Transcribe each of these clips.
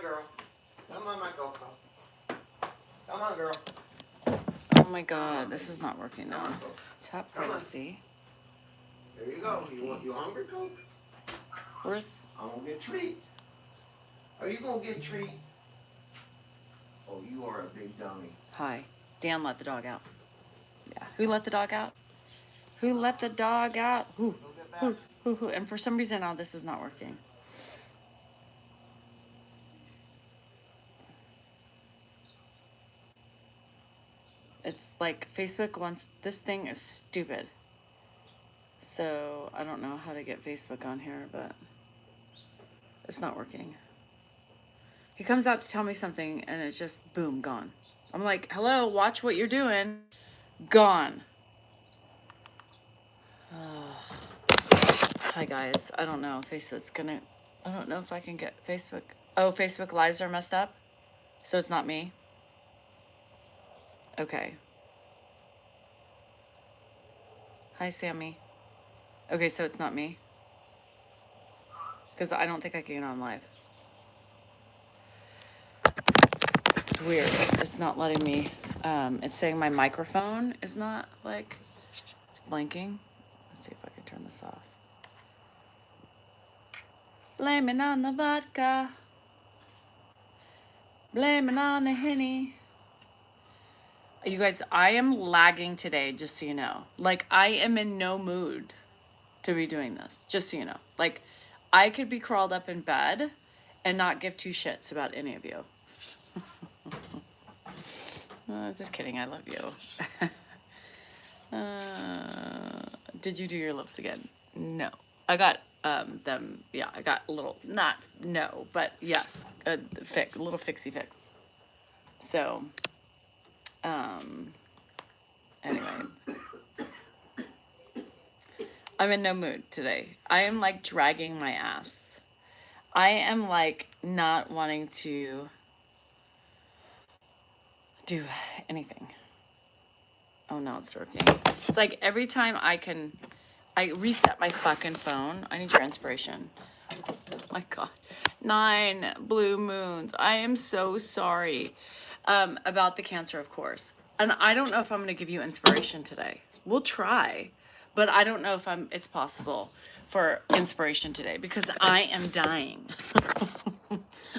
girl. Come on, my Coco. Come on, girl. Oh my god, this is not working now. Tap privacy. There you go. You hungry, Coke? Where's... I'm gonna get treat. Are you gonna get treat? Oh, you are a big dummy. Hi. Dan let the dog out. Yeah. Who let the dog out? Who let the dog out? Who? Who? And for some reason now this is not working. It's like Facebook wants... This thing is stupid. So I don't know how to get Facebook on here, but it's not working. He comes out to tell me something and it's just boom, gone. I'm like, hello, watch what you're doing. Gone. Hi guys, I don't know if Facebook's gonna... I don't know if I can get Facebook... Oh, Facebook Lives are messed up? So it's not me? Okay. Hi, Sammy. Okay, so it's not me? Because I don't think I can get on live. It's weird. It's not letting me... it's saying my microphone is not, like... It's blinking. Let's see if I can turn this off. Blaming on the vodka. Blaming on the Henny. You guys, I am lagging today, just so you know. Like, I am in no mood to be doing this, just so you know. Like, I could be crawled up in bed and not give two shits about any of you. Just kidding, I love you. Did you do your lips again? No. I got them, yeah, I got a little, not, no, but yes, a little fixie fix. So, anyway. I'm in no mood today. I am like dragging my ass. I am like not wanting to do anything. Oh no, it's working. It's like every time I reset my fucking phone. I need your inspiration. Oh my God. 9 blue moons. I am so sorry about the Cancer, of course. And I don't know if I'm going to give you inspiration today. We'll try, but I don't know if it's possible for inspiration today because I am dying.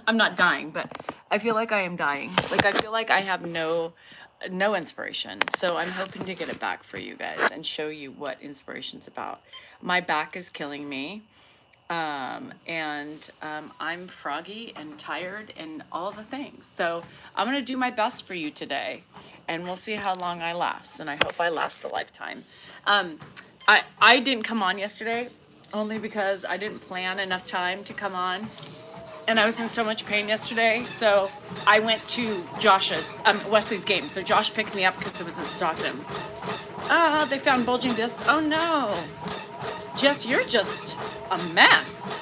I'm not dying, but I feel like I am dying. Like I feel like I have no inspiration. So I'm hoping to get it back for you guys and show you what inspiration's about. My back is killing me. I'm froggy and tired and all the things. So I'm going to do my best for you today and we'll see how long I last. And I hope I last a lifetime. I didn't come on yesterday only because I didn't plan enough time to come on. And I was in so much pain yesterday, so I went to Wesley's game. So Josh picked me up because it was in Stockton. They found bulging discs. Oh no. Jess, you're just a mess.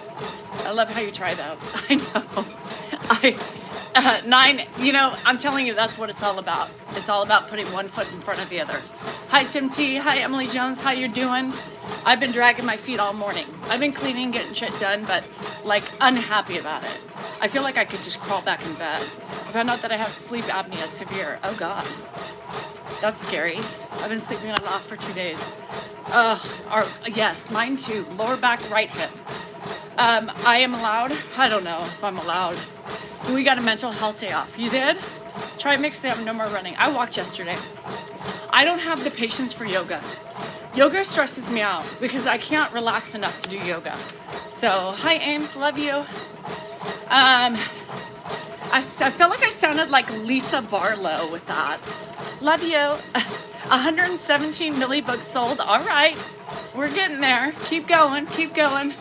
I love how you try that. I know. 9, you know, I'm telling you, that's what it's all about. It's all about putting one foot in front of the other. Hi, Tim T. Hi, Emily Jones. How you doing? I've been dragging my feet all morning. I've been cleaning, getting shit done, but like unhappy about it. I feel like I could just crawl back in bed. I found out that I have sleep apnea severe. Oh God, that's scary. I've been sleeping a lot for 2 days. Yes, mine too. Lower back, right hip. I am allowed. I don't know if I'm allowed. We got a mental health day off. You did? Try mix them, no more running. I walked yesterday. I don't have the patience for yoga. Yoga stresses me out because I can't relax enough to do yoga. So, hi Ames, love you. I felt like I sounded like Lisa Barlow with that. Love you. 117 millibooks sold. All right, we're getting there. Keep going, keep going.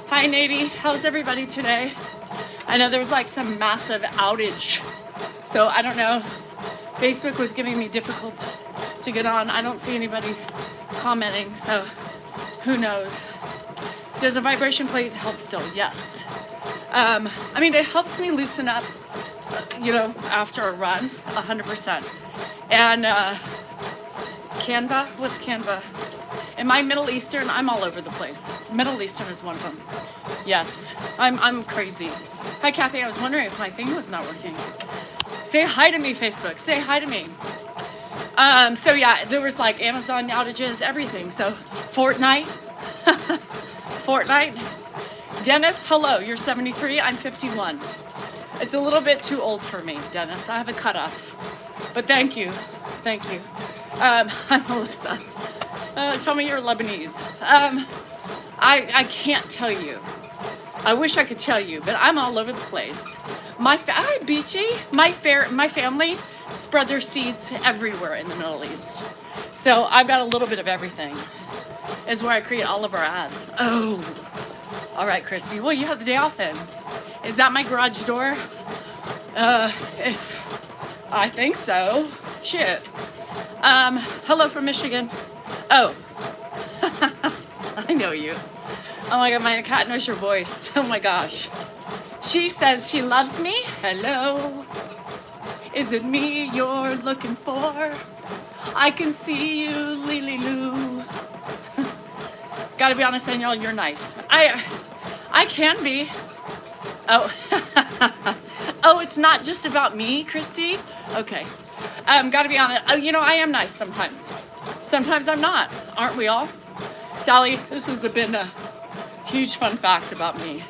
Hi Nady, how's everybody today? I know there was like some massive outage. So I don't know. Facebook was giving me difficult to get on. I don't see anybody commenting, so who knows? Does a vibration plate help still? Yes. I mean, it helps me loosen up, you know, after a run, 100%. And Canva, what's Canva? Am I Middle Eastern? I'm all over the place. Middle Eastern is one of them. Yes, I'm crazy. Hi, Kathy. I was wondering if my thing was not working. Say hi to me, Facebook. Say hi to me. So yeah, there was like Amazon outages, everything. So Fortnite, Fortnite. Dennis, hello. You're 73. I'm 51. It's a little bit too old for me, Dennis. I have a cutoff. But thank you. Thank you. I'm Melissa. Tell me you're Lebanese. I can't tell you. I wish I could tell you, but I'm all over the place. Hi, Beachy. My family spread their seeds everywhere in the Middle East. So I've got a little bit of everything. Is where I create all of our ads. Oh, all right, Christy. Well, you have the day off then. Is that my garage door? I think so. Shit. Hello from Michigan. Oh, I know you. Oh my God, my cat knows your voice. Oh my gosh. She says she loves me. Hello. Is it me you're looking for? I can see you, Lily Lou. Gotta be honest, Danielle, you're nice. I can be. Oh. Oh, it's not just about me, Christy? Okay. Gotta be honest. Oh, you know, I am nice sometimes. Sometimes I'm not. Aren't we all? Sally, this has been a huge fun fact about me.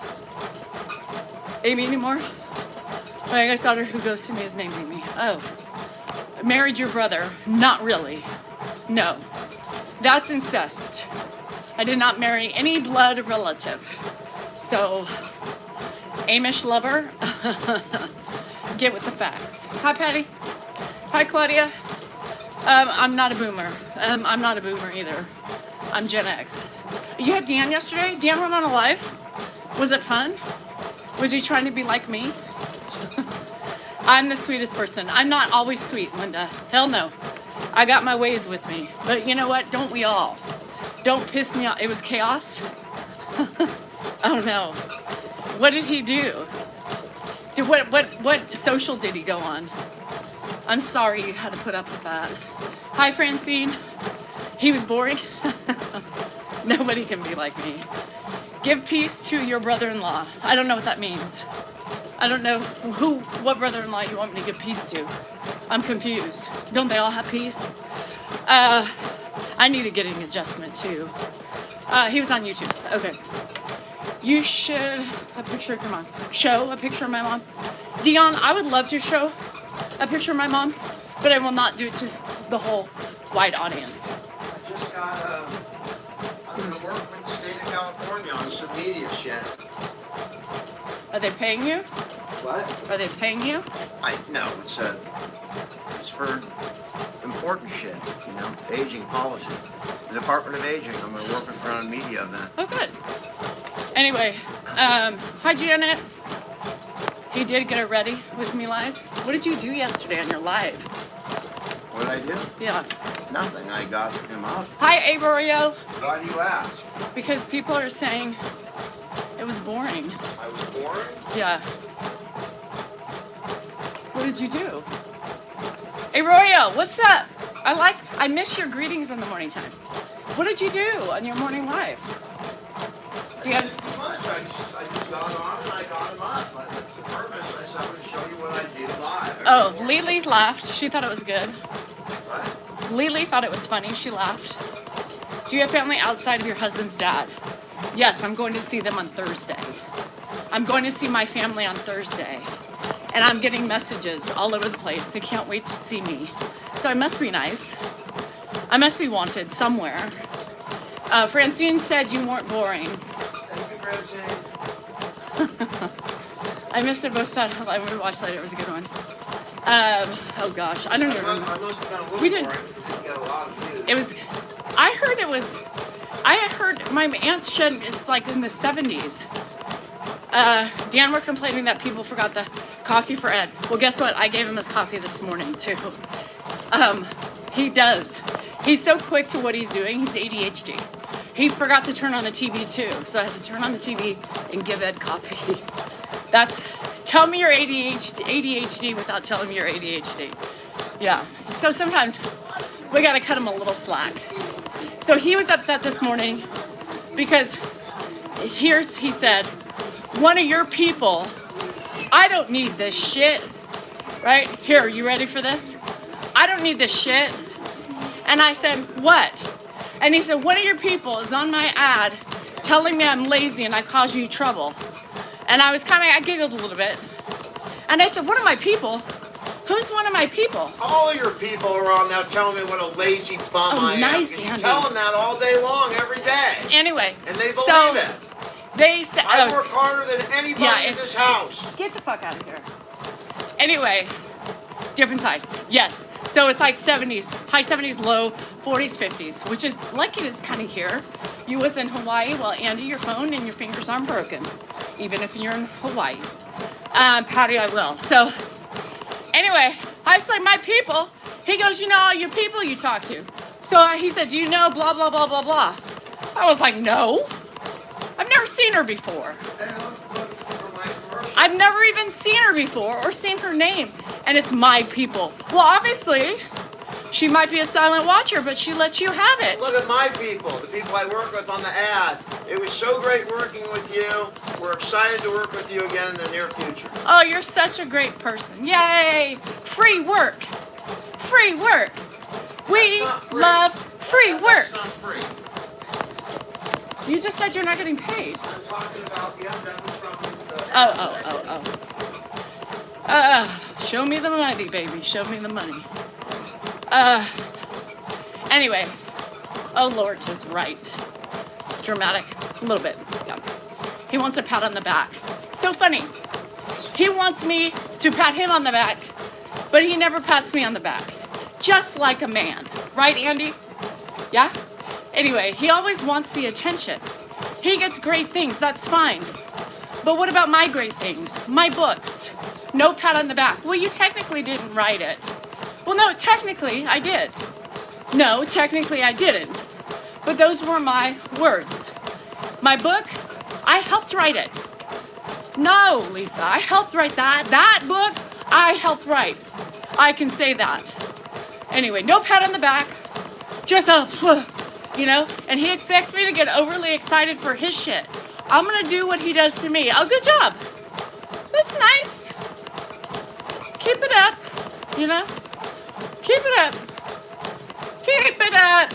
Amy anymore? My youngest daughter who goes to me is named Amy. Oh. Married your brother. Not really. No. That's incest. I did not marry any blood relative. So, Amish lover, get with the facts. Hi, Patty. Hi, Claudia. I'm not a boomer. I'm not a boomer either. I'm Gen X. You had Dan yesterday? Dan went on a live? Was it fun? Was he trying to be like me? I'm the sweetest person. I'm not always sweet, Linda. Hell no. I got my ways with me. But you know what? Don't we all? Don't piss me off. It was chaos? Oh no. What did he do? What social did he go on? I'm sorry you had to put up with that. Hi, Francine. He was boring. Nobody can be like me. Give peace to your brother-in-law. I don't know what that means. I don't know what brother-in-law you want me to give peace to. I'm confused. Don't they all have peace? I need to get an adjustment too. He was on YouTube. Okay. You should a picture of your mom. Show a picture of my mom. Dion, I would love to show a picture of my mom, but I will not do it to the whole wide audience. I just got I'm gonna work with the state of California on some media shit. Are they paying you? What? Are they paying you? No, it's for important shit, you know, aging policy. The Department of Aging, I'm gonna work in front of a media event. Oh, good. Anyway, hi, Janet. He did get it ready with me live. What did you do yesterday on your live? What did I do? Yeah. Nothing, I got him up. Hi, Aberio. Why do you ask? Because people are saying it was boring. I was boring? Yeah. What did you do? Hey, Royo, what's up? I miss your greetings in the morning time. What did you do on your morning live? Do you have... Not too much. I just got on and I got him up. But the purpose, I said I'm going to show you what I do live. Oh, Lily laughed. She thought it was good. What? Lily thought it was funny. She laughed. Do you have family outside of your husband's dad? Yes, I'm going to see them on Thursday. I'm going to see my family on Thursday. And I'm getting messages all over the place. They can't wait to see me. So I must be nice. I must be wanted somewhere. Francine said you weren't boring. Thank you, Francine. I missed it both sides. I would watch later. It was a good one. Oh gosh, I don't even remember. I must have been a little We did. boring. Didn't get a lot of views. It was. I heard my aunt's shed is like in the 70s. Dan were complaining that people forgot the coffee for Ed. Well, guess what? I gave him his coffee this morning too. He does. He's so quick to what he's doing. He's ADHD. He forgot to turn on the TV too, so I had to turn on the TV and give Ed coffee. Tell me you're ADHD without telling me you're ADHD. Yeah. So sometimes we gotta cut him a little slack. So he was upset this morning because he said, one of your people, I don't need this shit, right? Here, you ready for this? I don't need this shit. And I said, what? And he said, one of your people is on my ad telling me I'm lazy and I cause you trouble. And I giggled a little bit. And I said, one of my people? Who's one of my people? All of your people are on there telling me what a lazy bum I am. Nice, And you Andy. tell them that all day long, every day. Anyway. And they believe it. They said, I work harder than anybody in this house. Get the fuck out of here. Anyway, different side. Yes. So it's like 70s, high 70s, low 40s, 50s, which is like it is kind of here. You was in Hawaii. Well, Andy, your phone and your fingers aren't broken, even if you're in Hawaii. Patty, I will. So anyway, I was like, my people. He goes, you know all your people you talk to. So he said, do you know blah, blah, blah, blah, blah. I was like, no. I've never seen her before. I've never even seen her before or seen her name. And it's my people. Well, obviously, she might be a silent watcher, but she lets you have it. Look at my people, the people I work with on the ad. It was so great working with you. We're excited to work with you again in the near future. Oh, you're such a great person. Yay! Free work. Free work. We love free work. That's not free. You just said you're not getting paid. I'm talking about, that was from the Show me the money, baby. Show me the money. Anyway. Oh, Lord is right. Dramatic. A little bit. Yeah. He wants a pat on the back. So funny. He wants me to pat him on the back, but he never pats me on the back. Just like a man. Right, Andy? Yeah? Anyway, he always wants the attention. He gets great things. That's fine. But what about my great things? My books. No pat on the back. Well, you technically didn't write it. Well, no, technically I did. No, technically I didn't. But those were my words. My book, I helped write it. No, Lisa, I helped write that. That book, I helped write. I can say that. Anyway, no pat on the back. Just a, you know, and he expects me to get overly excited for his shit. I'm gonna do what he does to me. Oh, good job. That's nice. Keep it up, you know? Keep it up. Keep it up.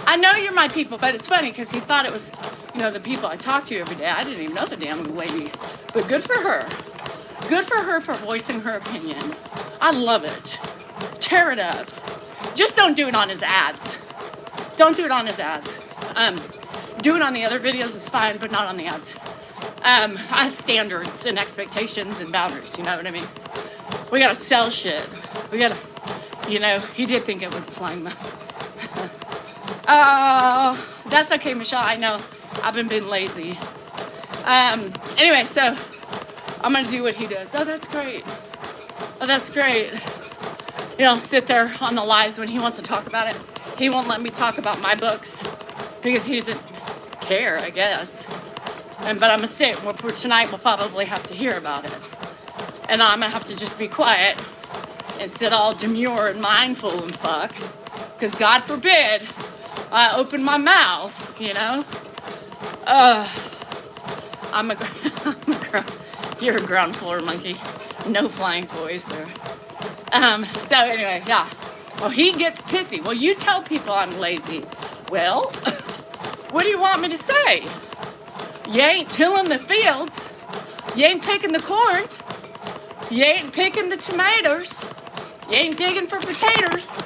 I know you're my people, but it's funny because he thought it was, you know, the people I talk to every day. I didn't even know the damn lady. But good for her. Good for her for voicing her opinion. I love it. Tear it up. Just don't do it on his ads. Don't do it on his ads. Do it on the other videos is fine, but not on the ads. I have standards and expectations and boundaries, you know what I mean? We gotta sell shit. We gotta, you know, he did think it was the flying monkey. Oh, that's okay, Michelle, I know. I've been being lazy. Anyway, so I'm gonna do what he does. Oh, that's great. Oh, that's great. You know, sit there on the lives when he wants to talk about it. He won't let me talk about my books because he doesn't care, I guess. But I'm gonna sit. For tonight, we'll probably have to hear about it. And I'm gonna have to just be quiet and sit all demure and mindful and fuck. Because God forbid I open my mouth, you know? You're a ground floor monkey. No flying voice or. So anyway, yeah. Well, he gets pissy. Well, you tell people I'm lazy. Well, what do you want me to say? You ain't tilling the fields. You ain't picking the corn. You ain't picking the tomatoes. You ain't digging for potatoes.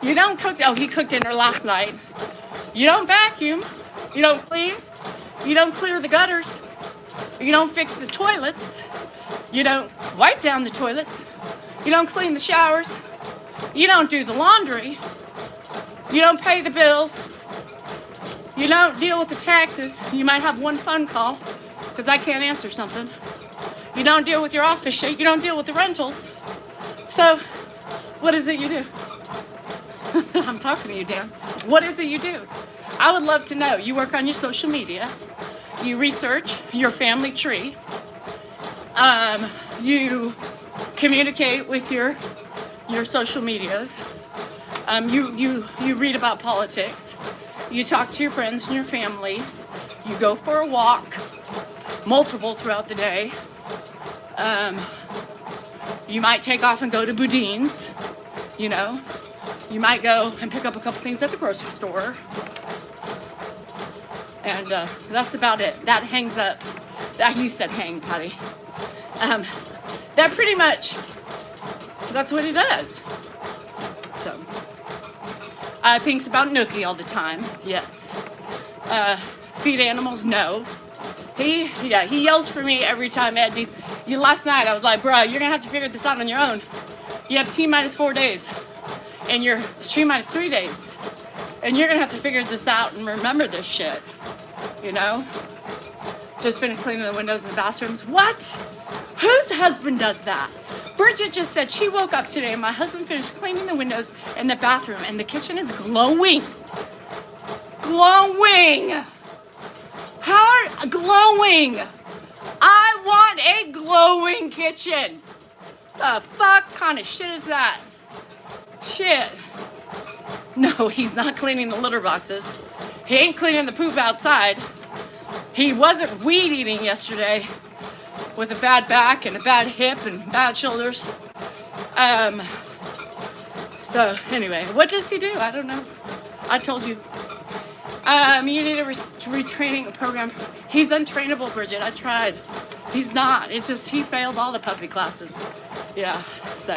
You don't cook. Oh, he cooked dinner last night. You don't vacuum. You don't clean. You don't clear the gutters. You don't fix the toilets. You don't wipe down the toilets. You don't clean the showers. You don't do the laundry. You don't pay the bills. You don't deal with the taxes. You might have one phone call because I can't answer something. You don't deal with your office shit. You don't deal with the rentals. So, what is it you do? I'm talking to you, Dan. What is it you do? I would love to know. You work on your social media. You research your family tree. You communicate with your social medias. You read about politics. You talk to your friends and your family. You go for a walk, multiple throughout the day. You might take off and go to Boudin's, you know. You might go and pick up a couple things at the grocery store. And that's about it. That hangs up. You said hang, Patty. That pretty much, that's what he does. So, thinks about Nookie all the time. Yes. Feed animals? No. He yells for me every time Ed needs. Last night I was like, bro, you're gonna have to figure this out on your own. You have T-minus 4 days, and you're T-minus 3 days, and you're gonna have to figure this out and remember this shit. You know? Just finished cleaning the windows in the bathrooms. What? Whose husband does that? Bridget just said she woke up today and my husband finished cleaning the windows in the bathroom and the kitchen is glowing. Glowing. How glowing? I want a glowing kitchen. The fuck kind of shit is that? Shit. No, he's not cleaning the litter boxes. He ain't cleaning the poop outside. He wasn't weed eating yesterday with a bad back and a bad hip and bad shoulders. So anyway, what does he do? I don't know. I told you. You need a retraining program. He's untrainable, Bridget. I tried. He's not. It's just he failed all the puppy classes. Yeah. So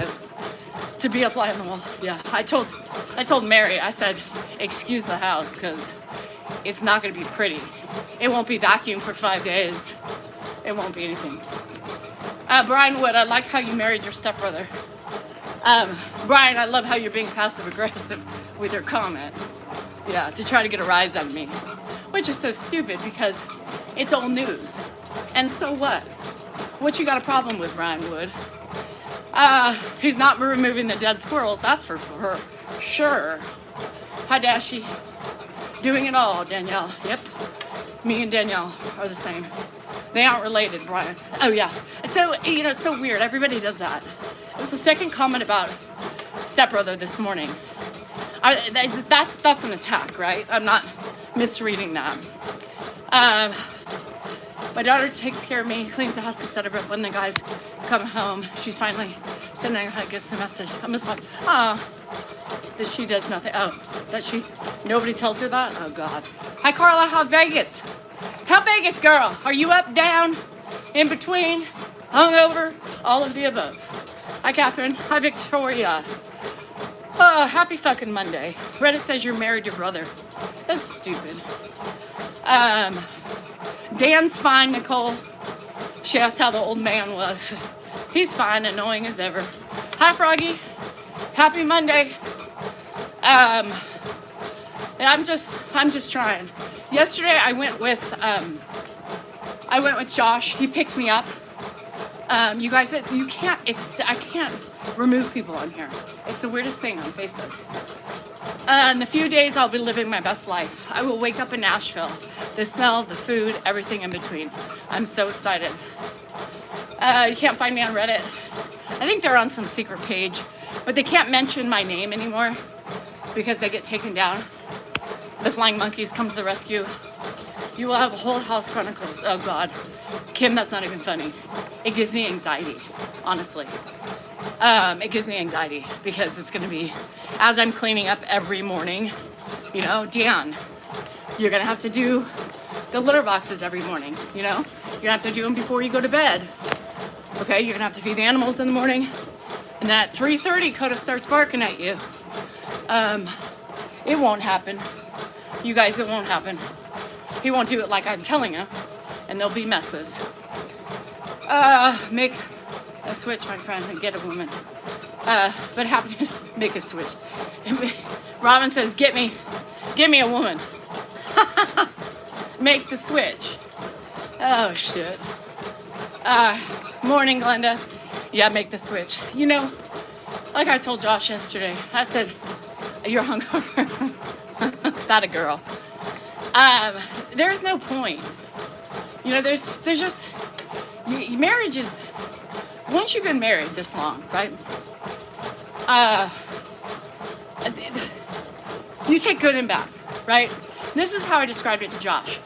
to be a fly on the wall. Yeah. I told Mary. I said, excuse the house because it's not going to be pretty. It won't be vacuumed for 5 days. It won't be anything. Brian Wood, I like how you married your stepbrother. Brian, I love how you're being passive aggressive with your comment. Yeah, to try to get a rise out of me. Which is so stupid because it's old news. And so what? What you got a problem with, Brian Wood? He's not removing the dead squirrels, that's for sure. Hi, Dashy. Doing it all, Danielle. Yep. Me and Danielle are the same. They aren't related, Brian. Oh, yeah. So, it's so weird. Everybody does that. It's the second comment about stepbrother this morning. That's an attack, right? I'm not misreading that. My daughter takes care of me, cleans the house, etc. But when the guys come home, she's finally sending her, gets the message. I'm just like, that she does nothing. Oh, nobody tells her that? Oh, God. Hi, Carla. How Vegas? How Vegas, girl? Are you up, down, in between, hungover, all of the above? Hi, Catherine. Hi, Victoria. Oh, happy fucking Monday. Reddit says you're married to your brother. That's stupid. Dan's fine, Nicole. She asked how the old man was. He's fine, annoying as ever. Hi, Froggy. Happy Monday. I'm just trying. Yesterday I went with Josh. He picked me up. You guys, I can't remove people on here. It's the weirdest thing on Facebook. In a few days, I'll be living my best life. I will wake up in Nashville. The smell, the food, everything in between. I'm so excited. You can't find me on Reddit. I think they're on some secret page, but they can't mention my name anymore because they get taken down. The flying monkeys come to the rescue. You will have a whole house chronicles. Oh, God. Kim, that's not even funny. It gives me anxiety, honestly. It gives me anxiety because it's going to be, as I'm cleaning up every morning, Dan, you're going to have to do the litter boxes every morning, You're going to have to do them before you go to bed. Okay, you're going to have to feed the animals in the morning. And then at 3:30, Coda starts barking at you. It won't happen. You guys, it won't happen. He won't do it like I'm telling him. And there'll be messes. Make a switch, my friend, and get a woman. But happiness, make a switch. Robin says, give me a woman. Make the switch. Oh, shit. Morning, Glenda. Yeah, make the switch. Like I told Josh yesterday, I said, you're hungover. That a girl. There's no point. There's just, marriage is, once you've been married this long, right? you take good and bad, right? This is how I described it to Josh.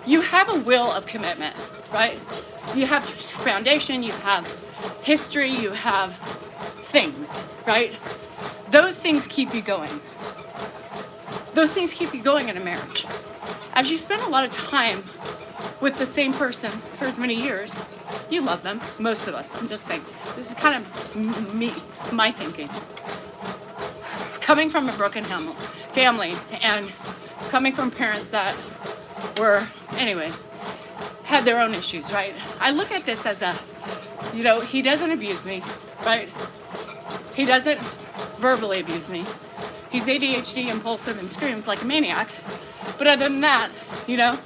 You have a will of commitment, right? You have foundation, you have history, you have things, right? Those things keep you going. Those things keep you going in a marriage. As you spend a lot of time with the same person for as many years, you love them, most of us. I'm just saying, this is kind of me, my thinking. Coming from a broken family and coming from parents that were, anyway, had their own issues, right? I look at this as a, you know, he doesn't abuse me, right? He doesn't verbally abuse me. He's ADHD, impulsive, and screams like a maniac. But other than that, you know,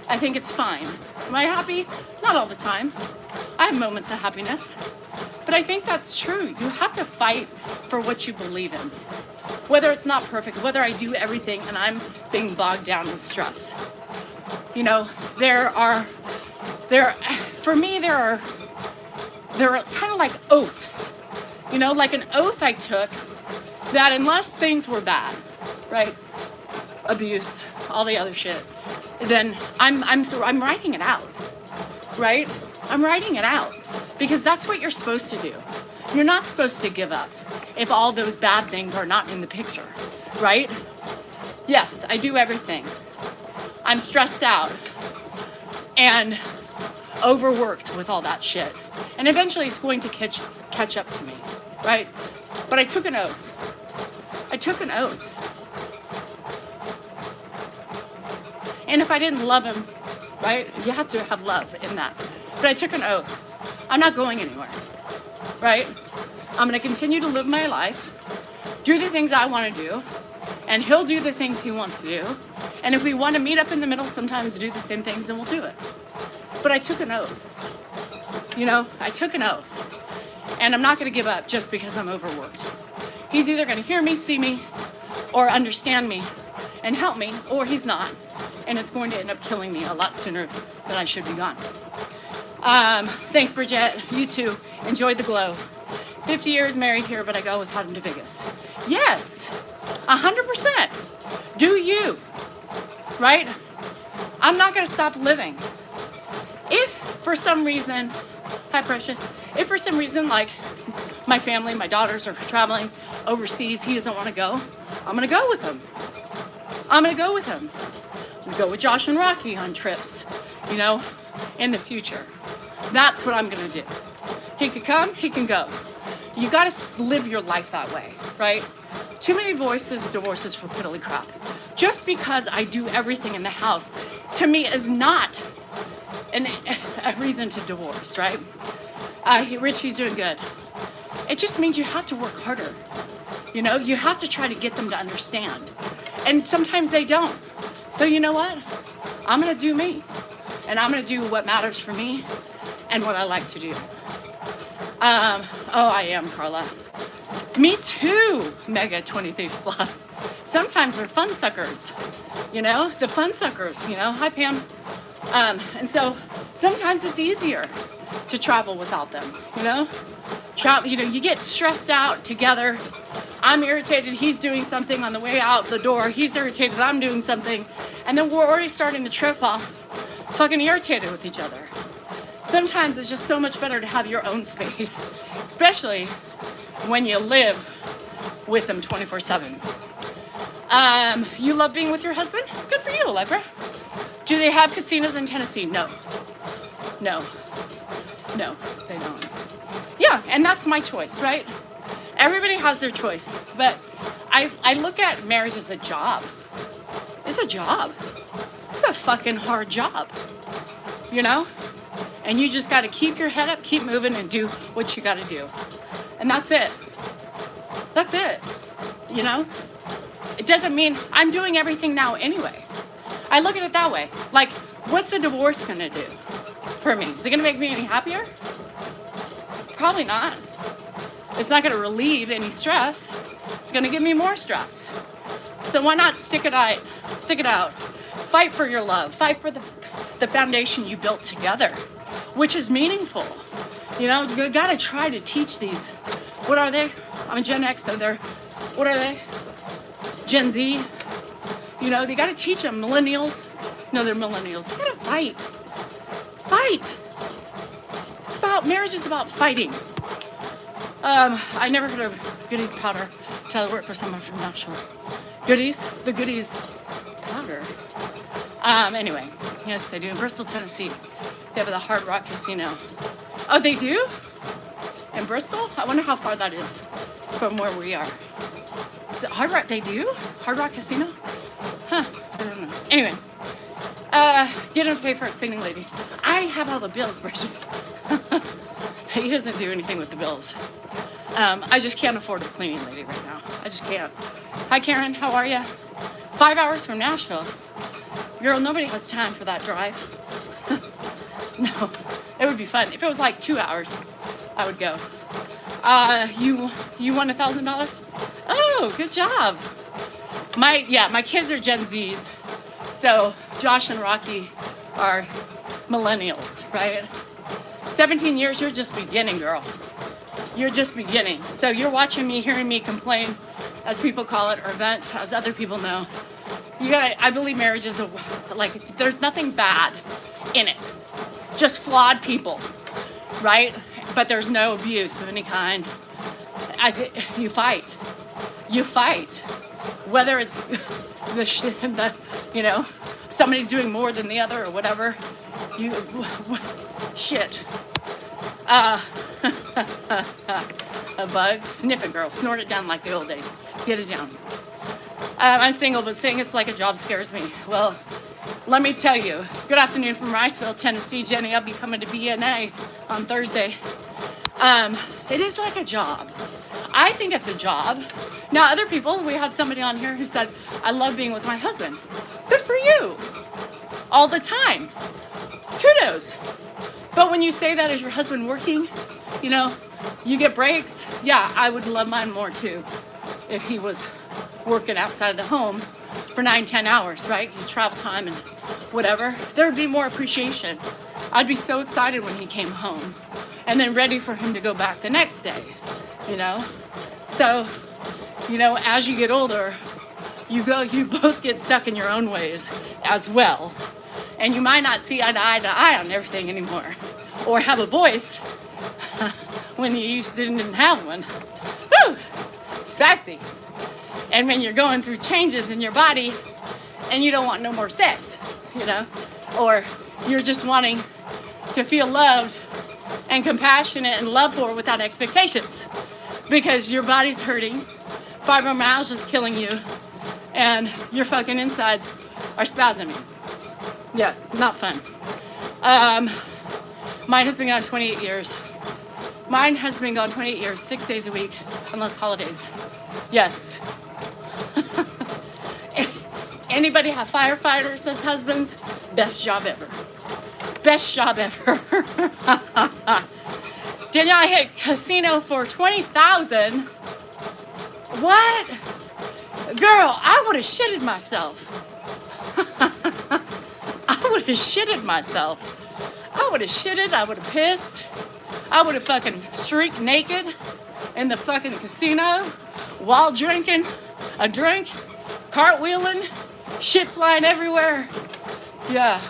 I think it's fine. Am I happy? Not all the time. I have moments of happiness. But I think that's true. You have to fight for what you believe in. Whether it's not perfect, whether I do everything and I'm being bogged down with stress. You know, for me, there are kind of like oaths. You know, like an oath I took that unless things were bad, right? Abuse, all the other shit, then I'm writing it out, right? I'm writing it out because that's what you're supposed to do. You're not supposed to give up if all those bad things are not in the picture, right? Yes, I do everything. I'm stressed out and overworked with all that shit. And eventually it's going to catch up to me, right? But I took an oath. I took an oath. And if I didn't love him, right, you have to have love in that. But I took an oath. I'm not going anywhere, right? I'm going to continue to live my life, do the things I want to do, and he'll do the things he wants to do. And if we want to meet up in the middle sometimes to do the same things, then we'll do it. But I took an oath. You know, I took an oath. And I'm not going to give up just because I'm overworked. He's either going to hear me, see me, or understand me and help me, or he's not. And it's going to end up killing me a lot sooner than I should be gone. Thanks, Bridget. You too. Enjoyed the glow. 50 years married here, but I go without him to Vegas. Yes, 100%. Do you, right? I'm not going to stop living. If for some reason, hi Precious, if for some reason like my family, my daughters are traveling overseas, he doesn't want to go, I'm going to go with him. I'm going to go with him. We go with Josh and Rocky on trips, you know, in the future. That's what I'm going to do. He can come, he can go. You got to live your life that way, right? Too many divorces for piddly crap. Just because I do everything in the house, to me, is not a reason to divorce, right? Richie's doing good. It just means you have to work harder. You know, you have to try to get them to understand. And sometimes they don't. So you know what? I'm going to do me. And I'm going to do what matters for me and what I like to do. I am, Carla. Me too, Mega 23 Slot. Sometimes they're fun suckers. You know, the fun suckers, you know. Hi, Pam. And so sometimes it's easier to travel without them, you know? You get stressed out together. I'm irritated, he's doing something on the way out the door. He's irritated, I'm doing something. And then we're already starting to trip off, fucking irritated with each other. Sometimes it's just so much better to have your own space, especially when you live with them 24/7. You love being with your husband? Good for you, Allegra. Do they have casinos in Tennessee? No, they don't. Yeah, and that's my choice, right? Everybody has their choice, but I look at marriage as a job. It's a job. It's a fucking hard job, you know? And you just got to keep your head up, keep moving, and do what you got to do. And that's it. That's it, you know? It doesn't mean I'm doing everything now anyway. I look at it that way. Like, what's a divorce going to do for me? Is it going to make me any happier? Probably not. It's not going to relieve any stress. It's going to give me more stress. So why not stick it out? Stick it out. Fight for your love. Fight for the foundation you built together, which is meaningful. You know, you got to try to teach these. What are they? I'm Gen X, so they're what are they? Gen Z. You know, they got to teach them. Millennials. No, they're millennials. They got to fight. Fight. It's about, marriage is about fighting. I never heard of Goodies powder until I worked for someone from Nashville. Goodies? The Goodies powder. Anyway, yes, they do. In Bristol, Tennessee, they have the Hard Rock Casino. Oh, they do? In Bristol? I wonder how far that is from where we are. Is it Hard Rock? They do? Hard Rock Casino? Huh, I don't know. Anyway, get him to pay for a cleaning lady. I have all the bills, Bridget. He doesn't do anything with the bills. I just can't afford a cleaning lady right now. I just can't. Hi, Karen. How are you? 5 hours from Nashville. Girl, nobody has time for that drive. No, it would be fun. If it was like 2 hours, I would go. You won $1,000? Oh, good job. My kids are Gen Zs. So Josh and Rocky are millennials, right? 17 years, you're just beginning, girl. You're just beginning. So you're watching me, hearing me complain, as people call it, or vent, as other people know. I believe marriage is there's nothing bad in it. Just flawed people, right? But there's no abuse of any kind. You fight. You fight. Whether it's somebody's doing more than the other or whatever. Shit. A bug? Sniff it, girl. Snort it down like the old days. Get it down. I'm single, but saying it's like a job scares me. Well, let me tell you. Good afternoon from Riceville, Tennessee. Jenny, I'll be coming to BNA on Thursday. It is like a job. I think it's a job. Now, other people, we had somebody on here who said, I love being with my husband. Good for you. All the time. Kudos. But when you say that as your husband working, you get breaks. Yeah, I would love mine more too if he was working outside of the home for 9-10 hours, right? You travel time and whatever. There would be more appreciation. I'd be so excited when he came home and then ready for him to go back the next day, So, as you get older, you both get stuck in your own ways as well. And you might not see eye to eye on everything anymore, or have a voice when you didn't have one. Woo! Spicy. And when you're going through changes in your body and you don't want no more sex, or you're just wanting to feel loved and compassionate and loved for without expectations because your body's hurting, fibromyalgia is killing you, and your fucking insides are spasming. Yeah, not fun. Mine has been gone 28 years. Mine has been gone 28 years, 6 days a week, unless holidays. Yes. Anybody have firefighters as husbands? Best job ever. Best job ever. Danielle, I hit casino for $20,000. What? Girl, I would have shitted myself. I would have shitted myself. I would have shitted. I would have pissed. I would have fucking streaked naked in the fucking casino while drinking a drink, cartwheeling, shit flying everywhere. Yeah.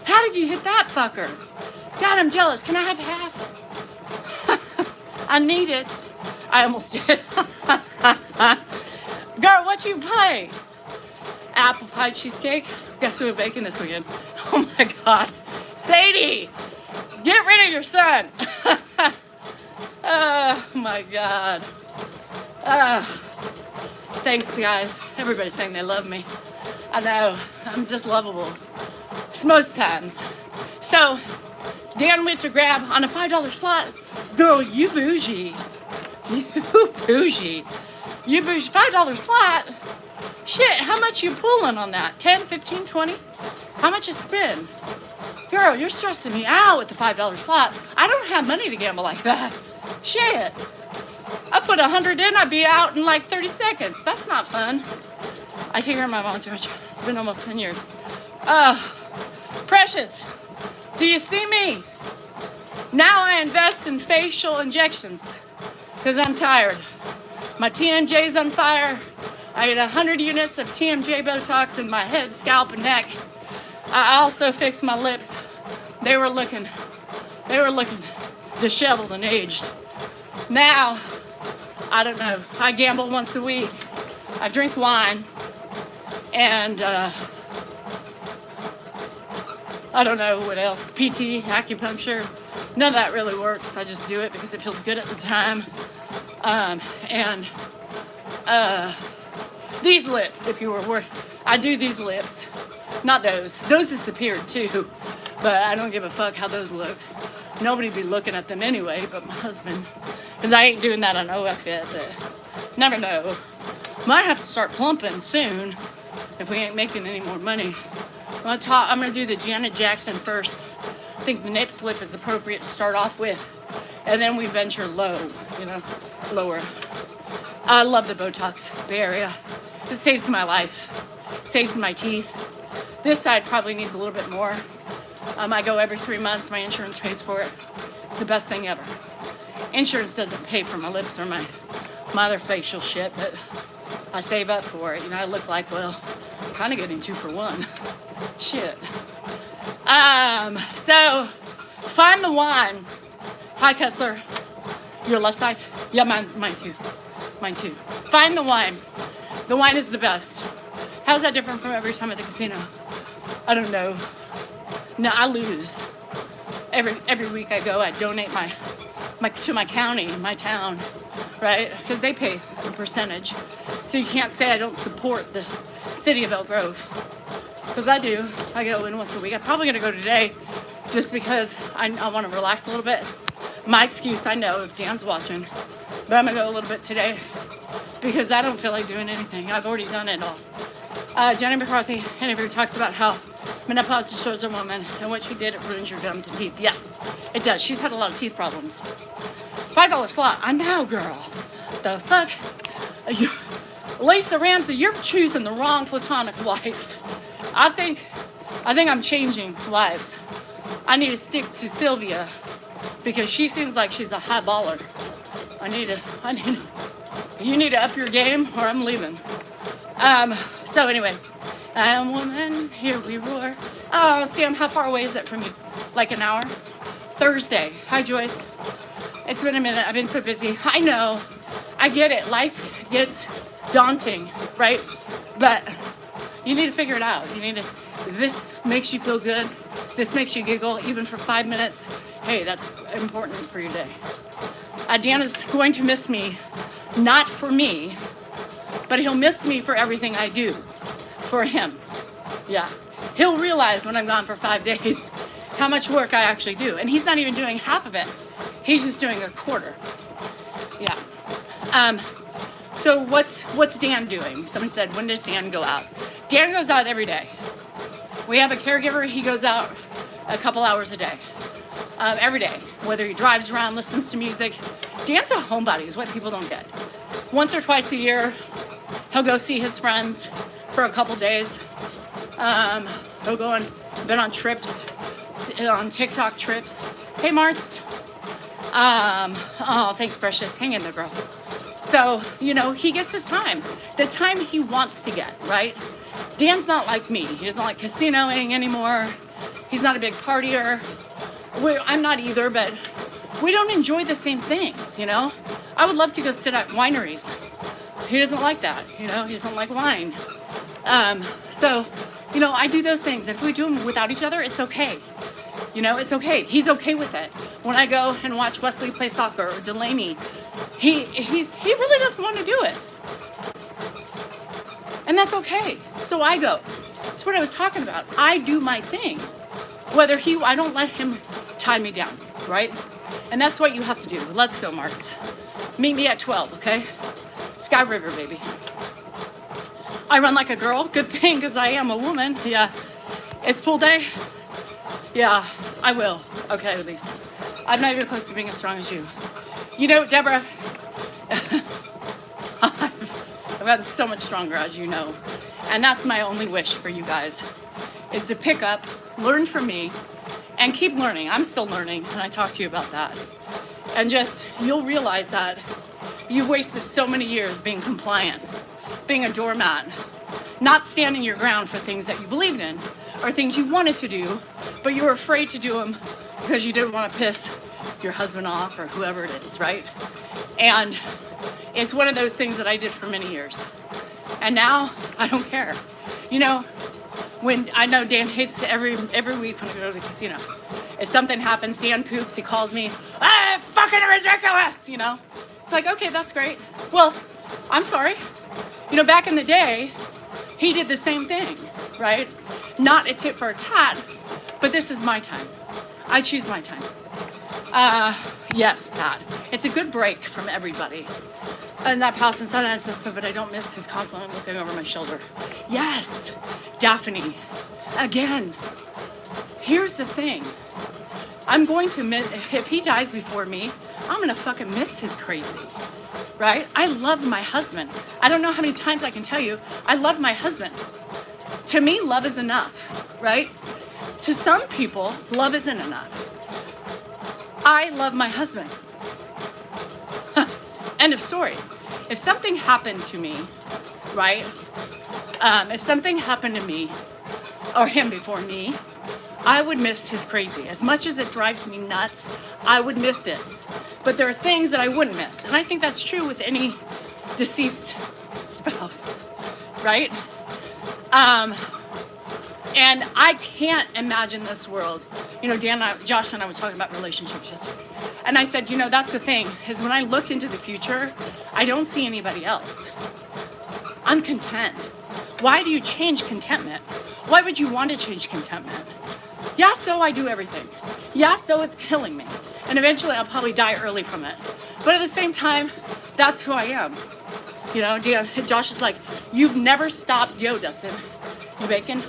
How did you hit that fucker? God, I'm jealous. Can I have half? I need it. I almost did. Girl, what you play? Apple pie cheesecake? Guess who we're baking this weekend? Oh my God. Sadie, get rid of your son. Oh my God. Thanks, guys. Everybody's saying they love me. I know. I'm just lovable. It's most times. So, Dan went to grab on a $5 slot. Girl, you bougie. You bougie. You bougie. $5 slot? Shit, how much you pulling on that? 10, 15, 20? How much you spend? Girl, you're stressing me out with the $5 slot. I don't have money to gamble like that. Shit. I put 100 in, I'd be out in like 30 seconds. That's not fun. I take care of my mom too much. It's been almost 10 years. Precious, do you see me? Now I invest in facial injections because I'm tired. My TMJ's on fire. I get 100 units of TMJ Botox in my head, scalp, and neck. I also fixed my lips. They were looking disheveled and aged. Now, I don't know. I gamble once a week. I drink wine, and I don't know what else. PT, acupuncture. None of that really works. I just do it because it feels good at the time. These lips, if you were worried, I do these lips. Not those. Those disappeared too, but I don't give a fuck how those look. Nobody be looking at them anyway, but my husband, because I ain't doing that on OF yet, but never know. Might have to start plumping soon if we ain't making any more money. I'm gonna do the Janet Jackson first. I think the nip slip is appropriate to start off with, and then we venture low, lower. I love the Botox Bay Area. It saves my life, saves my teeth. This side probably needs a little bit more. I go every 3 months. My insurance pays for it. It's the best thing ever. Insurance doesn't pay for my lips or my other facial shit, but I save up for it. I look like, well, I'm kind of getting 2 for 1. Shit. So find the wine. Hi, Kessler. Your left side? Yeah, mine too. Mine too. Find the wine. The wine is the best. How's that different from every time at the casino? I don't know. No, I lose. Every week I go, I donate to my county, my town, right? Because they pay a percentage. So you can't say I don't support the city of Elk Grove. Because I do. I go in once a week. I'm probably going to go today just because I want to relax a little bit. My excuse, I know, if Dan's watching. But I'm going to go a little bit today because I don't feel like doing anything. I've already done it all. Jenny McCarthy interview talks about how menopause destroys a woman and what she did, it ruins your gums and teeth. Yes, it does. She's had a lot of teeth problems. $5 slot. I know, girl. The fuck? Lisa Ramsey, you're choosing the wrong platonic wife. I think I'm changing wives. I need to stick to Sylvia because she seems like she's a high baller. You need to up your game or I'm leaving. So anyway, I am woman, here we roar. Oh, Sam, how far away is it from you? Like an hour? Thursday. Hi, Joyce. It's been a minute. I've been so busy. I know. I get it. Life gets daunting, right? But you need to figure it out. This makes you feel good. This makes you giggle, even for 5 minutes. Hey, that's important for your day. Dan is going to miss me, not for me, but he'll miss me for everything I do for him. Yeah. He'll realize when I'm gone for 5 days how much work I actually do. And he's not even doing half of it. He's just doing a quarter. Yeah. So what's Dan doing? Someone said, when does Dan go out? Dan goes out every day. We have a caregiver. He goes out a couple hours a day. Every day. Whether he drives around, listens to music. Dan's a homebody is what people don't get. Once or twice a year, he'll go see his friends for a couple days. He'll go been on trips, on TikTok trips. Hey, Martz. Oh, thanks, precious. Hang in there, girl. So, he gets his time. The time he wants to get, right? Dan's not like me. He doesn't like casinoing anymore. He's not a big partier. I'm not either, but we don't enjoy the same things, I would love to go sit at wineries. He doesn't like that, he doesn't like wine. So, I do those things. If we do them without each other, it's okay. It's okay. He's okay with it. When I go and watch Wesley play soccer or Delaney, he really doesn't want to do it. And that's okay. So I go. That's what I was talking about. I do my thing. I don't let him tie me down, right? And that's what you have to do. Let's go, Marks. Meet me at 12, okay? Sky River, baby. I run like a girl. Good thing, because I am a woman. Yeah. It's pool day. Yeah, I will. Okay, at least. I'm not even close to being as strong as you. Deborah, I've gotten so much stronger, as you know. And that's my only wish for you guys, is to pick up, learn from me, and keep learning. I'm still learning, and I talk to you about that. And just, you'll realize that you've wasted so many years being compliant, being a doormat, not standing your ground for things that you believed in or things you wanted to do, but you were afraid to do them because you didn't want to piss your husband off or whoever it is, right? And it's one of those things that I did for many years. And now I don't care. You know, when I know Dan hates every week when I go to the casino. If something happens, Dan poops, he calls me, ah, fucking ridiculous, you know? It's like, okay, that's great. Well, I'm sorry. You know, back in the day, he did the same thing, right? Not a tit for a tat, but this is my time. I choose my time. Yes, Pat. It's a good break from everybody. And that past and Sundance system, but I don't miss his constantly looking over my shoulder. Yes, Daphne. Again, here's the thing. I'm going to miss, if he dies before me, I'm gonna fucking miss his crazy, right? I love my husband. I don't know how many times I can tell you, I love my husband. To me, love is enough, right? To some people, love isn't enough. I love my husband. End of story. If something happened to me, right? If something happened to me or him before me, I would miss his crazy. As much as it drives me nuts, I would miss it. But there are things that I wouldn't miss. And I think that's true with any deceased spouse, right? And I can't imagine this world. You know, Josh and I were talking about relationships yesterday. And I said, you know, that's the thing, is when I look into the future, I don't see anybody else. I'm content. Why do you change contentment? Why would you want to change contentment? Yeah, so I do everything. Yeah, so it's killing me. And eventually I'll probably die early from it. But at the same time, that's who I am. You know, Josh is like, you've never stopped, yo, Dustin, you bacon?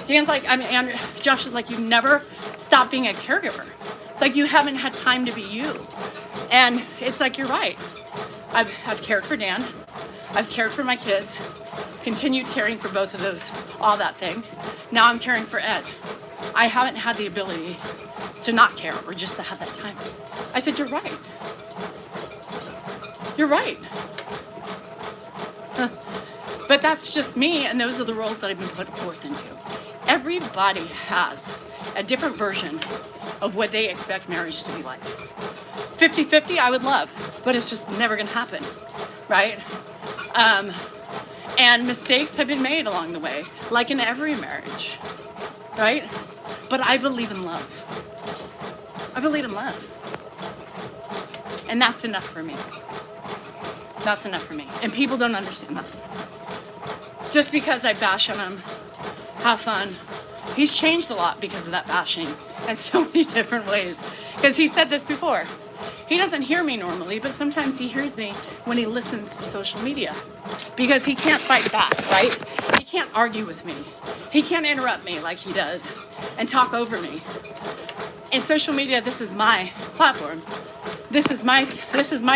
Dan's like, and Josh is like, you've never stopped being a caregiver. It's like you haven't had time to be you. And it's like, you're right. I've cared for Dan. I've cared for my kids. Continued caring for both of those, all that thing. Now I'm caring for Ed. I haven't had the ability to not care or just to have that time. I said, you're right. You're right. But that's just me, and those are the roles that I've been put forth into. Everybody has a different version of what they expect marriage to be like. 50-50, I would love, but it's just never gonna happen, right? And mistakes have been made along the way, like in every marriage, right? But I believe in love. I believe in love. And that's enough for me. That's enough for me. And people don't understand that. Just because I bash on him, have fun. He's changed a lot because of that bashing in so many different ways. Because he said this before. He doesn't hear me normally, but sometimes he hears me when he listens to social media. Because he can't fight back, right? He can't argue with me. He can't interrupt me like he does and talk over me. In social media, this is my platform. This is my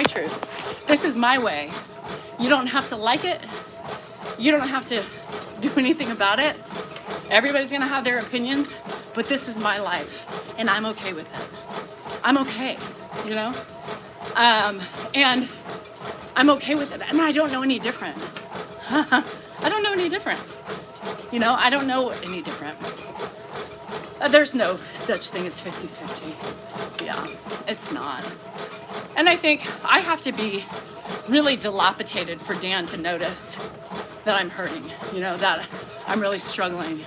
truth. This is my way. You don't have to like it. You don't have to do anything about it. Everybody's gonna have their opinions, but this is my life, and I'm okay with it. I'm okay, you know? And I'm okay with it, and I don't know any different. I don't know any different. You know, I don't know any different. There's no such thing as 50-50. Yeah, it's not. And I think I have to be really dilapidated for Dan to notice that I'm hurting, you know, that I'm really struggling.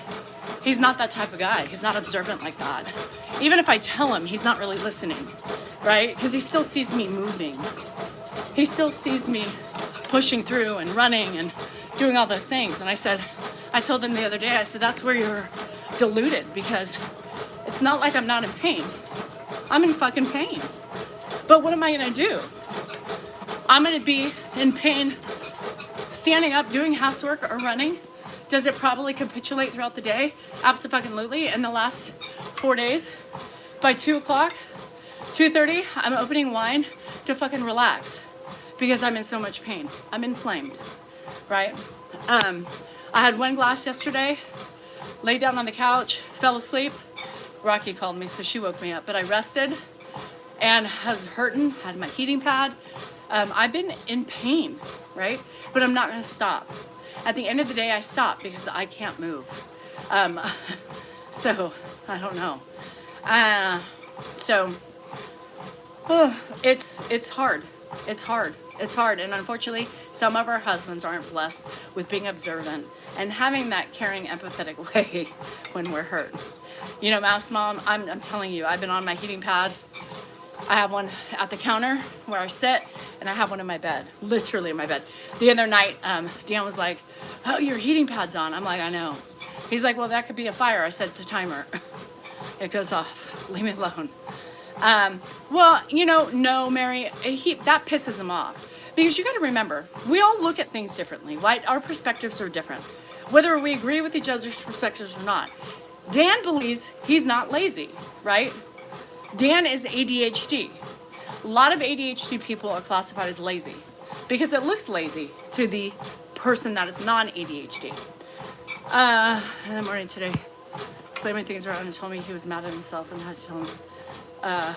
He's not that type of guy. He's not observant like that. Even if I tell him, he's not really listening, right? Because he still sees me moving. He still sees me pushing through and running and doing all those things. And I told him the other day, I said, that's where you're deluded, because it's not like I'm not in pain. I'm in fucking pain. But what am I gonna do? I'm gonna be in pain standing up, doing housework or running. Does it probably capitulate throughout the day? Absolutely. In the last 4 days, by 2 o'clock, 2:30, I'm opening wine to fucking relax because I'm in so much pain. I'm inflamed, right? I had one glass yesterday, laid down on the couch, fell asleep. Rocky called me, so she woke me up. But I rested and I was hurting, had my heating pad. I've been in pain, right? But I'm not gonna stop. At the end of the day, I stop because I can't move. So, I don't know. It's hard. It's hard. It's hard. And unfortunately, some of our husbands aren't blessed with being observant and having that caring, empathetic way when we're hurt. You know, Mouse Mom, I'm telling you, I've been on my heating pad. I have one at the counter where I sit, and I have one in my bed, literally in my bed. The other night, Dan was like, oh, your heating pad's on. I'm like, I know. He's like, well, that could be a fire. I said, it's a timer. It goes off. Leave me alone. Well, you know, no, Mary, that pisses him off. Because you got to remember, we all look at things differently, right? Our perspectives are different. Whether we agree with each other's perspectives or not. Dan believes he's not lazy, right? Dan is ADHD. A lot of ADHD people are classified as lazy because it looks lazy to the person that is non-ADHD. In the morning today, slamming things around and told me he was mad at himself and I had to tell him,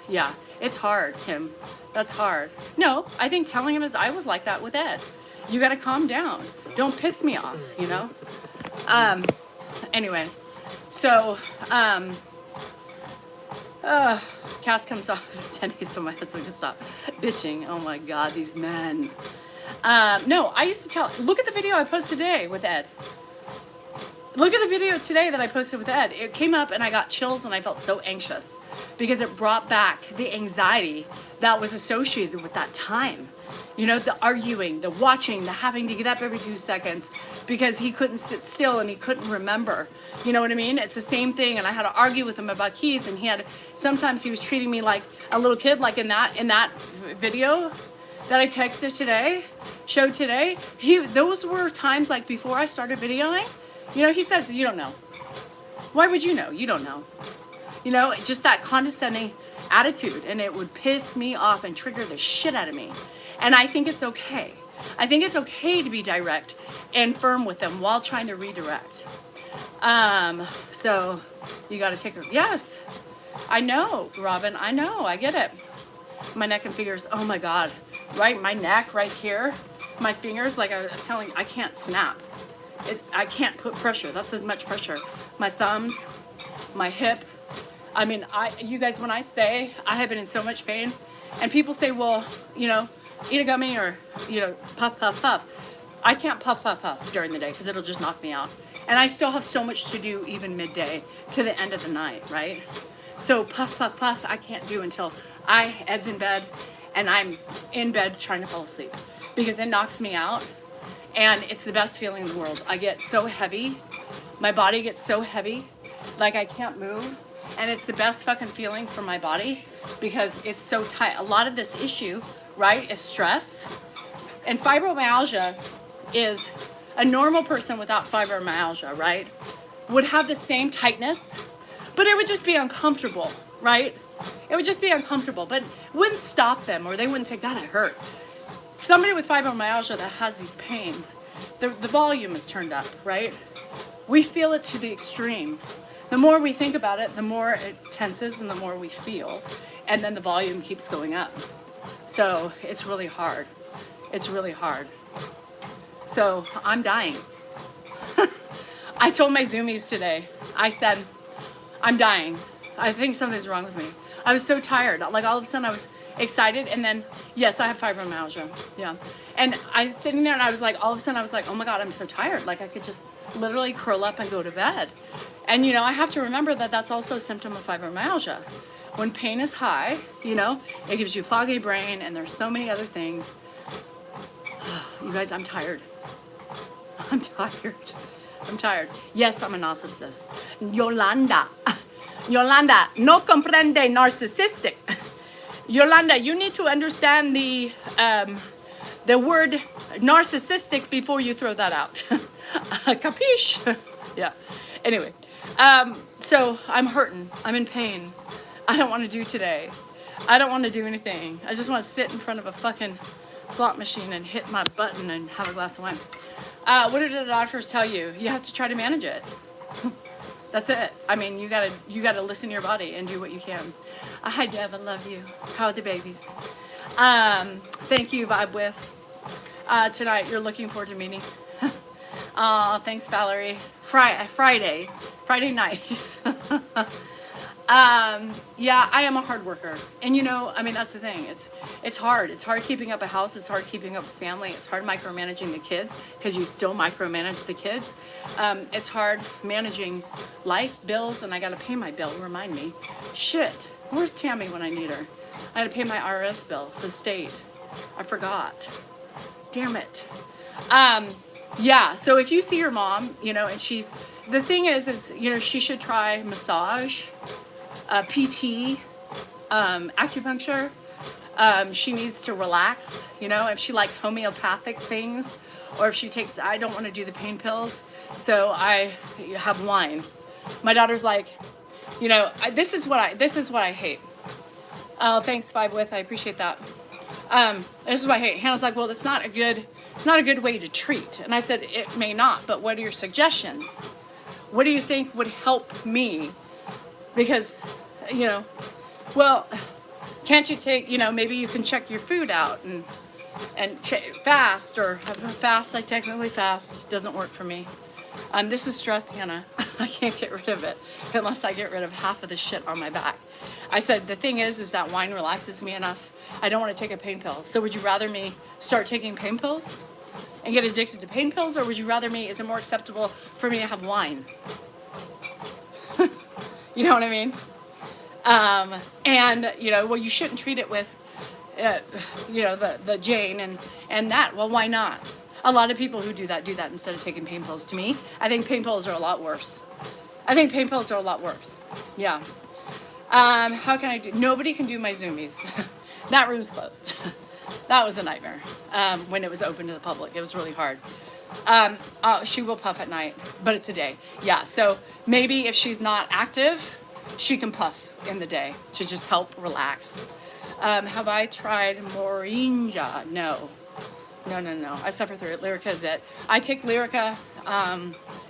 yeah, it's hard, Kim. That's hard. No, I think telling him is I was like that with Ed. You gotta calm down. Don't piss me off, you know? Anyway, so, cast comes off in 10 days so my husband can stop bitching. Oh my God, these men. No, I used to look at the video I posted today with Ed. Look at the video today that I posted with Ed. It came up and I got chills and I felt so anxious because it brought back the anxiety that was associated with that time. You know, the arguing, the watching, the having to get up every 2 seconds because he couldn't sit still and he couldn't remember. You know what I mean? It's the same thing. And I had to argue with him about keys and sometimes he was treating me like a little kid, like in that video that I showed today. Those were times like before I started videoing. You know, he says, you don't know. Why would you know? You don't know. You know, just that condescending attitude, and it would piss me off and trigger the shit out of me. And I think it's okay. I think it's okay to be direct and firm with them while trying to redirect. So you got to take her. Yes, I know, Robin. I know. I get it. My neck and fingers. Oh my God. Right, my neck right here. My fingers, like I was telling you, I can't snap. I can't put pressure. That's as much pressure. My thumbs, my hip. I mean, you guys, when I say I have been in so much pain, and people say, well, you know, eat a gummy or, you know, puff, puff, puff. I can't puff, puff, puff during the day because it'll just knock me out. And I still have so much to do even midday to the end of the night, right? So puff, puff, puff, I can't do until Ed's in bed and I'm in bed trying to fall asleep because it knocks me out. And it's the best feeling in the world. I get so heavy. My body gets so heavy, like I can't move. And it's the best fucking feeling for my body because it's so tight. A lot of this issue, right, is stress. And fibromyalgia is a normal person without fibromyalgia, right, would have the same tightness, but it would just be uncomfortable, right? It would just be uncomfortable, but it wouldn't stop them or they wouldn't say, God, I hurt. Somebody with fibromyalgia that has these pains, the volume is turned up, right? We feel it to the extreme. The more we think about it, the more it tenses and the more we feel. And then the volume keeps going up. So it's really hard. It's really hard. So I'm dying. I told my Zoomies today, I said, I'm dying. I think something's wrong with me. I was so tired. Like all of a sudden I was excited and then, yes, I have fibromyalgia. Yeah. And I was sitting there and I was like, all of a sudden I was like, oh my God, I'm so tired. Like I could just literally curl up and go to bed. And you know, I have to remember that that's also a symptom of fibromyalgia. When pain is high, you know, it gives you foggy brain and there's so many other things. You guys, I'm tired. I'm tired. I'm tired. Yes, I'm a narcissist. Yolanda, no comprende narcissistic. Yolanda, you need to understand the word narcissistic before you throw that out. Capiche? Yeah. Anyway, so I'm hurting. I'm in pain. I don't want to do today. I don't want to do anything. I just want to sit in front of a fucking slot machine and hit my button and have a glass of wine. What did the doctors tell you? You have to try to manage it. That's it. I mean, you gotta listen to your body and do what you can. Hi, Deb. I love you. How are the babies? Thank you, Vibe with. Tonight, you're looking forward to meeting. Thanks, Valerie. Friday nights. Yeah, I am a hard worker. And you know, I mean, that's the thing. It's hard. It's hard keeping up a house. It's hard keeping up a family. It's hard micromanaging the kids because you still micromanage the kids. It's hard managing life, bills, and I got to pay my bill. Remind me. Shit. Where's Tammy when I need her? I had to pay my IRS bill for the state. I forgot. Damn it. Yeah, so if you see your mom, you know, and the thing is, you know, she should try massage, PT, acupuncture. She needs to relax, you know, if she likes homeopathic things, or if she takes, I don't want to do the pain pills, so I have wine. My daughter's like, you know, this is what I hate. Oh, thanks, Five With, I appreciate that. This is what I hate. Hannah's like, well, it's not a good way to treat. And I said, it may not, but what are your suggestions? What do you think would help me? Because, you know, well, can't you take, you know, maybe you can check your food out and fast, or fast, I technically fast, it doesn't work for me. This is stress, Hannah. I can't get rid of it unless I get rid of half of the shit on my back. I said, the thing is that wine relaxes me enough. I don't want to take a pain pill. So would you rather me start taking pain pills and get addicted to pain pills, or would you rather is it more acceptable for me to have wine? You know what I mean? And, you know, well, you shouldn't treat it with, you know, the Jane and that. Well, why not? A lot of people who do that instead of taking pain pills. To me, I think pain pills are a lot worse. Yeah. How can I do? Nobody can do my Zoomies. That room's closed. That was a nightmare when it was open to the public. It was really hard. She will puff at night, but it's a day. Yeah, so maybe if she's not active, she can puff in the day to just help relax. Have I tried Moringa? No. I suffer through it. Lyrica is it. I take Lyrica,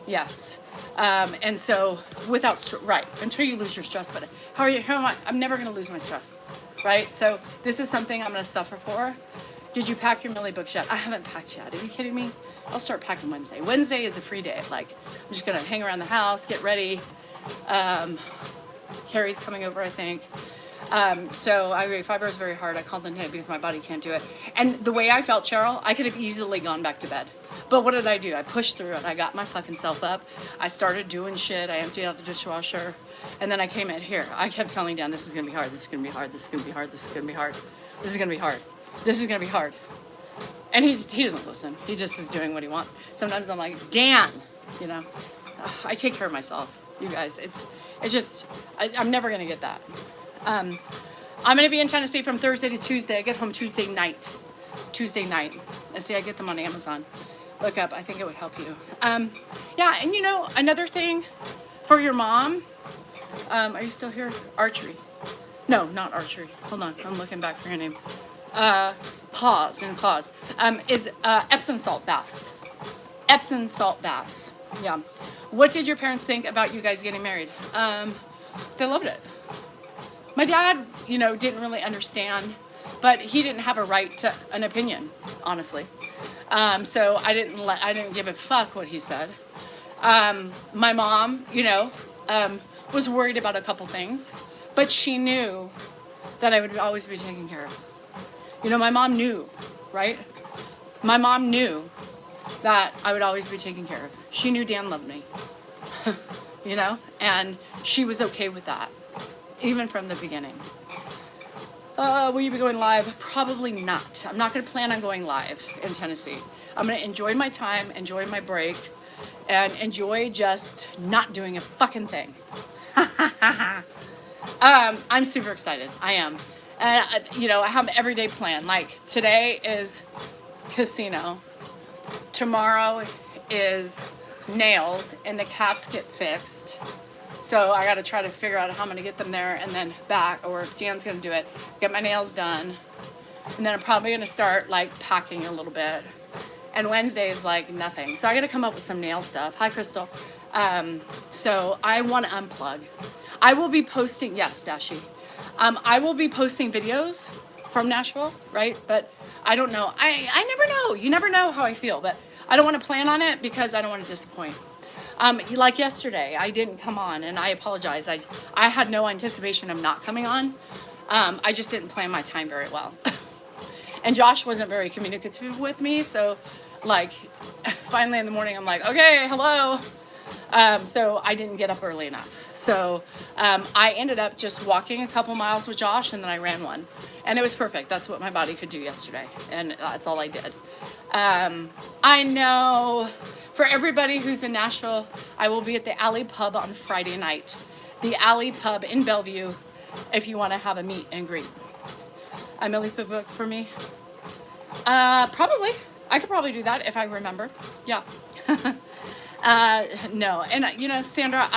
yes. And so right, until you lose your stress. But how am I? I'm never going to lose my stress, right? So this is something I'm going to suffer for. Did you pack your Millie books yet? I haven't packed yet. Are you kidding me? I'll start packing Wednesday. Wednesday is a free day. Like, I'm just going to hang around the house, get ready. Carrie's coming over, I think. So I agree, fiber is very hard. I called in today because my body can't do it. And the way I felt, Cheryl, I could have easily gone back to bed. But what did I do? I pushed through it. I got my fucking self up. I started doing shit. I emptied out the dishwasher. And then I came in here. I kept telling Dan, this is going to be hard. This is going to be hard. This is going to be hard. This is going to be hard. This is going to be hard. This is going to be hard. And he doesn't listen. He just is doing what he wants. Sometimes I'm like, Dan, you know, I take care of myself. You guys, it's just, I'm never going to get that. I'm going to be in Tennessee from Thursday to Tuesday. I get home Tuesday night. And see, I get them on Amazon. Look up. I think it would help you. Yeah, and you know, another thing for your mom. Are you still here? Archery. No, not archery. Hold on. I'm looking back for your name. Pause. Is Epsom salt baths. Epsom salt baths. Yeah. What did your parents think about you guys getting married? They loved it. My dad, you know, didn't really understand, but he didn't have a right to an opinion, honestly. So I didn't give a fuck what he said. My mom, you know, was worried about a couple things, but she knew that I would always be taken care of. You know, my mom knew, right? My mom knew that I would always be taken care of. She knew Dan loved me, you know, and she was okay with that. Even from the beginning. Will you be going live? Probably not. I'm not going to plan on going live in Tennessee. I'm going to enjoy my time, enjoy my break, and enjoy just not doing a fucking thing. I'm super excited. I am. And, you know, I have an everyday plan. Like, today is casino. Tomorrow is nails, and the cats get fixed. So I got to try to figure out how I'm going to get them there and then back, or if Dan's going to do it, get my nails done. And then I'm probably going to start, like, packing a little bit. And Wednesday is, like, nothing. So I got to come up with some nail stuff. Hi, Crystal. So I want to unplug. I will be posting, yes, Dashi. I will be posting videos from Nashville, right? But I don't know. I never know. You never know how I feel, but I don't want to plan on it because I don't want to disappoint. Like yesterday, I didn't come on, and I apologize. I had no anticipation of not coming on. I just didn't plan my time very well. And Josh wasn't very communicative with me, so like finally in the morning I'm like, okay, hello. So I didn't get up early enough. So I ended up just walking a couple miles with Josh, and then I ran one. And it was perfect. That's what my body could do yesterday. And that's all I did. I know for everybody who's in Nashville, I will be at the Alley Pub on Friday night. The Alley Pub in Bellevue, if you want to have a meet and greet. Emily, the book for me? Probably. I could probably do that if I remember. Yeah. No. And, you know, Sandra,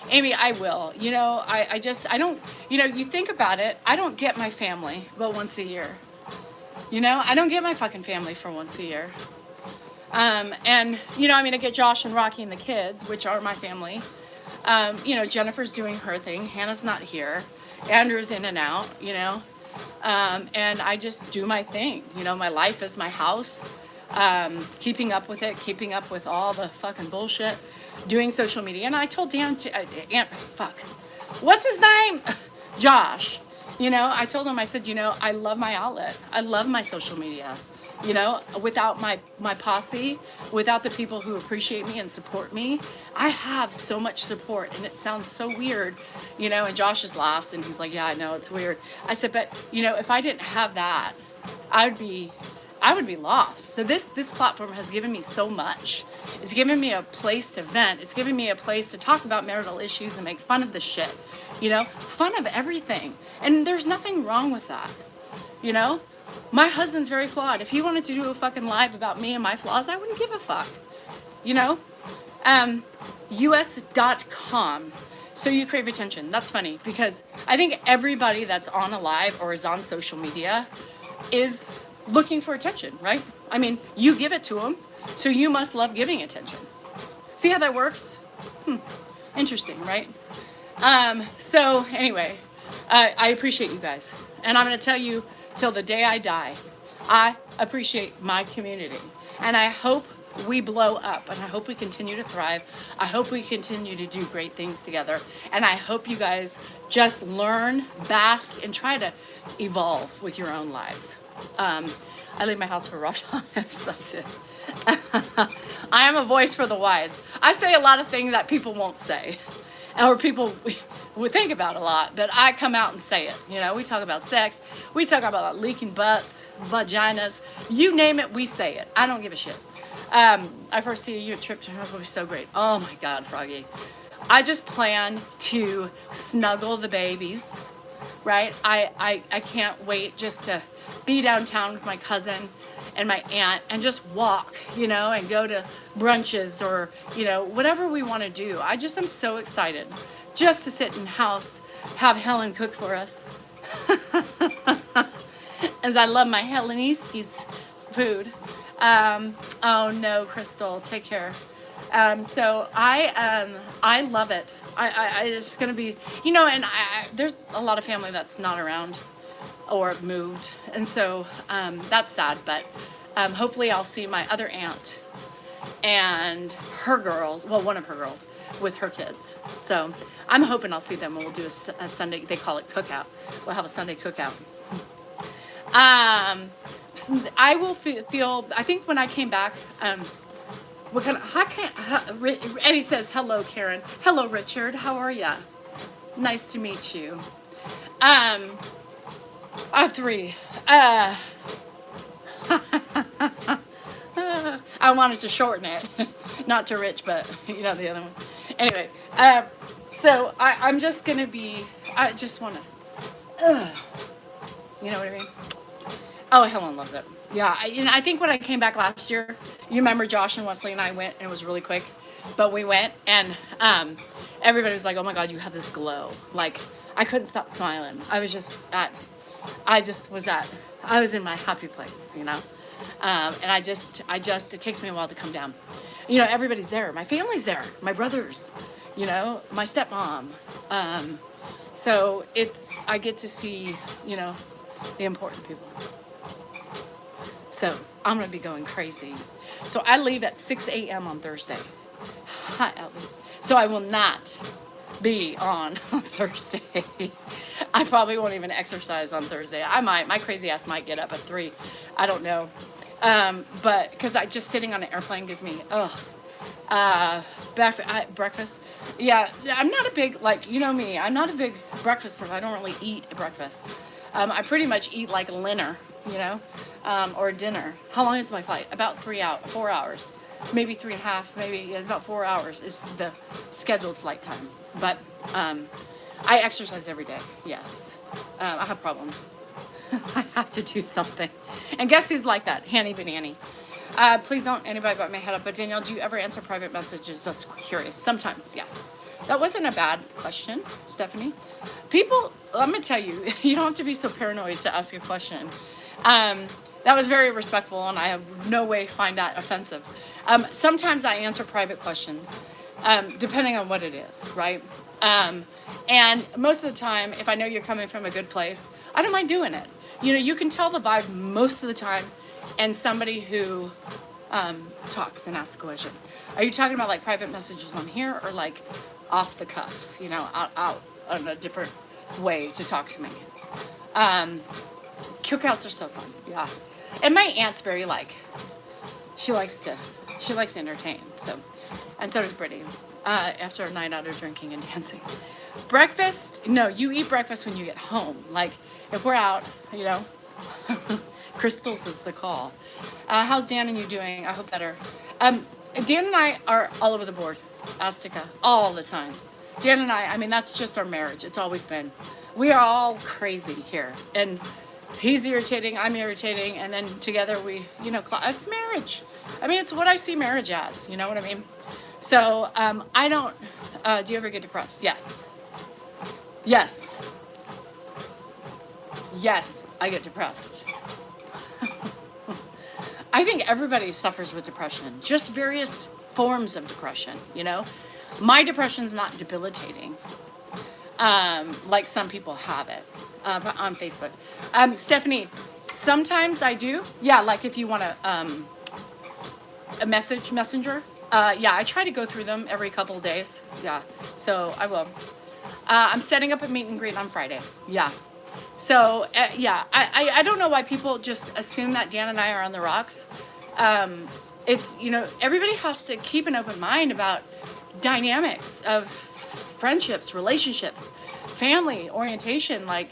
Amy, I will. You know, I don't, you know, you think about it, I don't get my family but once a year. You know, I don't get my fucking family for once a year. And, you know, I mean, I get Josh and Rocky and the kids, which are my family. You know, Jennifer's doing her thing. Hannah's not here. Andrew's in and out, you know. And I just do my thing. You know, my life is my house. Keeping up with it, keeping up with all the fucking bullshit, doing social media. And I told Dan what's his name? Josh. You know, I told him, I said, you know, I love my outlet. I love my social media. You know, without my posse, without the people who appreciate me and support me, I have so much support, and it sounds so weird, you know, and Josh just laughs and he's like, yeah, I know, it's weird. I said, but, you know, if I didn't have that, I would be lost. So this platform has given me so much. It's given me a place to vent. It's given me a place to talk about marital issues and make fun of the shit, you know, fun of everything. And there's nothing wrong with that, you know. My husband's very flawed. If he wanted to do a fucking live about me and my flaws, I wouldn't give a fuck, you know. US.com. So you crave attention. That's funny because I think everybody that's on a live or is on social media is looking for attention, right? I mean, you give it to them, so you must love giving attention. See how that works? Interesting, right? So anyway, I appreciate you guys. And I'm going to tell you till the day I die, I appreciate my community. And I hope we blow up, and I hope we continue to thrive. I hope we continue to do great things together. And I hope you guys just learn, bask, and try to evolve with your own lives. I leave my house for rough times. That's it. I am a voice for the wives. I say a lot of things that people won't say, or people would think about a lot, but I come out and say it. You know, we talk about sex, we talk about leaking butts, vaginas, you name it, we say it. I don't give a shit. I first see you a trip to her will be so great. Oh my God, Froggy. I just plan to snuggle the babies, right? I can't wait just to be downtown with my cousin and my aunt and just walk, you know, and go to brunches or, you know, whatever we want to do. I'm so excited just to sit in the house, have Helen cook for us. As I love my Heleniski's food. Oh no, Crystal, take care. So I love it. It's just gonna be, you know, and there's a lot of family that's not around or moved, and so that's sad. But hopefully I'll see my other aunt and her girls. Well, one of her girls with her kids. So I'm hoping I'll see them, and we'll do a Sunday. They call it cookout. We'll have a Sunday cookout. I will feel. I think when I came back. What kind of, Eddie says, hello, Karen. Hello, Richard. How are ya? Nice to meet you. I have 3. I wanted to shorten it. Not to Rich, but, you know, the other one. Anyway, so I'm just going to be, I just want to, you know what I mean? Oh, Helen loves it. Yeah, I think when I came back last year, you remember Josh and Wesley and I went, and it was really quick, but we went, and everybody was like, oh my God, you have this glow. Like, I couldn't stop smiling. I was just I was in my happy place, you know? And it takes me a while to come down. You know, everybody's there. My family's there. My brothers, you know, my stepmom. So I get to see, you know, the important people. So I'm going to be going crazy. So I leave at 6 a.m. on Thursday. Hi, Ellie. So I will not be on Thursday. I probably won't even exercise on Thursday. I might. My crazy ass might get up at 3. I don't know. But because just sitting on an airplane gives me, breakfast. Yeah, I'm not a big, like, you know me, I'm not a big breakfast person. I don't really eat at breakfast. I pretty much eat like a dinner, you know, or dinner. How long is my flight? About 4 hours. Maybe 3.5, maybe about 4 hours is the scheduled flight time. But I exercise every day, yes. I have problems. I have to do something. And guess who's like that? Hanny Banani. Please don't anybody but my head up. But Danielle, do you ever answer private messages? Just curious. Sometimes, yes. That wasn't a bad question, Stephanie. People, I'm going to tell you, you don't have to be so paranoid to ask a question. That was very respectful, and I have no way find that offensive. Sometimes I answer private questions, depending on what it is, right? And most of the time, if I know you're coming from a good place, I don't mind doing it. You know, you can tell the vibe most of the time, and somebody who talks and asks a question. Are you talking about like private messages on here, or like off the cuff, you know, out on a different way to talk to me? Cookouts are so fun, yeah. And my aunt's very like, she likes to entertain, so, and so does Brittany, after a night out of drinking and dancing. Breakfast, no, you eat breakfast when you get home. Like, if we're out, you know, Crystals is the call. How's Dan and you doing? I hope better. Dan and I are all over the board, Azteca, all the time. Dan and I mean, that's just our marriage. It's always been. We are all crazy here. And he's irritating, I'm irritating, and then together we, you know, it's marriage. I mean, it's what I see marriage as, you know what I mean? So, I don't, do you ever get depressed? Yes. Yes. Yes, I get depressed. I think everybody suffers with depression, just various forms of depression, you know? My depression's not debilitating, like some people have it on Facebook. Stephanie, sometimes I do. Yeah, like if you want a messenger. Yeah, I try to go through them every couple of days. Yeah, so I will. I'm setting up a meet and greet on Friday. Yeah. So, yeah, I don't know why people just assume that Dan and I are on the rocks. It's, you know, everybody has to keep an open mind about dynamics of friendships, relationships, family orientation, like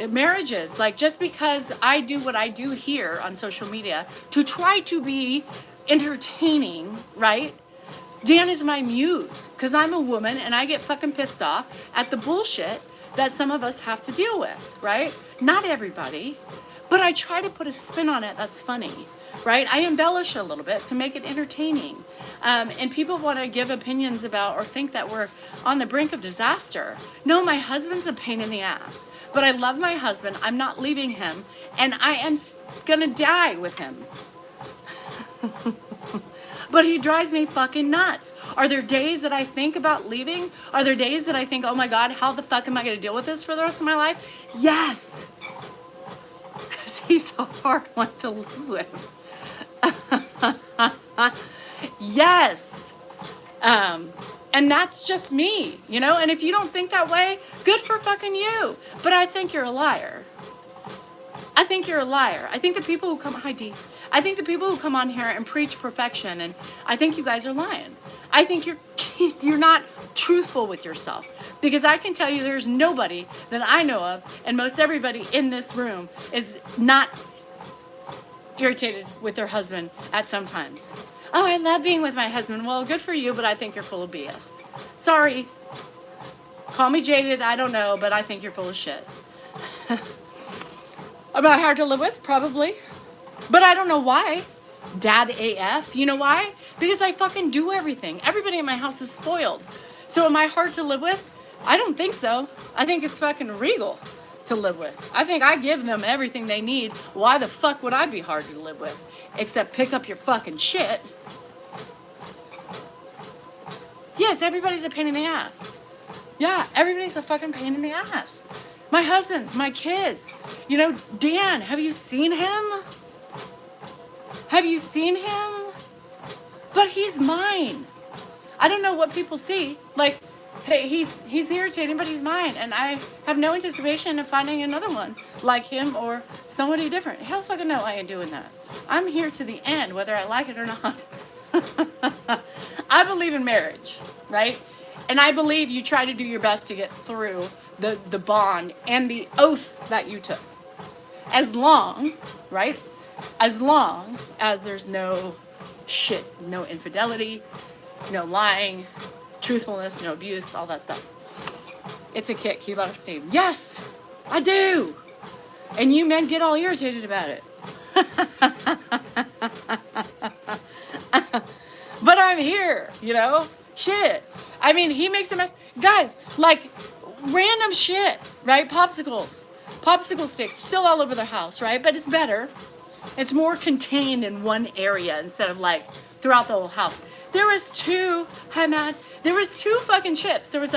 marriages. Like, just because I do what I do here on social media to try to be entertaining, right? Dan is my muse, because I'm a woman and I get fucking pissed off at the bullshit that some of us have to deal with, right? Not everybody, but I try to put a spin on it that's funny, right? I embellish a little bit to make it entertaining. And people want to give opinions about or think that we're on the brink of disaster. No, my husband's a pain in the ass, but I love my husband. I'm not leaving him, and I am gonna die with him. But he drives me fucking nuts. Are there days that I think about leaving? Are there days that I think, oh my God, how the fuck am I going to deal with this for the rest of my life? Yes. Because he's a hard one to live with. Yes. And that's just me, you know? And if you don't think that way, good for fucking you. But I think you're a liar. I think you're a liar. I think the people who come, hi D. I think the people who come on here and preach perfection, and I think you guys are lying. I think you're not truthful with yourself, because I can tell you there's nobody that I know of, and most everybody in this room is not irritated with their husband at some times. Oh, I love being with my husband. Well, good for you, but I think you're full of BS. Sorry. Call me jaded, I don't know, but I think you're full of shit. Am I hard to live with? Probably. But I don't know why. Dad AF. You know why? Because I fucking do everything. Everybody in my house is spoiled. So am I hard to live with? I don't think so. I think it's fucking regal to live with. I think I give them everything they need. Why the fuck would I be hard to live with? Except pick up your fucking shit. Yes, everybody's a pain in the ass. Yeah, everybody's a fucking pain in the ass. My husband's, my kids. You know, Dan, have you seen him? Have you seen him? But he's mine. I don't know what people see. Like, hey, he's irritating, but he's mine. And I have no anticipation of finding another one like him or somebody different. Hell fucking no, I ain't doing that. I'm here to the end, whether I like it or not. I believe in marriage, right? And I believe you try to do your best to get through the bond and the oaths that you took. As long, right? As long as there's no shit, no infidelity, no lying, truthfulness, no abuse, all that stuff. It's a kick. You let off steam. Yes, I do. And you men get all irritated about it. But I'm here, you know? Shit. I mean, he makes a mess. Guys, like, random shit, right? Popsicles. Popsicle sticks still all over the house, right? But it's better. It's more contained in one area instead of, like, throughout the whole house. There was two, hi Matt, there was two fucking chips. There was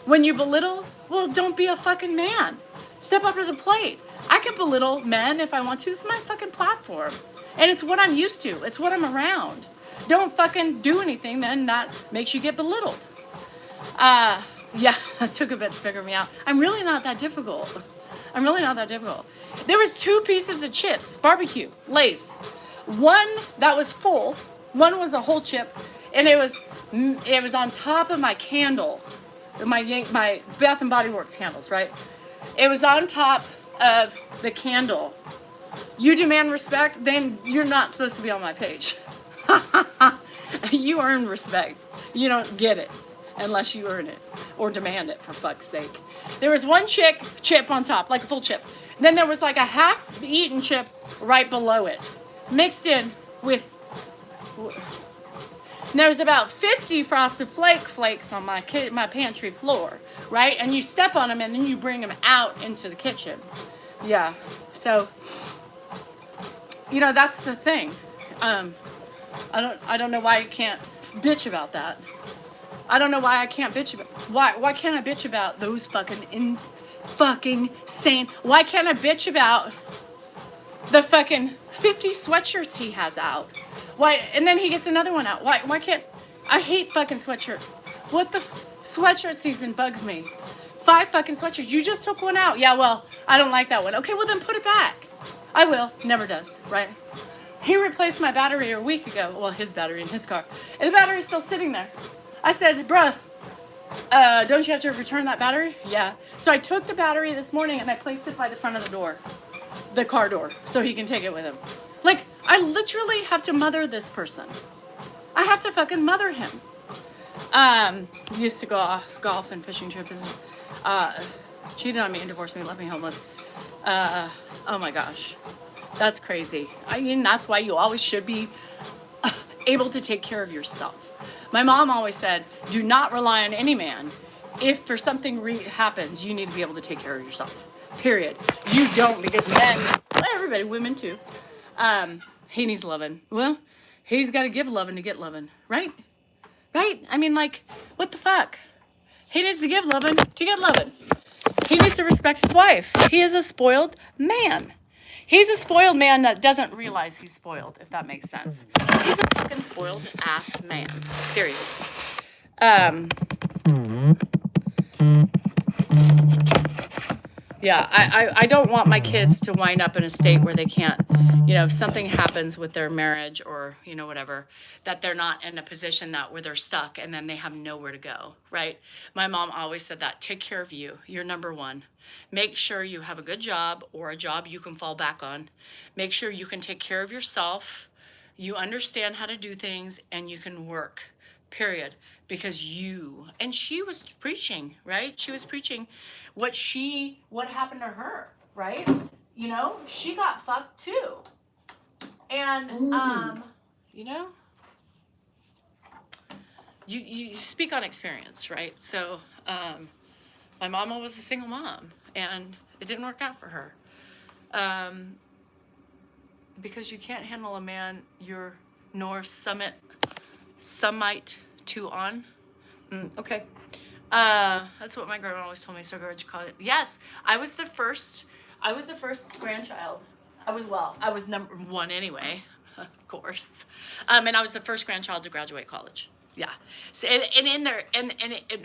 when you belittle, well, don't be a fucking man. Step up to the plate. I can belittle men if I want to. This is my fucking platform. And it's what I'm used to. It's what I'm around. Don't fucking do anything then that makes you get belittled. Yeah, it took a bit to figure me out. I'm really not that difficult. I'm really not that difficult. There was two pieces of chips, barbecue, Lay's. One that was full, one was a whole chip, and it was on top of my candle, my Bath and Body Works candles, right? It was on top of the candle. You demand respect, then you're not supposed to be on my page. You earn respect. You don't get it unless you earn it or demand it, for fuck's sake. There was one chip on top, like a full chip. Then there was like a half-eaten chip right below it, mixed in with. There's about 50 Frosted Flakes on my pantry floor, right? And you step on them and then you bring them out into the kitchen. Yeah, so you know that's the thing. I don't know why I can't bitch about that. I don't know why I can't bitch about why can't I bitch about those fucking sane? Why can't I bitch about the fucking 50 sweatshirts he has out? Why? And then he gets another one out. Why can't I hate fucking sweatshirt? What the sweatshirt season bugs me. 5 fucking sweatshirts. You just took one out. Yeah, well, I don't like that one. Okay, well then put it back. I will. Never does, right? He replaced my battery a week ago. Well, his battery in his car. And the battery's still sitting there. I said, bruh, don't you have to return that battery? Yeah. So I took the battery this morning and I placed it by the front of the door. The car door. So he can take it with him. Like, I literally have to mother this person. I have to fucking mother him. Used to go golf and fishing trips. Cheated on me and divorced me, left me homeless. Oh my gosh. That's crazy. I mean, that's why you always should be able to take care of yourself. My mom always said, do not rely on any man. If for something happens, you need to be able to take care of yourself. Period. You don't, because men, well, everybody, women too, he needs loving. Well, he's got to give loving to get loving, right? Right? I mean, like, what the fuck? He needs to give loving to get loving. He needs to respect his wife. He is a spoiled man. He's a spoiled man that doesn't realize he's spoiled, if that makes sense. He's a fucking spoiled ass man. Period. Yeah, I don't want my kids to wind up in a state where they can't, you know, if something happens with their marriage or, you know, whatever, that they're not in a position where they're stuck and then they have nowhere to go, right? My mom always said that. Take care of you. You're number one. Make sure you have a good job or a job you can fall back on. Make sure you can take care of yourself. You understand how to do things and you can work, period. Because and she was preaching, right? She was preaching what happened to her, right? You know, she got fucked too. And, you know, you speak on experience, right? So, my mama was a single mom and it didn't work out for her. Because you can't handle a man, your North Summit Some might, two on. Okay. That's what my grandma always told me. So go to college. Yes, I was the first. I was the first grandchild. I was number one anyway, of course. And I was the first grandchild to graduate college. Yeah. So, and in there, and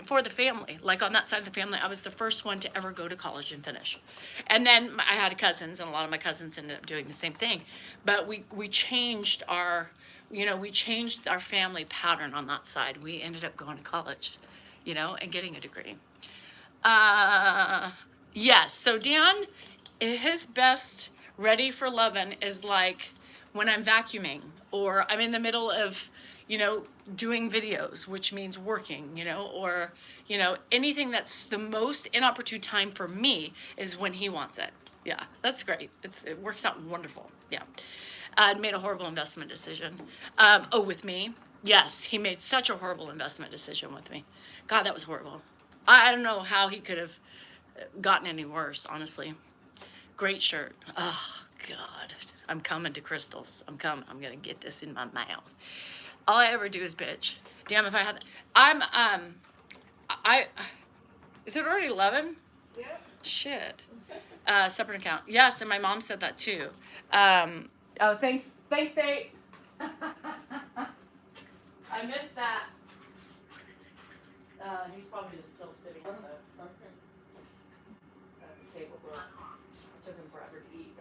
for the family, like on that side of the family, I was the first one to ever go to college and finish. And then I had cousins, and a lot of my cousins ended up doing the same thing. But we changed our, we changed our family pattern on that side. We ended up going to college, and getting a degree. Yes. So Dan, his best ready for loving is like when I'm vacuuming or I'm in the middle of, doing videos, which means working, or, anything that's the most inopportune time for me is when he wants it. Yeah, that's great. It works out wonderful. Yeah. Made a horrible investment decision. With me? Yes, he made such a horrible investment decision with me. God, that was horrible. I don't know how he could have gotten any worse, honestly. Great shirt. Oh, God. I'm coming to Crystals. I'm coming. I'm going to get this in my mouth. All I ever do is bitch. Damn, if I had... Is it already 11? Yeah. Shit. Separate account. Yes, and my mom said that too. Thanks, Nate. I missed that. He's probably just still sitting on the table. It took him forever to eat.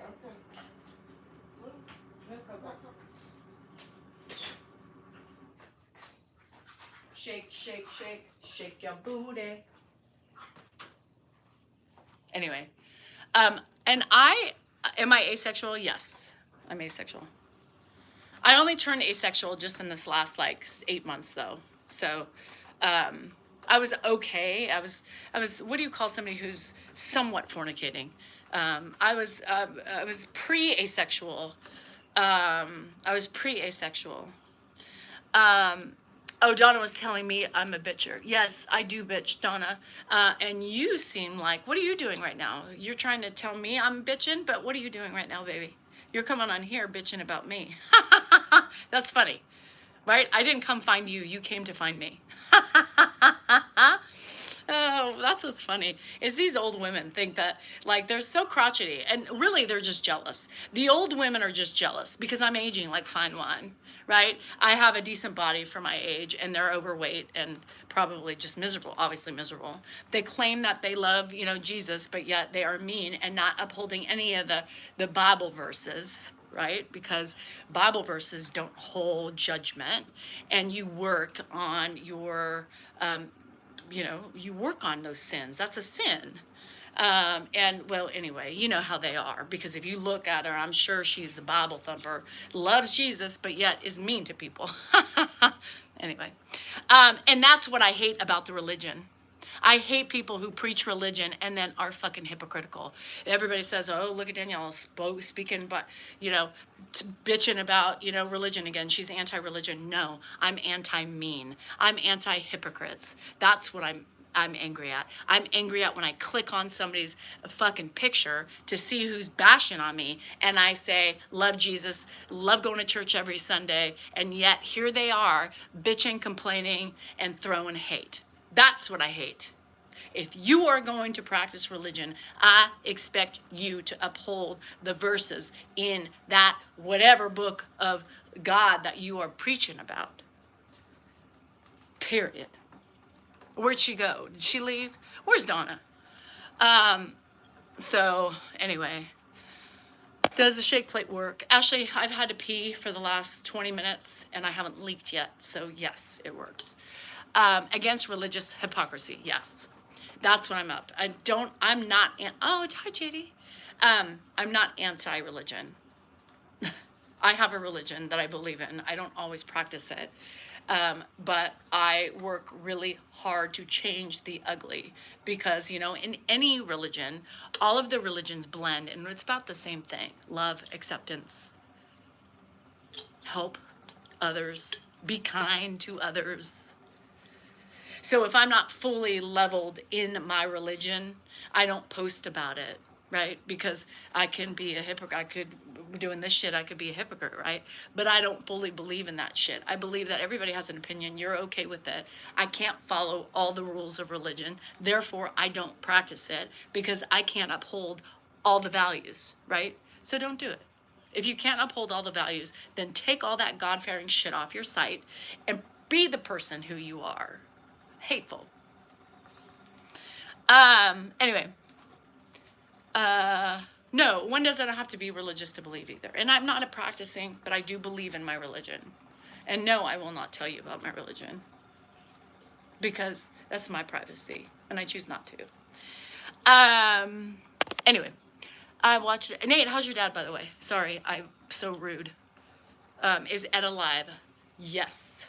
Shake, shake, shake, shake your booty. Anyway, and am I asexual? Yes, I'm asexual. I only turned asexual just in this last 8 months though. So, I was okay. I was, what do you call somebody who's somewhat fornicating? I was pre-asexual. Donna was telling me I'm a bitcher. Yes, I do bitch, Donna. And you seem like, what are you doing right now? You're trying to tell me I'm bitching, but what are you doing right now, baby? You're coming on here bitching about me. That's funny, right? I didn't come find you. You came to find me. Oh, that's what's funny, is these old women think that, they're so crotchety, and really they're just jealous. The old women are just jealous because I'm aging like fine wine, right? I have a decent body for my age, and they're overweight and probably just miserable, obviously miserable. They claim that they love, Jesus, but yet they are mean and not upholding any of the Bible verses, right? Because Bible verses don't hold judgment, and you work on your, you work on those sins. That's a sin. And well, anyway, you know how they are, because if you look at her, I'm sure she's a Bible thumper, loves Jesus, but yet is mean to people. Anyway, and that's what I hate about the religion. I hate people who preach religion and then are fucking hypocritical. Everybody says, oh, look at Danielle speaking, but, bitching about, religion again. She's anti-religion. No, I'm anti-mean. I'm anti-hypocrites. That's what I'm angry at. I'm angry at when I click on somebody's fucking picture to see who's bashing on me, and I say, love Jesus, love going to church every Sunday, and yet here they are bitching, complaining, and throwing hate. That's what I hate. If you are going to practice religion, I expect you to uphold the verses in that whatever book of God that you are preaching about. Period. Where'd she go? Did she leave? Where's Donna? So anyway, does the shake plate work? Actually, I've had to pee for the last 20 minutes and I haven't leaked yet. So yes, it works. Against religious hypocrisy, yes. That's what I'm up. I'm not, oh, hi, JD. I'm not anti-religion. I have a religion that I believe in. I don't always practice it. But I work really hard to change the ugly because, in any religion, all of the religions blend and it's about the same thing. Love, acceptance, help others, be kind to others. So if I'm not fully leveled in my religion, I don't post about it. right? Because I can be a hypocrite. I could, doing this shit, I could be a hypocrite, right? But I don't fully believe in that shit. I believe that everybody has an opinion. You're okay with it. I can't follow all the rules of religion. Therefore, I don't practice it because I can't uphold all the values, right? So don't do it. If you can't uphold all the values, then take all that God-fearing shit off your site and be the person who you are. Hateful. Anyway, no, one doesn't have to be religious to believe either. And I'm not a practicing, but I do believe in my religion. And no, I will not tell you about my religion because that's my privacy and I choose not to. Anyway, I watched it. Nate, how's your dad, by the way? Sorry, I'm so rude. Is Ed alive? Yes.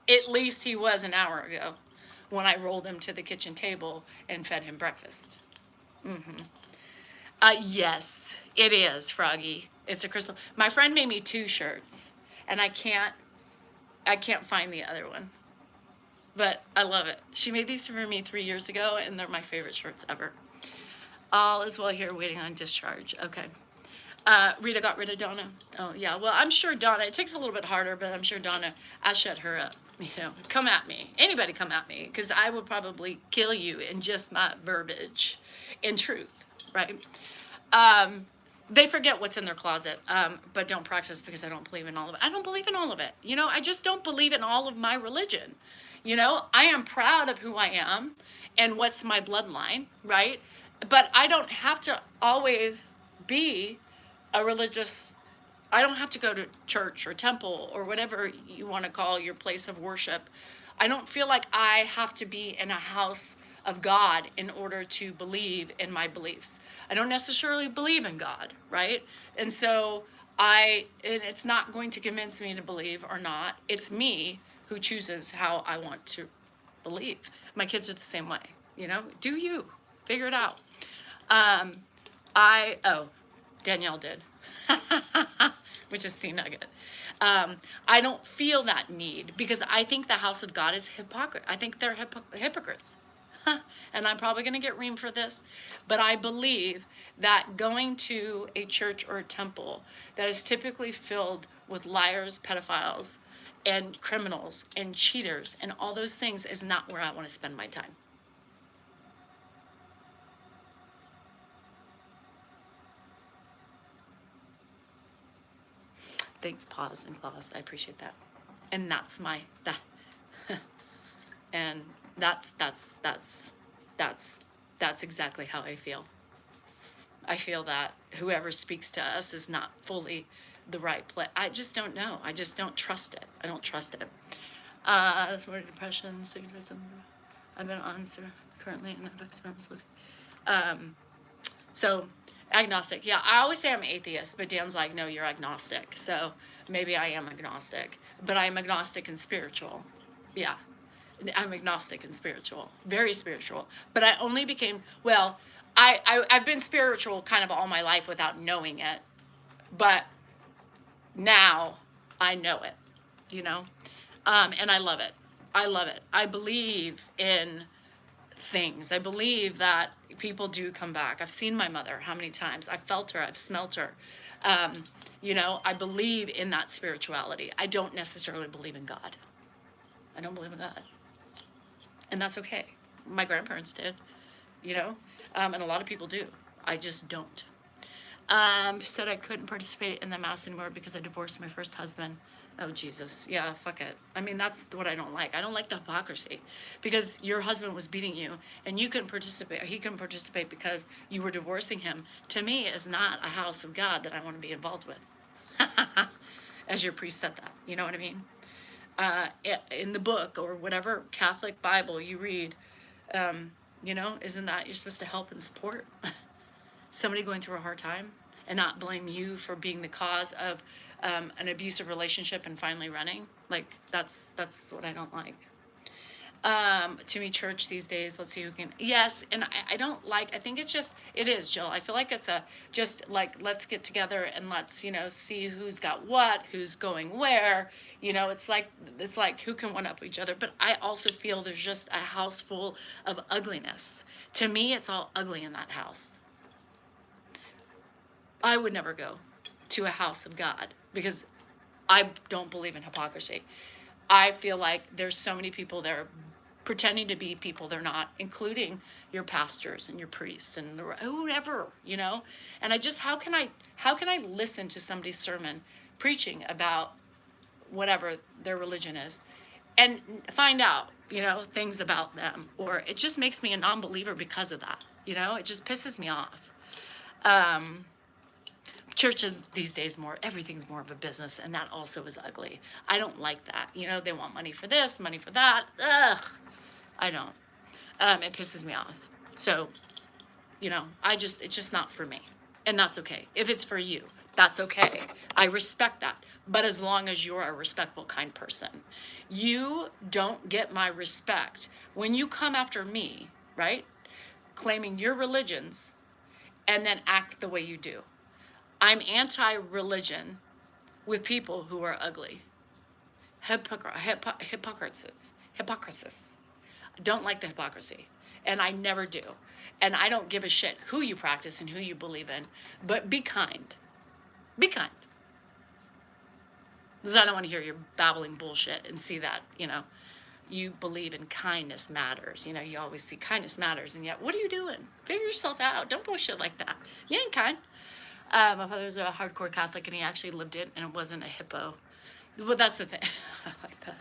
At least he was an hour ago when I rolled him to the kitchen table and fed him breakfast. Yes, it is, Froggy. It's a crystal. My friend made me 2 shirts, and I can't find the other one. But I love it. She made these for me 3 years ago, and they're my favorite shirts ever. All is well here, waiting on discharge. Okay. Rita got rid of Donna. Oh, yeah. Well, I'm sure Donna, it takes a little bit harder, but I'm sure Donna, I'll shut her up. You know, come at me. Anybody come at me, because I would probably kill you in just my verbiage in truth, right? They forget what's in their closet, but don't practice because I don't believe in all of it. I don't believe in all of it. You know, I just don't believe in all of my religion. You know, I am proud of who I am and what's my bloodline, right? But I don't have to always be a religious, I don't have to go to church or temple or whatever you want to call your place of worship. I don't feel like I have to be in a house of God in order to believe in my beliefs. I don't necessarily believe in God, right? And so and it's not going to convince me to believe or not. It's me who chooses how I want to believe. My kids are the same way, you know? Do you? Figure it out. Danielle did. Which is C Nugget. I don't feel that need because I think the house of God is hypocrite. I think they're hypocrites. And I'm probably going to get reamed for this, but I believe that going to a church or a temple that is typically filled with liars, pedophiles, and criminals and cheaters and all those things is not where I want to spend my time. Thanks, pause and clause. I appreciate that. And that's and that's exactly how I feel. I feel that whoever speaks to us is not fully the right place. I just don't know. I just don't trust it. I don't trust it. That's more depression. So I've been on currently and I've experienced. So agnostic. Yeah, I always say I'm atheist, but Dan's like, no, you're agnostic. So maybe I am agnostic, but I'm agnostic and spiritual. Yeah, I'm agnostic and spiritual, very spiritual. But I only became, well, I've been spiritual kind of all my life without knowing it. But now I know it, you know? And I love it. I love it. I believe in things. I believe that people do come back. I've seen my mother how many times. I've felt her. I've smelt her. You know, I believe in that spirituality. I don't necessarily believe in God. I don't believe in God. And that's okay. My grandparents did, you know, and a lot of people do. I just don't. Said I couldn't participate in the mass anymore because I divorced my first husband. Oh, Jesus. Yeah, fuck it. I mean, that's what I don't like. I don't like the hypocrisy because your husband was beating you and you couldn't participate, or he couldn't participate because you were divorcing him. To me, is not a house of God that I want to be involved with. As your priest said that. You know what I mean? In the book or whatever Catholic Bible you read, you know, isn't that you're supposed to help and support somebody going through a hard time and not blame you for being the cause of an abusive relationship and finally running? Like, that's what I don't like. To me, church these days, let's see who can, yes, and I don't like, I think it's just, it is, Jill, I feel like it's just like, let's get together and let's, you know, see who's got what, who's going where, you know, it's like who can one up each other, but I also feel there's just a house full of ugliness. To me, it's all ugly in that house. I would never go to a house of God because I don't believe in hypocrisy. I feel like there's so many people there pretending to be people they're not, including your pastors and your priests and whoever, you know. And I just how can I listen to somebody's sermon preaching about whatever their religion is and find out, you know, things about them, or it just makes me a non-believer because of that, you know. It just pisses me off. um Churches these days, more everything's more of a business, and that also is ugly. I don't like that, you know. They want money for this, money for that. Ugh, I don't. It pisses me off. So, you know, it's just not for me. And that's okay. If it's for you, that's okay. I respect that. But as long as you're a respectful, kind person, you don't get my respect when you come after me, right? Claiming your religions and then act the way you do. I'm anti-religion with people who are ugly. Hypocrites. I don't like the hypocrisy, and I never do. And I don't give a shit who you practice and who you believe in, but be kind. Be kind. Because I don't want to hear your babbling bullshit and see that, you know, you believe in kindness matters. You know, you always see kindness matters, and yet what are you doing? Figure yourself out. Don't bullshit like that. You ain't kind. My father was a hardcore Catholic, and he actually lived it, and it wasn't a hippo. Well, that's the thing. I like that.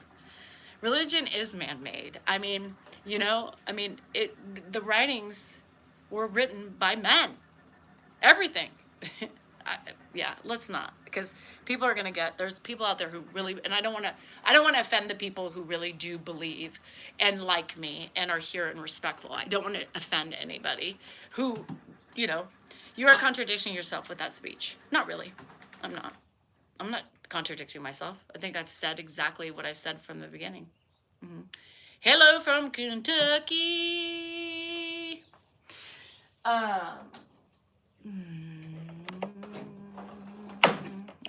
Religion is man-made. I mean, you know, the writings were written by men. Everything. Yeah, let's not, because people are gonna there's people out there who really, and I don't want to offend the people who really do believe and like me and are here and respectful. I don't want to offend anybody who, you know, you are contradicting yourself with that speech. Not really. I'm not. I'm not contradicting myself. I think I've said exactly what I said from the beginning. Mm-hmm. Hello from Kentucky. I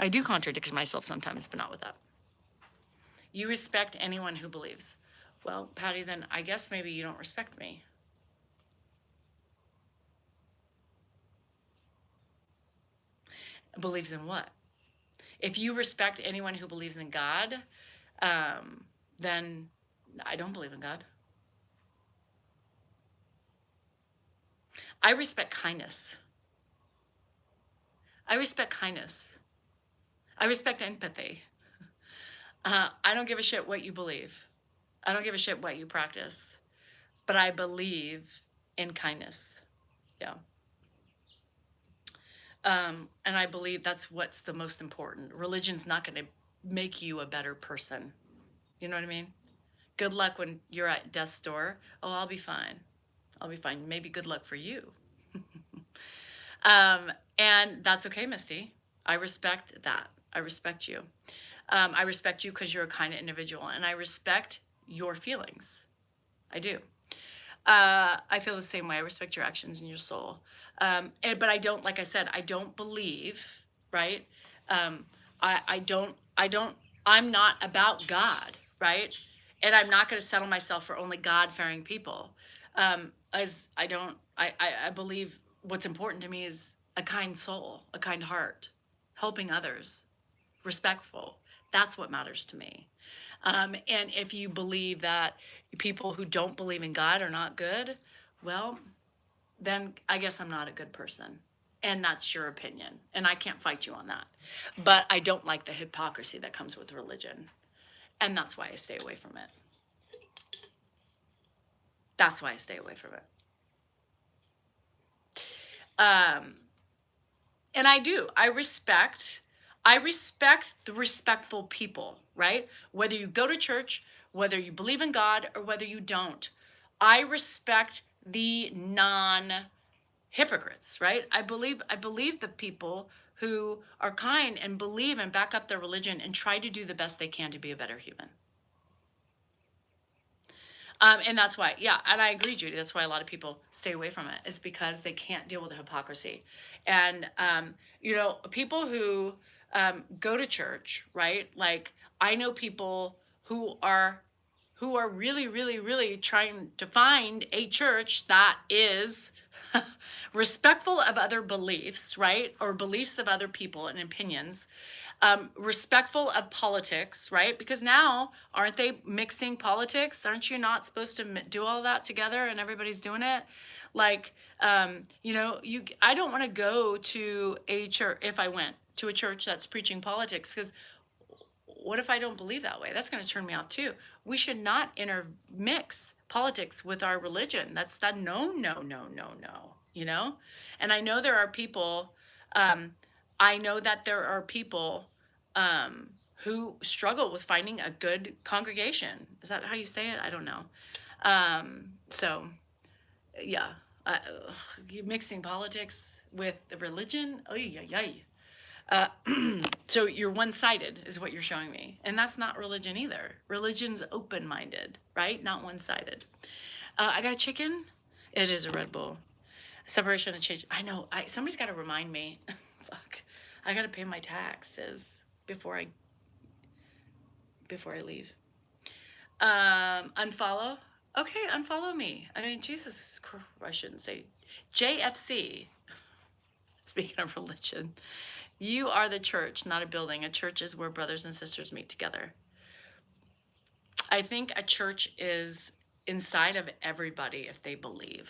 do contradict myself sometimes, but not with that. You respect anyone who believes. Well, Patty, then I guess maybe you don't respect me. Believes in what? If you respect anyone who believes in God, then I don't believe in God. I respect kindness. I respect kindness. I respect empathy. I don't give a shit what you believe. I don't give a shit what you practice. But I believe in kindness. Yeah. And I believe that's what's the most important. Religion's not going to make you a better person. You know what I mean? Good luck when you're at death's door. Oh, I'll be fine. I'll be fine. Maybe good luck for you. And that's okay, Misty. I respect that. I respect you. I respect you because you're a kind individual, and I respect your feelings. I do. I feel the same way. I respect your actions and your soul. But I don't, like I said, I don't believe, right? I'm not about God, right? And I'm not going to settle myself for only God-fearing people. I believe what's important to me is a kind soul, a kind heart, helping others, respectful. That's what matters to me. And if you believe that people who don't believe in God are not good, well, then I guess I'm not a good person. And that's your opinion. And I can't fight you on that. But I don't like the hypocrisy that comes with religion. And that's why I stay away from it. That's why I stay away from it. And I do. I respect the respectful people, right? Whether you go to church, whether you believe in God, or whether you don't. I respect the non-hypocrites, right? I believe the people who are kind and believe and back up their religion and try to do the best they can to be a better human. And that's why, yeah, and I agree, Judy, that's why a lot of people stay away from it, is because they can't deal with the hypocrisy. And, you know, people who go to church, right? Like, I know people who who are really, really, really trying to find a church that is respectful of other beliefs, right? Or beliefs of other people and opinions, respectful of politics, right? Because now, aren't they mixing politics? Aren't you not supposed to do all that together and everybody's doing it? Like, I don't want to go to a church, if I went to a church that's preaching politics, because what if I don't believe that way? That's going to turn me off too. We should not intermix politics with our religion. That's the no, no, no, no, no, And I know there are people, I know that there are people who struggle with finding a good congregation. Is that how you say it? I don't know. So, yeah, mixing politics with the religion, so you're one-sided is what you're showing me. And that's not religion either. Religion's open-minded, right? Not one-sided. I got a chicken. It is a Red Bull. Separation of change. I know. Somebody's got to remind me. Fuck. I got to pay my taxes before I leave. Unfollow. Okay, unfollow me. I mean, Jesus Christ, I shouldn't say. JFC. Speaking of religion. You are the church, not a building. A church is where brothers and sisters meet together. I think a church is inside of everybody if they believe.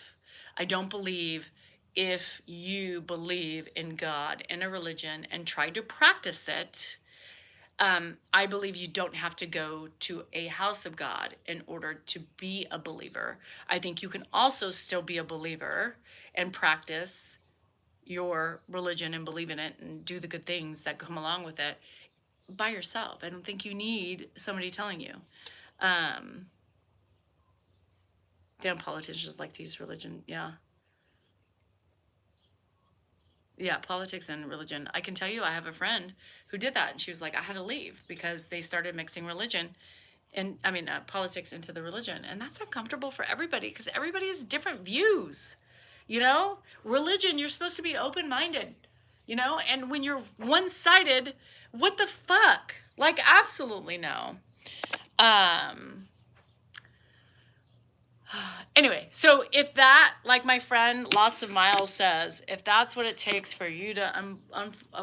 I don't believe if you believe in God, in a religion, and try to practice it. I believe you don't have to go to a house of God in order to be a believer. I think you can also still be a believer and practice your religion and believe in it and do the good things that come along with it by yourself. I don't think you need somebody telling you. Damn politicians like to use religion. Yeah, politics and religion. I can tell you, I have a friend who did that, and she was like, I had to leave because they started mixing religion and politics into the religion, and that's uncomfortable for everybody because everybody has different views. Religion, you're supposed to be open-minded, and when you're one-sided, what the fuck? Like, absolutely no. Anyway, so if that, like my friend Lots of Miles says, if that's what it takes for you to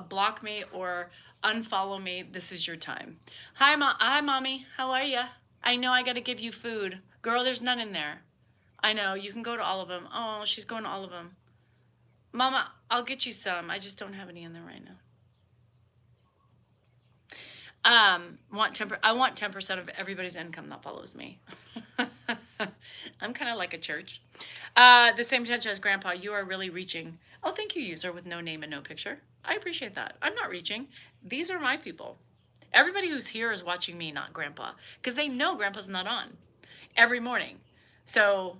block me or unfollow me, this is your time. Hi, Mommy. How are ya? I know I got to give you food. Girl, there's none in there. I know. You can go to all of them. Oh, she's going to all of them. Mama, I'll get you some. I just don't have any in there right now. I want 10% of everybody's income that follows me. I'm kind of like a church. The same potential as Grandpa. You are really reaching. Oh, thank you, user with no name and no picture. I appreciate that. I'm not reaching. These are my people. Everybody who's here is watching me, not Grandpa, because they know Grandpa's not on every morning. So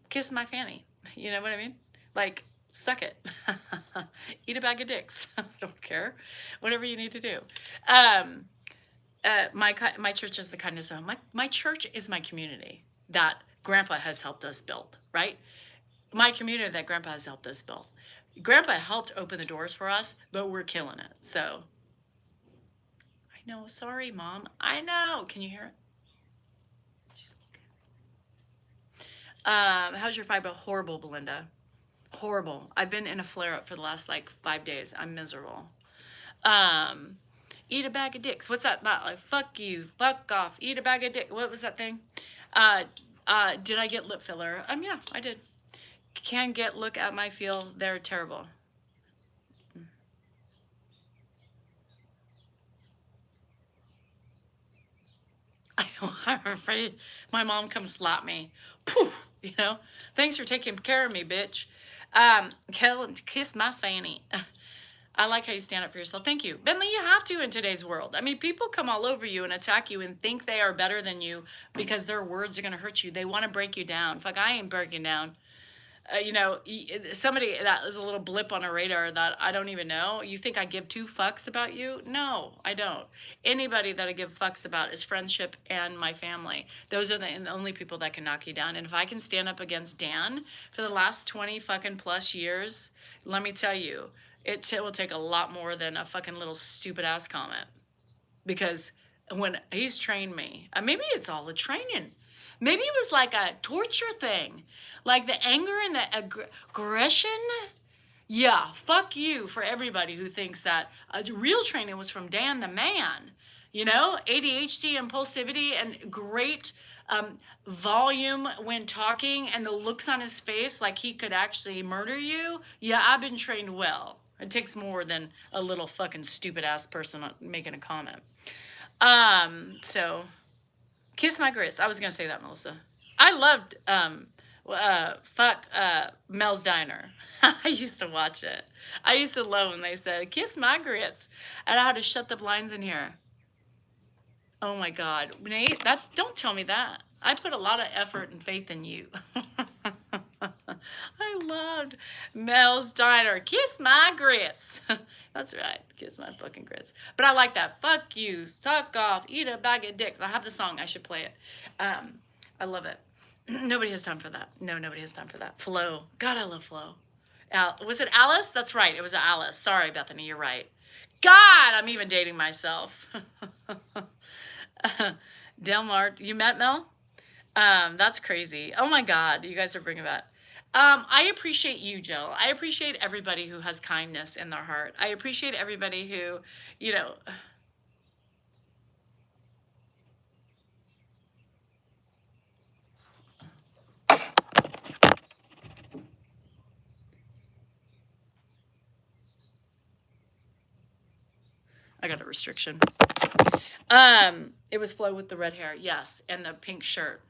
kiss my fanny. You know what I mean? Like, suck it. Eat a bag of dicks. I don't care. Whatever you need to do. My church is the kindness of my church is my community that Grandpa has helped us build, right? My community that Grandpa has helped us build. Grandpa helped open the doors for us, but we're killing it. So I know. Sorry, Mom. I know. Can you hear it? How's your fiber? Horrible, Belinda. Horrible. I've been in a flare-up for the last 5 days. I'm miserable. Eat a bag of dicks. What's that? Like, fuck you. Fuck off. Eat a bag of dick. What was that thing? Did I get lip filler? Yeah, I did. Can get look at my feel. They're terrible. I'm afraid my mom come slap me. Poof, Thanks for taking care of me, bitch. Kiss my fanny. I like how you stand up for yourself. Thank you. Bentley, you have to in today's world. People come all over you and attack you and think they are better than you because their words are going to hurt you. They want to break you down. Fuck, I ain't breaking down. Somebody that is a little blip on a radar that I don't even know. You think I give 2 fucks about you? No, I don't. Anybody that I give fucks about is friendship and my family. Those are the only people that can knock you down. And if I can stand up against Dan for the last 20 fucking plus years, let me tell you, it will take a lot more than a fucking little stupid ass comment. Because when he's trained me. Maybe it's all the training. Maybe it was like a torture thing, like the anger and the aggression. Yeah, fuck you for everybody who thinks that real training was from Dan the man. You know, ADHD, impulsivity, and great volume when talking, and the looks on his face like he could actually murder you. Yeah, I've been trained well. It takes more than a little fucking stupid ass person making a comment. So kiss my grits. I was gonna say that, Melissa. I loved Mel's Diner. I used to watch it. I used to love when they said kiss my grits, and I had to shut the blinds in here. Oh my God, Nate, don't tell me that. I put a lot of effort and faith in you. I loved Mel's Diner. Kiss my grits. That's right. Kiss my fucking grits. But I like that. Fuck you. Suck off. Eat a bag of dicks. I have the song. I should play it. I love it. Nobody has time for that. No, nobody has time for that. Flo. God, I love Flo. Was it Alice? That's right. It was Alice. Sorry, Bethany. You're right. God, I'm even dating myself. Delmar, you met Mel? That's crazy. Oh my God, you guys are bringing that. I appreciate you, Jill. I appreciate everybody who has kindness in their heart. I appreciate everybody who, you know. I got a restriction. It was Flo with the red hair, yes, and the pink shirt.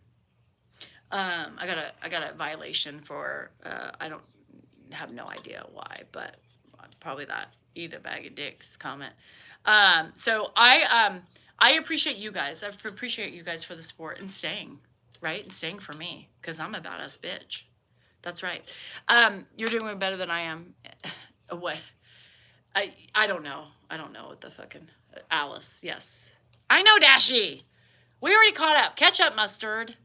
I got a violation for I don't have no idea why, but probably that eat a bag of dicks comment. So I appreciate you guys. I appreciate you guys for the support and staying, right? And staying for me, because I'm a badass bitch. That's right. You're doing better than I am. What? I don't know. I don't know what the fucking Alice. Yes, I know, Dashy. We already caught up. Catch up, mustard.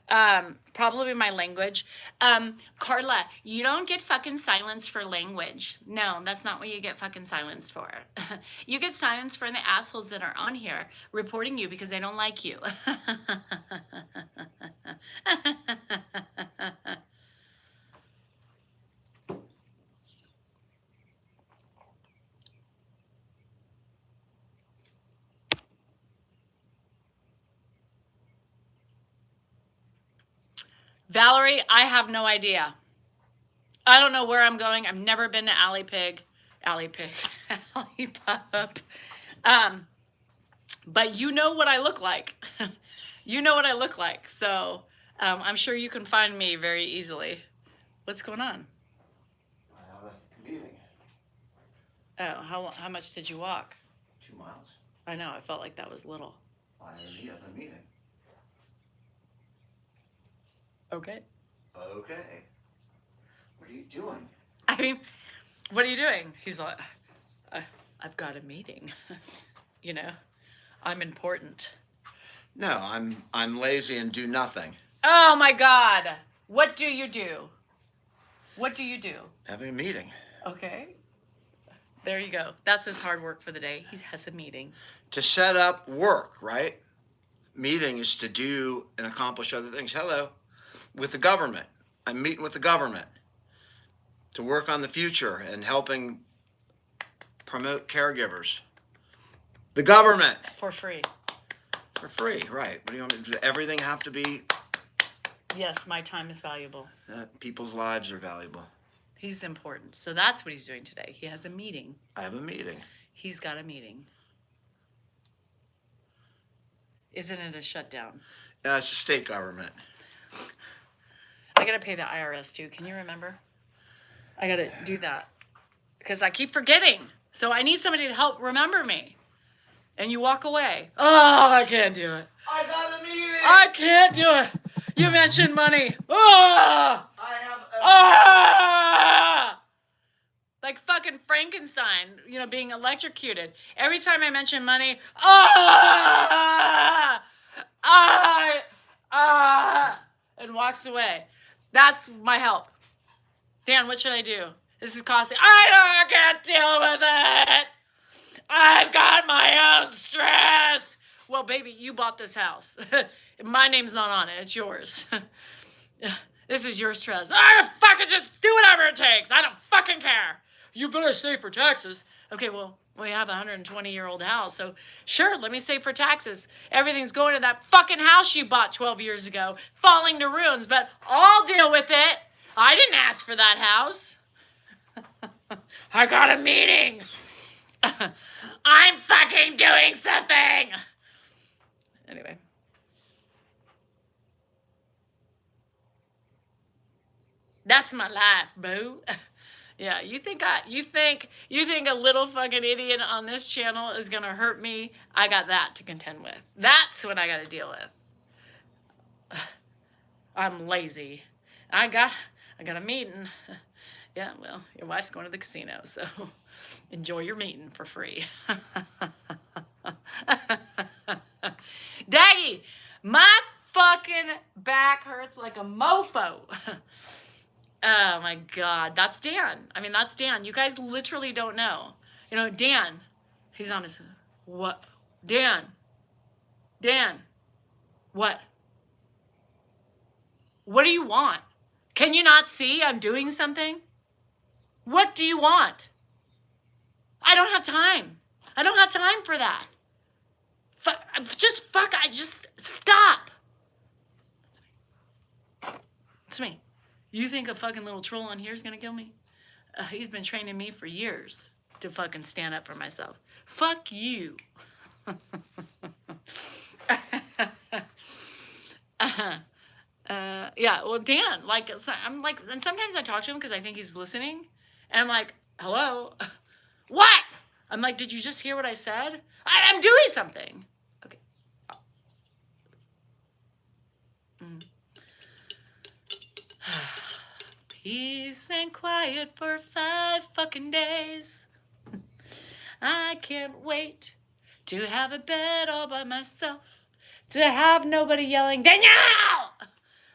Probably my language. Carla, you don't get fucking silenced for language. No, that's not what you get fucking silenced for. You get silenced for the assholes that are on here reporting you because they don't like you. Valerie, I have no idea. I don't know where I'm going. I've never been to Alley Pub. But you know what I look like. You know what I look like. So I'm sure you can find me very easily. What's going on? I have a meeting. Oh, how much did you walk? 2 miles. I know. I felt like that was little. I have a meeting. Okay. Okay. What are you doing? I mean, what are you doing? He's like, I've got a meeting. You know, I'm important. No, I'm lazy and do nothing. Oh my God. What do you do? What do you do? Having a meeting. Okay. There you go. That's his hard work for the day. He has a meeting. To set up work, right? Meeting is to do and accomplish other things. Hello. With the government. I'm meeting with the government to work on the future and helping promote caregivers. The government. For free. For free, right. What do you want me to do? Everything have to be? Yes, my time is valuable. People's lives are valuable. He's important. So that's what he's doing today. He has a meeting. I have a meeting. He's got a meeting. Isn't it a shutdown? It's a state government. I gotta pay the IRS too. Can you remember? I gotta do that because I keep forgetting. So I need somebody to help remember me. And you walk away. Oh, I can't do it. I got a meeting. I can't do it. You mentioned money. Oh, I have a ah, like fucking Frankenstein, you know, being electrocuted. Every time I mention money, and walks away. That's my help. Dan, what should I do? This is costly. I can't deal with it. I've got my own stress. well, baby, you bought this house. My name's not on it. It's yours. This is yours, Trez. I fucking just do whatever it takes. I don't fucking care. You better save for taxes. Okay, well, we have a 120-year-old house, so sure, let me save for taxes. Everything's going to that fucking house you bought 12 years ago, falling to ruins, but I'll deal with it. I didn't ask for that house. I got a meeting. I'm fucking doing something. Anyway. That's my life, boo. Yeah, you think a little fucking idiot on this channel is gonna hurt me? I got that to contend with. That's what I gotta deal with. I'm lazy. I got a meeting. Yeah, well, your wife's going to the casino, so enjoy your meeting for free. Daggy, my fucking back hurts like a mofo. Oh my God, that's Dan. I mean, that's Dan. You guys literally don't know. You know, Dan, he's on his, what? Dan, what? What do you want? Can you not see I'm doing something? What do you want? I don't have time. I don't have time for that. Just stop. It's me. You think a fucking little troll on here is gonna kill me? He's been training me for years to fucking stand up for myself. Fuck you. Yeah, well, Dan, like, I'm like, and sometimes I talk to him because I think he's listening, and I'm like, hello? What? I'm like, did you just hear what I said? I'm doing something. Okay. Peace and quiet for 5 fucking days. I can't wait to have a bed all by myself, to have nobody yelling, Danielle!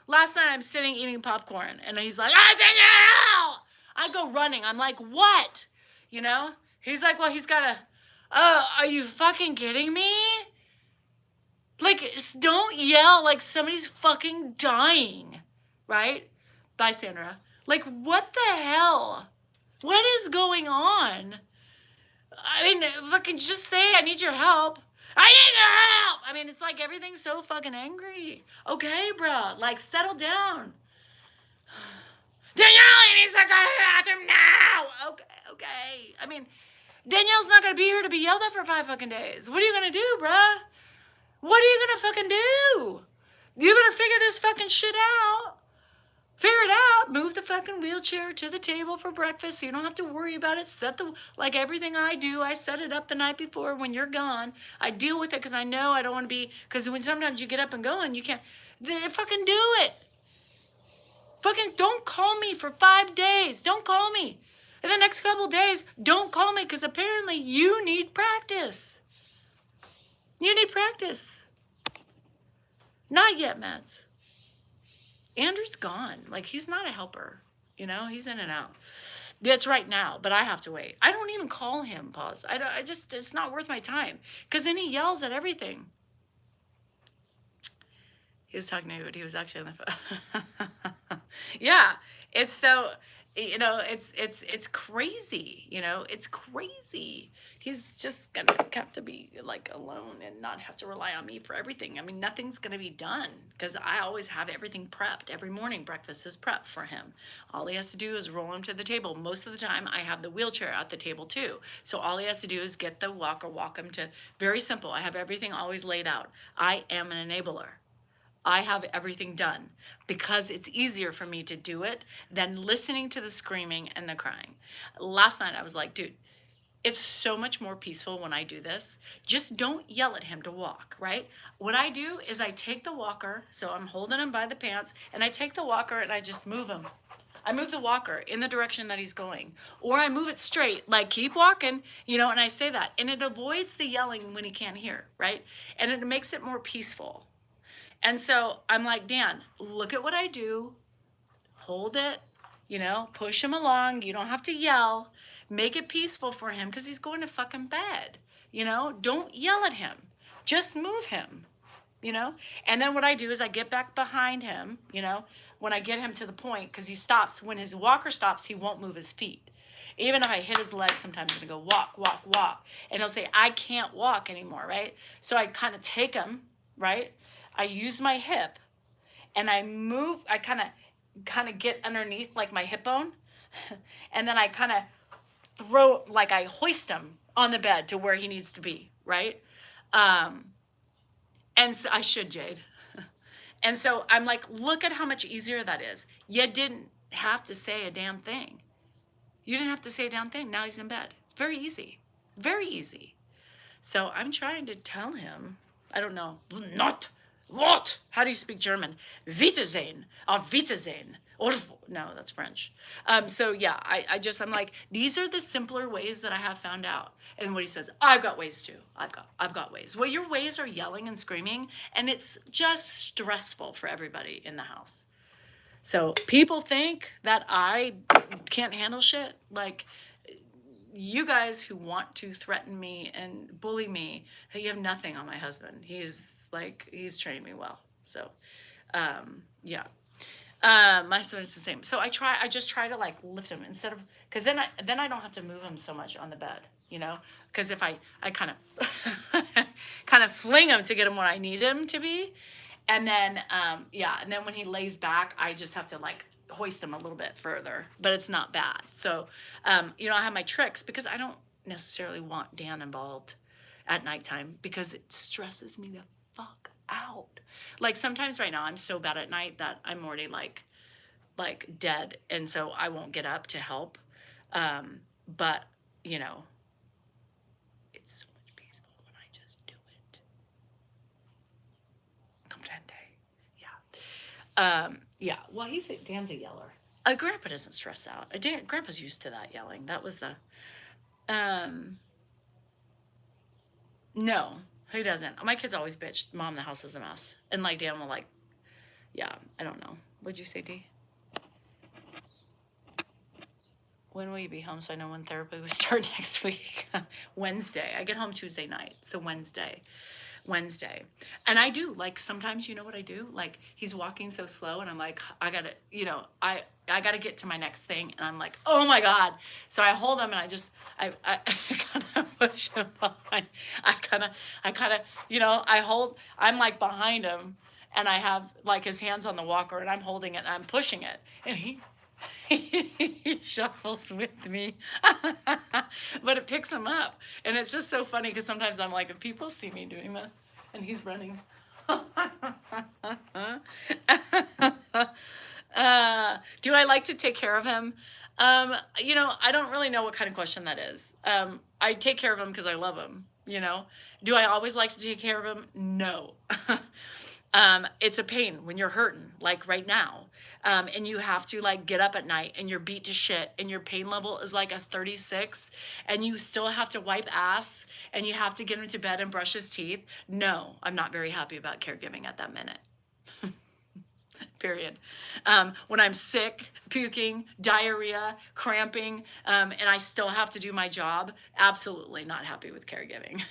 Last night I'm sitting eating popcorn, and he's like, ah, Danielle! I go running. I'm like, what? You know? He's like, well, he's got a, are you fucking kidding me? Like, don't yell like somebody's fucking dying, right? Bye, Sandra. Like, what the hell? What is going on? I mean, fucking just say, I need your help. I need your help! I mean, it's like everything's so fucking angry. Okay, bruh, like, settle down. Danielle, he needs to go to the bathroom now! Okay. I mean, Danielle's not gonna be here to be yelled at for 5 fucking days. What are you gonna do, bruh? What are you gonna fucking do? You better figure this fucking shit out. Figure it out. Move the fucking wheelchair to the table for breakfast so you don't have to worry about it. Like everything I do, I set it up the night before when you're gone. I deal with it because I know I don't want to be, because when sometimes you get up and go and you can't, fucking do it. Fucking don't call me for 5 days. Don't call me. In the next couple days, don't call me because apparently you need practice. You need practice. Not yet, Mads. Andrew's gone. Like, he's not a helper. You know, he's in and out. That's right now, but I have to wait. I don't even call him, pause. It's not worth my time. Because then he yells at everything. He was talking to me, but he was actually on the phone. Yeah, it's so, you know, it's crazy. You know, it's crazy. He's just gonna have to be like alone and not have to rely on me for everything. I mean, nothing's gonna be done because I always have everything prepped. Every morning breakfast is prepped for him. All he has to do is roll him to the table. Most of the time I have the wheelchair at the table too. So all he has to do is get the walker, walk him to, very simple. I have everything always laid out. I am an enabler. I have everything done because it's easier for me to do it than listening to the screaming and the crying. Last night I was like, dude, it's so much more peaceful when I do this. Just don't yell at him to walk, right? What I do is I take the walker, so I'm holding him by the pants, and I take the walker and I just move him. I move the walker in the direction that he's going. Or I move it straight, like keep walking, you know, and I say that. And it avoids the yelling when he can't hear, right? And it makes it more peaceful. And so I'm like, Dan, look at what I do. Hold it, you know, push him along. You don't have to yell. Make it peaceful for him because he's going to fucking bed. You know, don't yell at him. Just move him, you know? And then what I do is I get back behind him, you know, when I get him to the point, because he stops. When his walker stops, he won't move his feet. Even if I hit his leg, sometimes I'm gonna go walk, walk, walk. And he'll say, I can't walk anymore, right? So I kind of take him, right? I use my hip and I move, I kind of get underneath like my hip bone. And then I kind of throw, like I hoist him on the bed to where he needs to be, right? Um, and so I should, Jade. And so I'm like, look at how much easier that is. You didn't have to say a damn thing. You didn't have to say a damn thing. Now he's in bed. It's very easy. Very easy. So I'm trying to tell him, I don't know, not, what? How do you speak German? Wiedersehen, auf Wiedersehen. No, that's French. So yeah, I'm like, these are the simpler ways that I have found out. And what he says, I've got ways too. I've got ways. Well, your ways are yelling and screaming, and it's just stressful for everybody in the house. So people think that I can't handle shit. Like, you guys who want to threaten me and bully me, you have nothing on my husband. He's trained me well. So, yeah. My husband is the same. So I just try to like lift him instead of, cause then I don't have to move him so much on the bed, you know? Cause if I kind of, kind of fling him to get him where I need him to be. And then, yeah. And then when he lays back, I just have to like hoist him a little bit further, but it's not bad. So, you know, I have my tricks because I don't necessarily want Dan involved at nighttime because it stresses me the fuck out. Like sometimes right now I'm so bad at night that I'm already like dead, and so I won't get up to help. But you know, it's so much peaceful when I just do it. Comprende? Yeah. Yeah. Well, Dan's a yeller. Grandpa doesn't stress out. Grandpa's used to that yelling. That was the. No, he doesn't. My kids always bitch, Mom, the house is a mess. And like Dan will like, yeah, I don't know. What'd you say, D? When will you be home so I know when therapy will start next week? Wednesday. I get home Tuesday night. So Wednesday. And I do, like, sometimes, you know what I do? Like, he's walking so slow, and I'm like, I gotta, you know, I gotta get to my next thing. And I'm like, oh my God. So I hold him, and I kind of push him behind. I kind of, you know, I'm like behind him, and I have like his hands on the walker, and I'm holding it, and I'm pushing it. And he shuffles with me, but it picks him up, and it's just so funny because sometimes I'm like, if people see me doing that, and he's running, do I like to take care of him? You know, I don't really know what kind of question that is. I take care of him because I love him. You know, do I always like to take care of him? No. It's a pain when you're hurting, like right now. And you have to like get up at night and you're beat to shit and your pain level is like a 36 and you still have to wipe ass and you have to get him to bed and brush his teeth. No, I'm not very happy about caregiving at that minute. Period. When I'm sick, puking, diarrhea, cramping, and I still have to do my job, absolutely not happy with caregiving.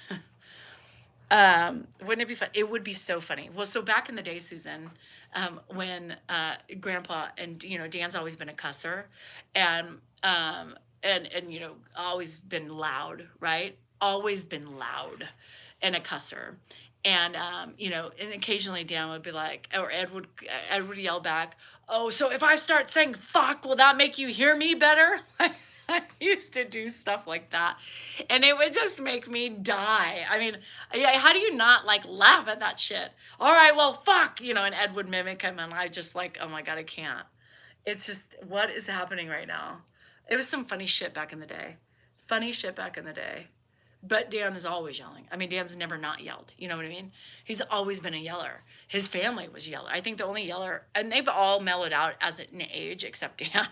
Wouldn't it be fun? It would be so funny. Well, so back in the day, Susan, when Grandpa and you know Dan's always been a cusser, and you know always been loud, right? Always been loud, and a cusser, and you know, and occasionally Dan would be like, or Ed would yell back, "Oh, so if I start saying fuck, will that make you hear me better?" I used to do stuff like that, and it would just make me die. I mean, how do you not like laugh at that shit? All right, well, fuck, you know, and Ed would mimic him, and I just like, oh my God, I can't. It's just, what is happening right now? It was some funny shit back in the day. Funny shit back in the day. But Dan is always yelling. I mean, Dan's never not yelled. You know what I mean? He's always been a yeller. His family was yeller. I think the only yeller, and they've all mellowed out as an age except Dan.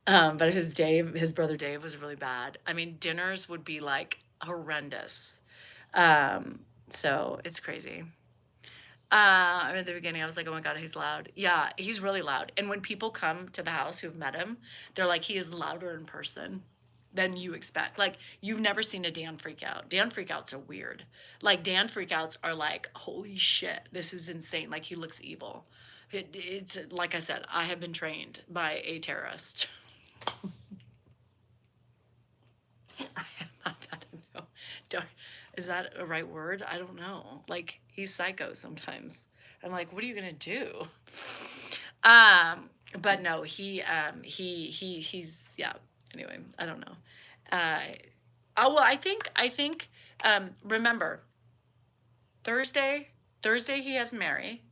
But his brother Dave was really bad. I mean, dinners would be like horrendous. So it's crazy. At the beginning, I was like, oh my God, he's loud. Yeah, he's really loud. And when people come to the house who've met him, they're like, he is louder in person than you expect. Like, you've never seen a Dan freak out. Dan freakouts are weird. Like, Dan freakouts are like, holy shit, this is insane. Like, he looks evil. It's like I said, I have been trained by a terrorist. I don't know. Is that a right word? I don't know. Like, he's psycho sometimes. I'm like, what are you gonna do? But no, he's yeah. Anyway, I don't know. Oh well, I think. Remember, Thursday he has Mary.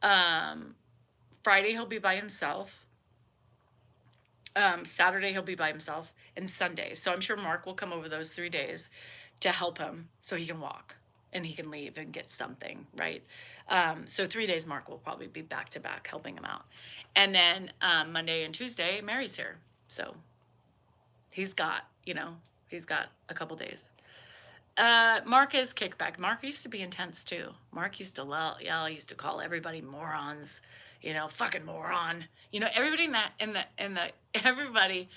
Friday he'll be by himself. Saturday he'll be by himself, and Sunday. So I'm sure Mark will come over those 3 days to help him so he can walk and he can leave and get something, right? So 3 days Mark will probably be back to back helping him out. And then Monday and Tuesday, Mary's here. So he's got a couple days. Mark is kickback. Mark used to be intense too. Mark used to yell, used to call everybody morons, fucking moron. Everybody everybody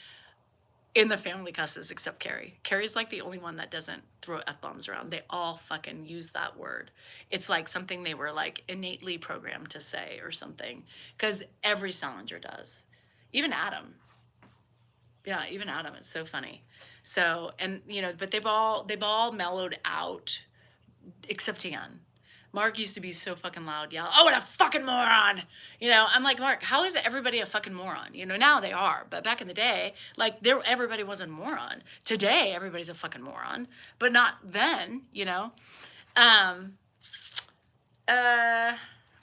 in the family cusses except Carrie. Carrie's like the only one that doesn't throw F-bombs around. They all fucking use that word. It's like something they were like innately programmed to say or something. Because every Salinger does. Even Adam. Yeah, even Adam. It's so funny. So, and but they've all mellowed out except Dan. Mark used to be so fucking loud, yell, "Oh, what a fucking moron!" I'm like, Mark, how is everybody a fucking moron? Now they are, but back in the day, like everybody wasn't a moron. Today, everybody's a fucking moron, but not then.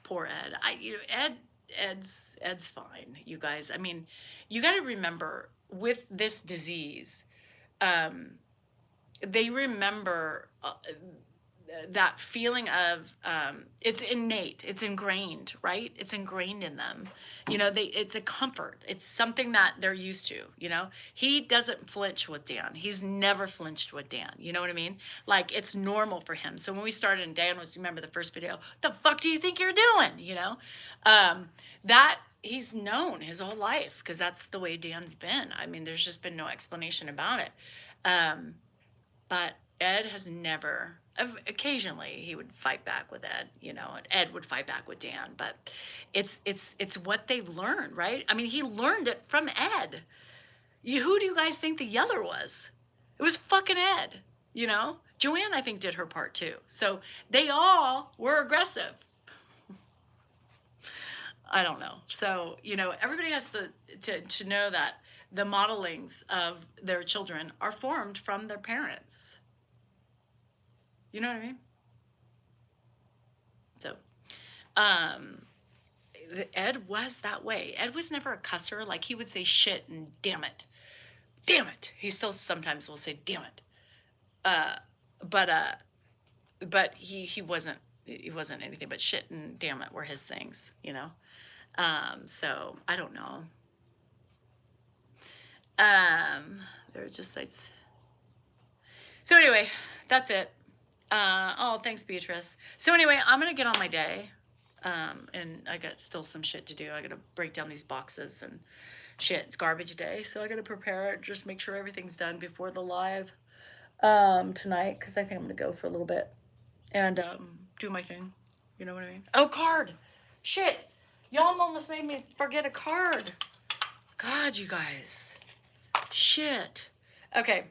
Poor Ed. Ed's fine, you guys. I mean, you got to remember with this disease, they remember. That feeling of it's innate, it's ingrained, right? It's ingrained in them. It's a comfort. It's something that they're used to. He doesn't flinch with Dan. He's never flinched with Dan. You know what I mean? Like, it's normal for him. So when we started, and Dan was, remember the first video, the fuck do you think you're doing? That he's known his whole life because that's the way Dan's been. I mean, there's just been no explanation about it. But Ed has never. Occasionally he would fight back with Ed, and Ed would fight back with Dan, but it's what they've learned, right? I mean, he learned it from Ed. Who do you guys think the yeller was? It was fucking Ed, Joanne, I think, did her part too. So they all were aggressive. I don't know. So, everybody has to know that the modelings of their children are formed from their parents. You know what I mean? So, Ed was that way. Ed was never a cusser. Like, he would say shit and damn it. Damn it. He still sometimes will say damn it. But he wasn't anything but shit and damn it were his things, So, I don't know. There are just sites. So anyway, that's it. Oh, thanks, Beatrice. So anyway, I'm going to get on my day. And I got still some shit to do. I got to break down these boxes and shit. It's garbage day. So I got to prepare it. Just make sure everything's done before the live, tonight. Cause I think I'm going to go for a little bit and, do my thing. You know what I mean? Oh, card. Shit. Y'all almost made me forget a card. God, you guys. Shit. Okay.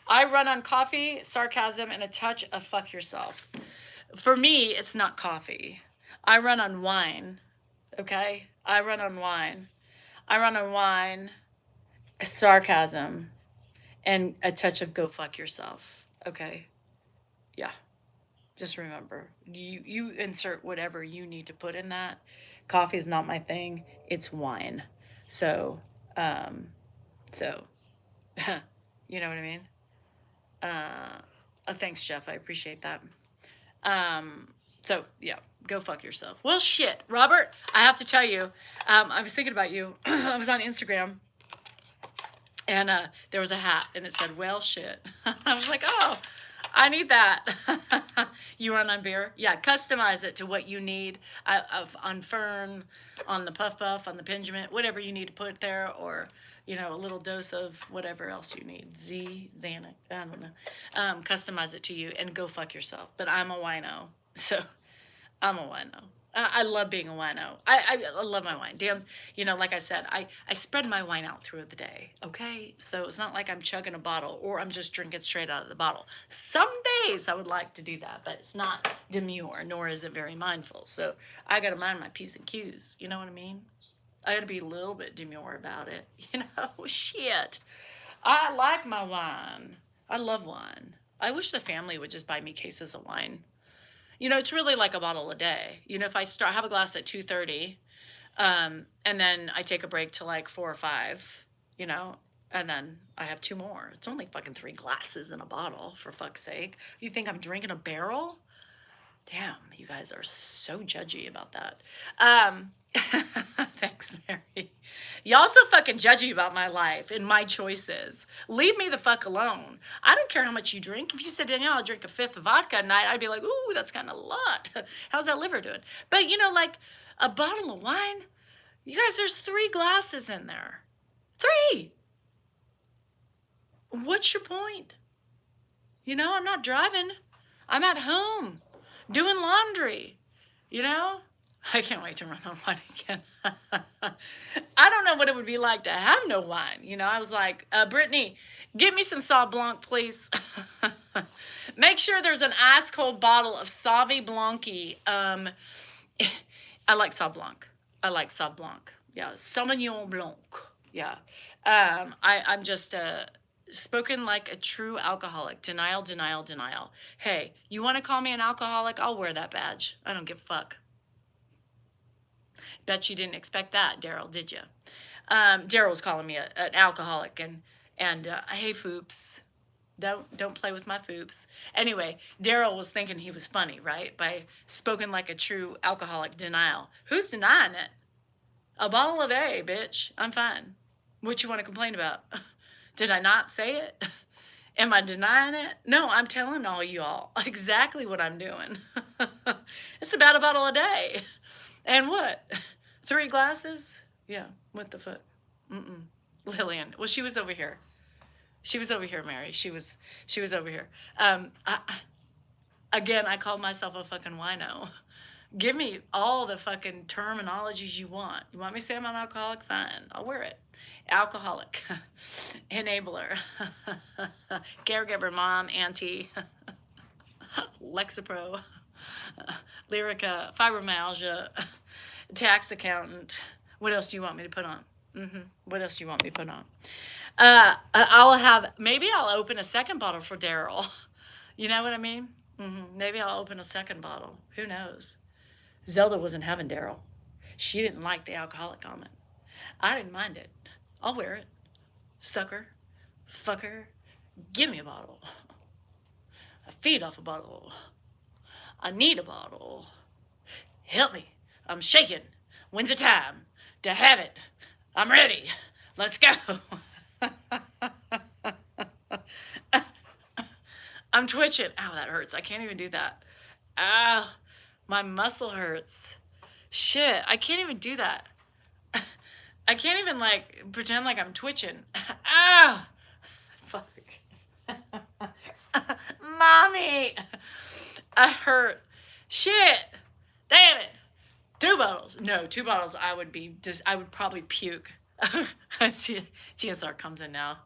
I run on coffee, sarcasm, and a touch of fuck yourself. For me, it's not coffee. I run on wine, okay? I run on wine, sarcasm, and a touch of go fuck yourself, okay? Yeah. Just remember, you insert whatever you need to put in that. Coffee is not my thing. It's wine. So, you know what I mean? Thanks, Jeff. I appreciate that. So yeah, go fuck yourself. Well, shit, Robert, I have to tell you, I was thinking about you. I was on Instagram and, there was a hat and it said, well, shit. I was like, oh, I need that. You run on beer? Yeah, customize it to what you need. On Fern, on the Puff Puff, on the Pendulum, whatever you need to put there, or a little dose of whatever else you need. Xanax, I don't know. Customize it to you and go fuck yourself. But I'm a wino, so I'm a wino. I love being a wino. I love my wine. Dan, like I said, I spread my wine out through the day, okay? So it's not like I'm chugging a bottle or I'm just drinking straight out of the bottle. Some days I would like to do that, but it's not demure, nor is it very mindful. So I got to mind my P's and Q's. You know what I mean? I got to be a little bit demure about it. Shit. I like my wine. I love wine. I wish the family would just buy me cases of wine. It's really like a bottle a day. If I have a glass at 2:30, and then I take a break to like 4 or 5, and then I have 2 more. It's only fucking 3 glasses in a bottle, for fuck's sake. You think I'm drinking a barrel? Damn, you guys are so judgy about that. Thanks, Mary. Y'all so fucking judgy about my life and my choices. Leave me the fuck alone. I don't care how much you drink. If you said, Danielle, I'll drink a 5th of vodka a night, I'd be like, ooh, that's kind of a lot. How's that liver doing? But, like a bottle of wine, you guys, there's 3 glasses in there. 3! What's your point? I'm not driving. I'm at home doing laundry, I can't wait to run on wine again. I don't know what it would be like to have no wine. I was like, Brittany, give me some Sauv Blanc, please. Make sure there's an ice cold bottle of Sauv Blanc. I like Sauv Blanc. Yeah, Sauvignon Blanc. Yeah. I'm just spoken like a true alcoholic. Denial, denial, denial. Hey, you want to call me an alcoholic? I'll wear that badge. I don't give a fuck. Bet you didn't expect that, Daryl, did you? Daryl was calling me an alcoholic, and hey, Foops, don't play with my Foops. Anyway, Daryl was thinking he was funny, right? By spoken like a true alcoholic. Denial. Who's denying it? A bottle a day, bitch. I'm fine. What you want to complain about? Did I not say it? Am I denying it? No, I'm telling all y'all exactly what I'm doing. It's about a bottle a day. And what? 3 glasses? Yeah, what the fuck? Lillian. Well, she was over here. Mary. She was over here. Again, I called myself a fucking wino. Give me all the fucking terminologies you want. You want me to say I'm an alcoholic? Fine, I'll wear it. Alcoholic, enabler, caregiver, mom, auntie, Lexapro, Lyrica, fibromyalgia, tax accountant. What else do you want me to put on? What else do you want me to put on? Maybe I'll open a second bottle for Daryl. You know what I mean? Maybe I'll open a second bottle. Who knows? Zelda wasn't having Daryl. She didn't like the alcoholic comment. I didn't mind it. I'll wear it. Sucker. Fucker. Give me a bottle. I feed off a bottle. I need a bottle. Help me. I'm shaking. When's the time to have it? I'm ready. Let's go. I'm twitching. Ow, that hurts. I can't even do that. Ow, my muscle hurts. Shit, I can't even do that. I can't even pretend like I'm twitching. Ow, fuck. Mommy, I hurt. Shit, damn it. 2 bottles. No, 2 bottles. I would probably puke. GSR comes in now.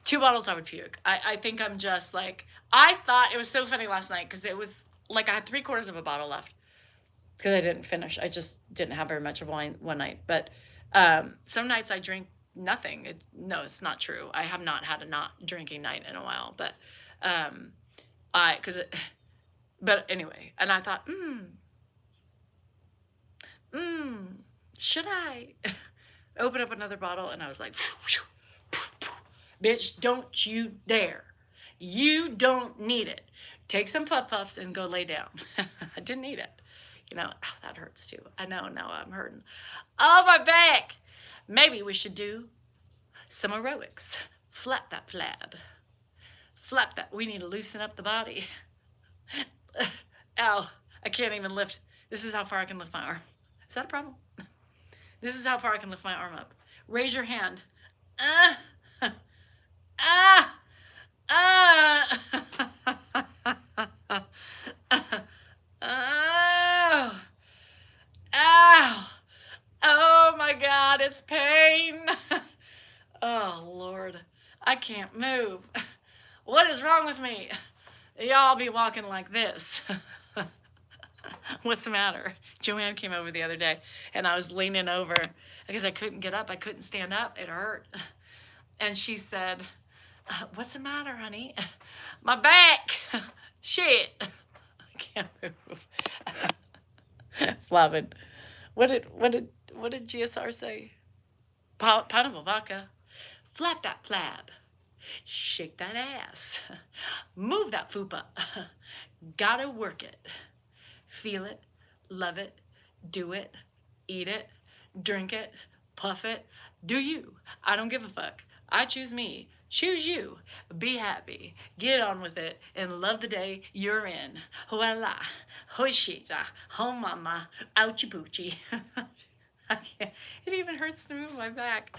2 bottles I would puke. I think I'm just I thought it was so funny last night because it was I had 3/4 of a bottle left because I didn't finish. I just didn't have very much of wine one night. But some nights I drink nothing. No, it's not true. I have not had a not drinking night in a while. But but anyway, and I thought, should I open up another bottle? And I was like, bitch, don't you dare. You don't need it. Take some puffs and go lay down. I didn't need it. That hurts too. I know, now I'm hurting. Oh, my back. Maybe we should do some aerobics. Flap that flab. Flap that. We need to loosen up the body. Ow, I can't even lift. This is how far I can lift my arm. Is that a problem? This is how far I can lift my arm up. Raise your hand. Ah! Ah! Ah! Oh! Ow! Oh my God, it's pain. Oh Lord, I can't move. What is wrong with me? Y'all be walking like this. What's the matter? Joanne came over the other day and I was leaning over because I couldn't get up. I couldn't stand up. It hurt. And she said, what's the matter, honey? My back. Shit. I can't move. Flavin. What did GSR say? Pineapple vodka. Flap that flab. Shake that ass. Move that fupa. Gotta work it. Feel it. Love it. Do it. Eat it. Drink it. Puff it. Do you. I don't give a fuck. I choose me. Choose you. Be happy. Get on with it and love the day you're in. Voila. Hoshita. Ho mama. Ouchie poochie. I can't. It even hurts to move my back.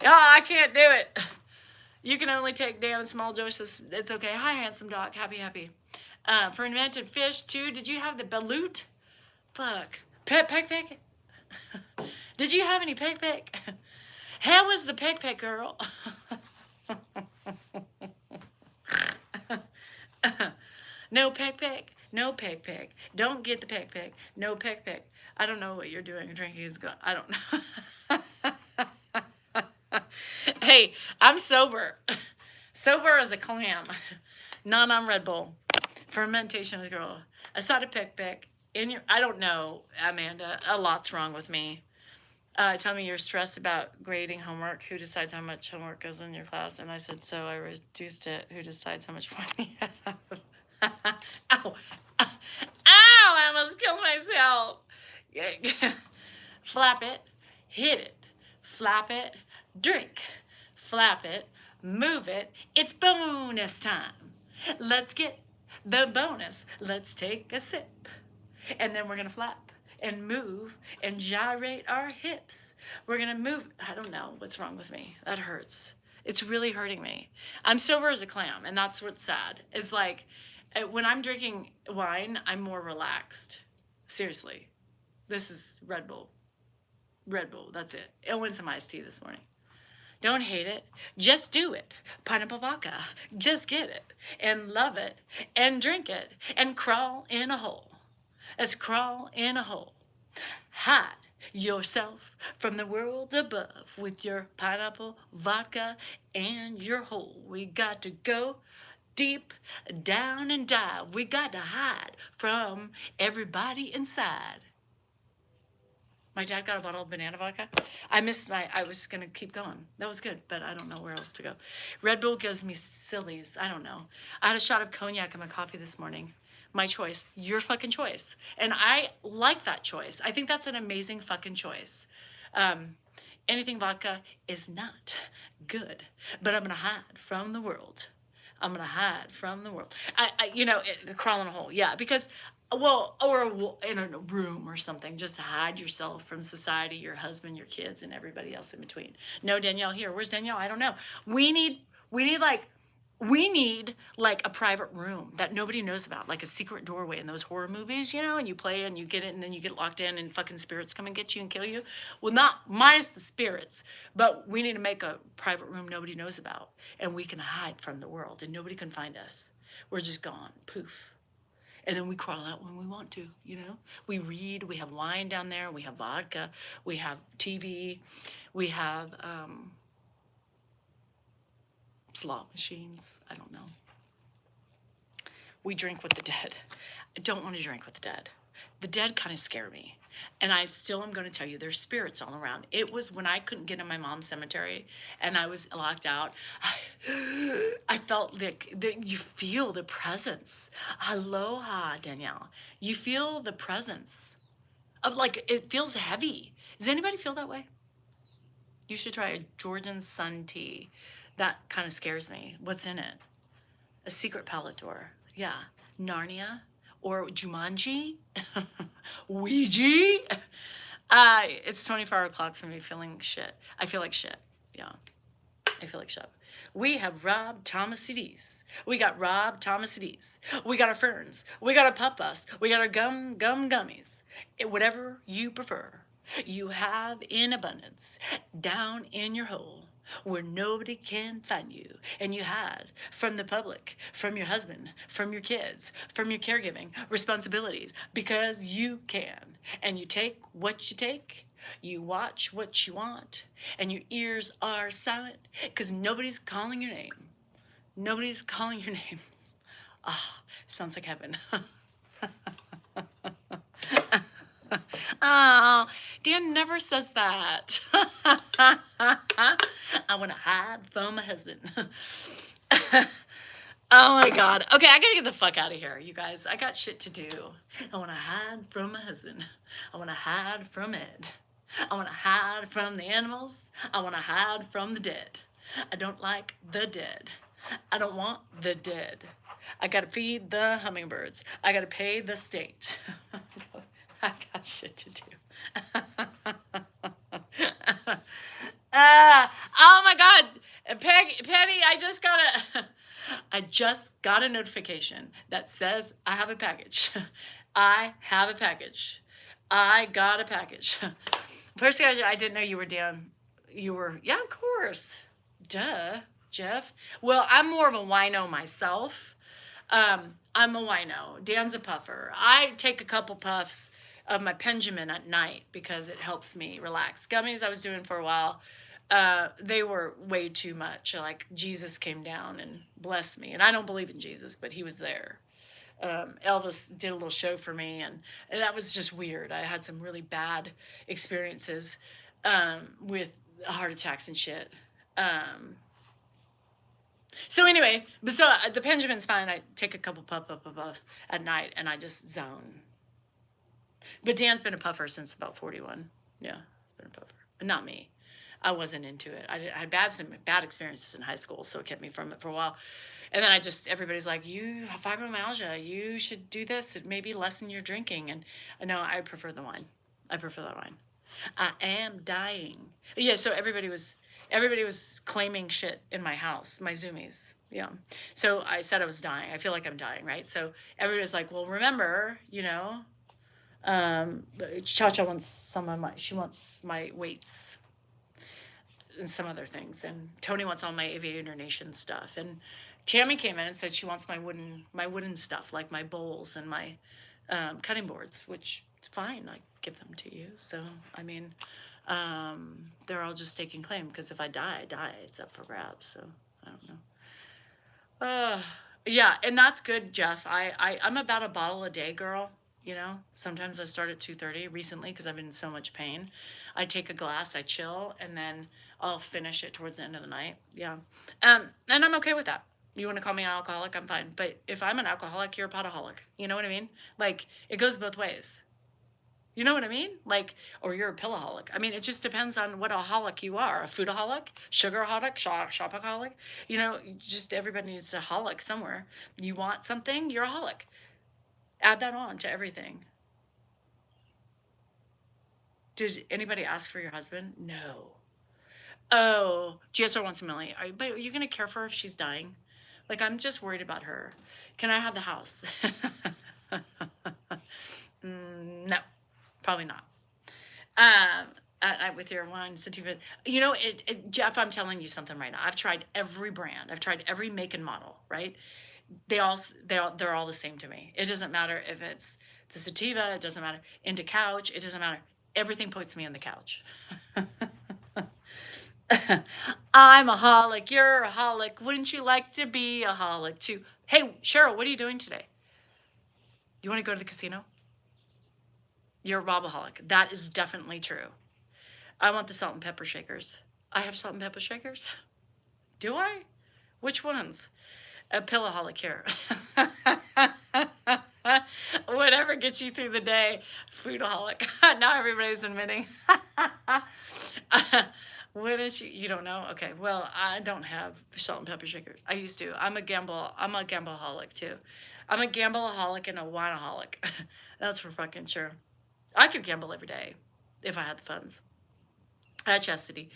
Oh, I can't do it. You can only take damn small doses. It's okay. Hi, handsome doc. Happy. Fermented fish, too. Did you have the balut? Fuck. Peg? Did you have any peg? How was the peg, girl? No peg. No peg. Don't get the peg. No peg. I don't know what you're doing. Drinking is good. I don't know. Hey, I'm sober. Sober as a clam. None on Red Bull. Fermentation with girl. I saw the peg. I don't know, Amanda. A lot's wrong with me. Tell me you're stressed about grading homework. Who decides how much homework goes in your class? And I said, so I reduced it. Who decides how much fun you have? Ow! Ow! I almost killed myself. Flap it. Hit it. Flap it. Drink. Flap it. Move it. It's bonus time. Let's get the bonus. Let's take a sip. And then we're going to flap and move and gyrate our hips. We're going to move. I don't know what's wrong with me. That hurts. It's really hurting me. I'm sober as a clam, and that's what's sad. It's like when I'm drinking wine, I'm more relaxed. Seriously. This is Red Bull. Red Bull, that's it. I went some iced tea this morning. Don't hate it. Just do it. Pineapple vodka. Just get it and love it and drink it and crawl in a hole. Let's crawl in a hole. Hide yourself from the world above with your pineapple vodka and your hole. We got to go deep down and dive. We got to hide from everybody inside. My dad got a bottle of banana vodka. I was going to keep going. That was good, but I don't know where else to go. Red Bull gives me sillies. I don't know. I had a shot of cognac in my coffee this morning. My choice. Your fucking choice. And I like that choice. I think that's an amazing fucking choice. Anything vodka is not good, but I'm going to hide from the world. I'm going to hide from the world. Crawl in a hole. Yeah, because, or in a room or something. Just hide yourself from society, your husband, your kids, and everybody else in between. No Danielle here. Where's Danielle? I don't know. We need like a private room that nobody knows about, like a secret doorway in those horror movies, and you play and you get it and then you get locked in and fucking spirits come and get you and kill you. Well, not minus the spirits, but we need to make a private room nobody knows about and we can hide from the world and nobody can find us. We're just gone. Poof. And then we crawl out when we want to, We read, we have wine down there, we have vodka, we have TV, we have, slot machines. I don't know. We drink with the dead. I don't want to drink with the dead. The dead kind of scare me. And I still am going to tell you, there's spirits all around. It was when I couldn't get in my mom's cemetery and I was locked out. I felt like you feel the presence. Aloha, Danielle. You feel the presence of it feels heavy. Does anybody feel that way? You should try a Georgian Sun tea. That kind of scares me. What's in it? A secret pallet door. Yeah. Narnia or Jumanji. Ouija. It's 24 o'clock for me feeling shit. I feel like shit. Yeah. I feel like shit. We have Rob Thomas CDs. We got Rob Thomas CDs. We got our ferns. We got our puff puffs. We got our gummies. Whatever you prefer, you have in abundance down in your hole where nobody can find you, and you hide from the public, from your husband, from your kids, from your caregiving responsibilities, because you can. And you take what you take, you watch what you want, and your ears are silent because nobody's calling your name. Nobody's calling your name. Ah, sounds like heaven. Oh, Dan never says that. I want to hide from my husband. Oh my God. Okay, I gotta get the fuck out of here, you guys. I got shit to do. I want to hide from my husband. I want to hide from Ed. I want to hide from the animals. I want to hide from the dead. I don't like the dead. I don't want the dead. I gotta feed the hummingbirds. I gotta pay the state. I got shit to do. Oh my God, Penny, I just got a notification that says I have a package. I have a package. I got a package. First, I didn't know you were down. You were, yeah, of course. Duh, Jeff. Well, I'm more of a wino myself. I'm a wino. Dan's a puffer. I take a couple puffs of my Benjamin at night because it helps me relax. Gummies I was doing for a while, they were way too much. Like Jesus came down and blessed me. And I don't believe in Jesus, but he was there. Elvis did a little show for me, and that was just weird. I had some really bad experiences with heart attacks and shit. So anyway, so the Benjamin's fine. I take a couple puffs at night, and I just zone. But Dan's been a puffer since about 41. Yeah, he's been a puffer. Not me. I wasn't into it. I had some bad experiences in high school, so it kept me from it for a while. And then everybody's like, you have fibromyalgia, you should do this, it maybe lessen your drinking. And no, I prefer the wine. I prefer that wine. I am dying. Yeah, so everybody was claiming shit in my house, my Zoomies. Yeah. So I said I was dying. I feel like I'm dying, right? So everybody's like, well, remember, Cha-Cha wants my weights and some other things. And Tony wants all my Aviator Nation stuff. And Tammy came in and said she wants my wooden stuff, like my bowls and my cutting boards, which is fine. I give them to you. So, I mean, they're all just taking claim because if I die, I die. It's up for grabs. So, I don't know. Yeah, and that's good, Jeff. I'm about a bottle a day, girl. Sometimes I start at 2:30 recently because I've been in so much pain. I take a glass, I chill, and then I'll finish it towards the end of the night. Yeah. And I'm okay with that. You want to call me an alcoholic, I'm fine. But if I'm an alcoholic, you're a potaholic. You know what I mean? Like, it goes both ways. You know what I mean? Like, or you're a pillaholic. I mean, it just depends on what aholic you are. A foodaholic, sugaraholic, shopaholic. Just everybody needs a holic somewhere. You want something, you're a holic. Add that on to everything. Did anybody ask for your husband? No. Oh, GSR wants a million. But are you going to care for her if she's dying? Like, I'm just worried about her. Can I have the house? No, probably not. With your wine sativa, Jeff, I'm telling you something right now. I've tried every brand. I've tried every make and model, right? They're all the same to me. It doesn't matter if it's the sativa. It doesn't matter. Into couch. It doesn't matter. Everything puts me on the couch. I'm a holic. You're a holic. Wouldn't you like to be a holic too? Hey, Cheryl, what are you doing today? You want to go to the casino? You're a Robaholic. That is definitely true. I want the salt and pepper shakers. I have salt and pepper shakers? Do I? Which ones? A pillaholic here. Whatever gets you through the day. Foodaholic. Now everybody's admitting. When is you don't know? Okay. Well, I don't have salt and pepper shakers. I used to. I'm a gambleaholic too. I'm a gambleaholic and a wineaholic. That's for fucking sure. I could gamble every day if I had the funds. Chastity.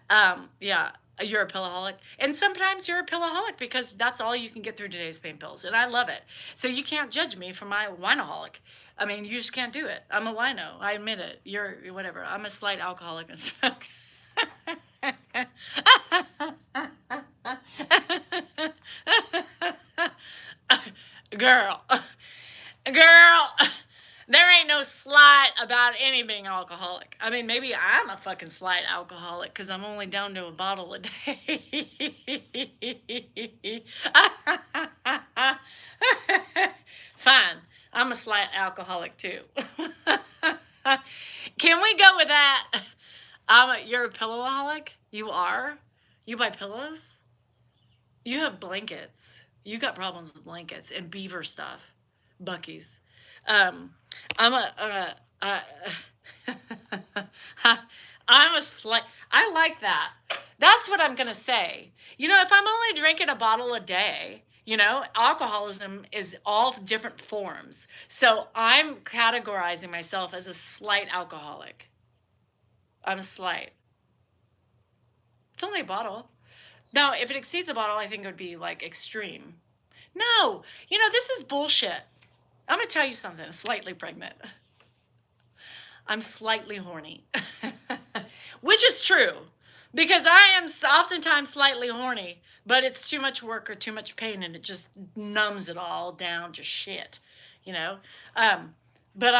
Yeah, you're a pillaholic. And sometimes you're a pillaholic because that's all you can get through today's pain pills. And I love it. So you can't judge me for my wineaholic. I mean, you just can't do it. I'm a wino. I admit it. You're whatever. I'm a slight alcoholic and smoke. Girl. Girl. There ain't no slight about any being alcoholic. I mean, maybe I'm a fucking slight alcoholic because I'm only down to a bottle a day. Fine. I'm a slight alcoholic too. Can we go with that? You're a pillowaholic? You are? You buy pillows? You have blankets. You got problems with blankets and beaver stuff. Bucky's. I'm I'm a slight. I like that. That's what I'm gonna say. You know, if I'm only drinking a bottle a day, alcoholism is all different forms. So I'm categorizing myself as a slight alcoholic. I'm a slight. It's only a bottle. Now, if it exceeds a bottle, I think it would be like extreme. No, this is bullshit. I'm going to tell you something. I'm slightly pregnant. I'm slightly horny. Which is true. Because I am oftentimes slightly horny, but it's too much work or too much pain, and it just numbs it all down to shit. But I'm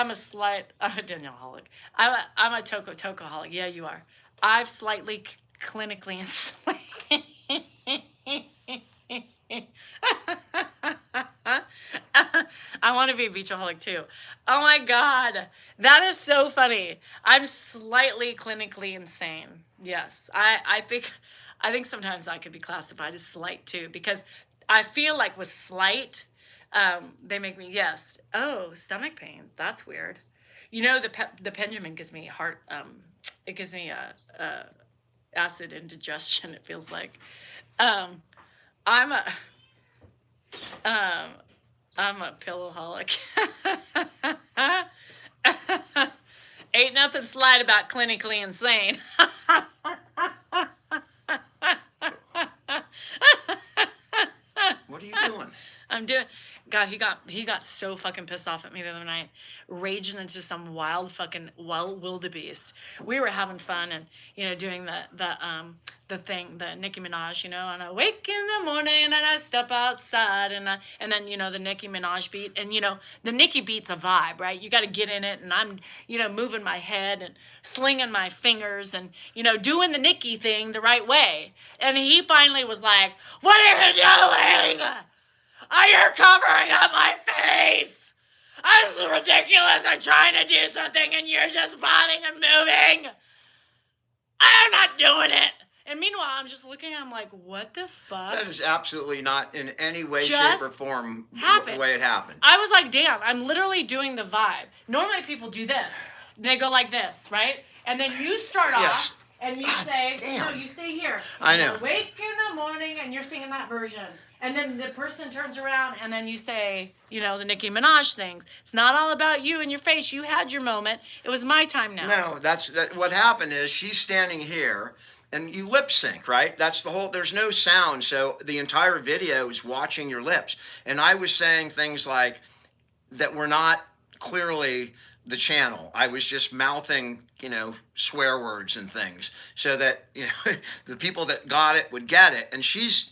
a Danielaholic. I'm a tocoholic. Yeah, you are. I've slightly clinically enslaved. I want to be a beachaholic too. Oh my God. That is so funny. I'm slightly clinically insane. Yes. I think sometimes I could be classified as slight too, because I feel like with slight, they make me, yes. Oh, stomach pain. That's weird. The pendulum gives me it gives me acid indigestion, it feels like. I'm a pillowholic. Ain't nothing slight about clinically insane. What are you doing? I'm doing. God, he got so fucking pissed off at me the other night, raging into some wild wildebeest. We were having fun and doing the thing, the Nicki Minaj, and I wake in the morning and I step outside and then the Nicki Minaj beat, and the Nicki beat's a vibe, right? You got to get in it, and I'm moving my head and slinging my fingers and doing the Nicki thing the right way. And he finally was like, "What are you doing? You're covering up my face. This is ridiculous. I'm trying to do something and you're just bobbing and moving. I'm not doing it." And meanwhile, I'm just looking at him like, what the fuck? That is absolutely not in any way, Just shape, or form happened. the way it happened. I was like, damn, I'm literally doing the vibe. Normally people do this. They go like this, right? And then you start Yes. off and you say, damn. no, you stay here. I know. You wake in the morning and you're singing that version. And then the person turns around and then you say, the Nicki Minaj thing. It's not all about you and your face. You had your moment. It was my time now. No, what happened is she's standing here and you lip sync, right? That's the whole, there's no sound. So the entire video is watching your lips. And I was saying things like that were not clearly the channel. I was just mouthing, swear words and things so that, the people that got it would get it. And she's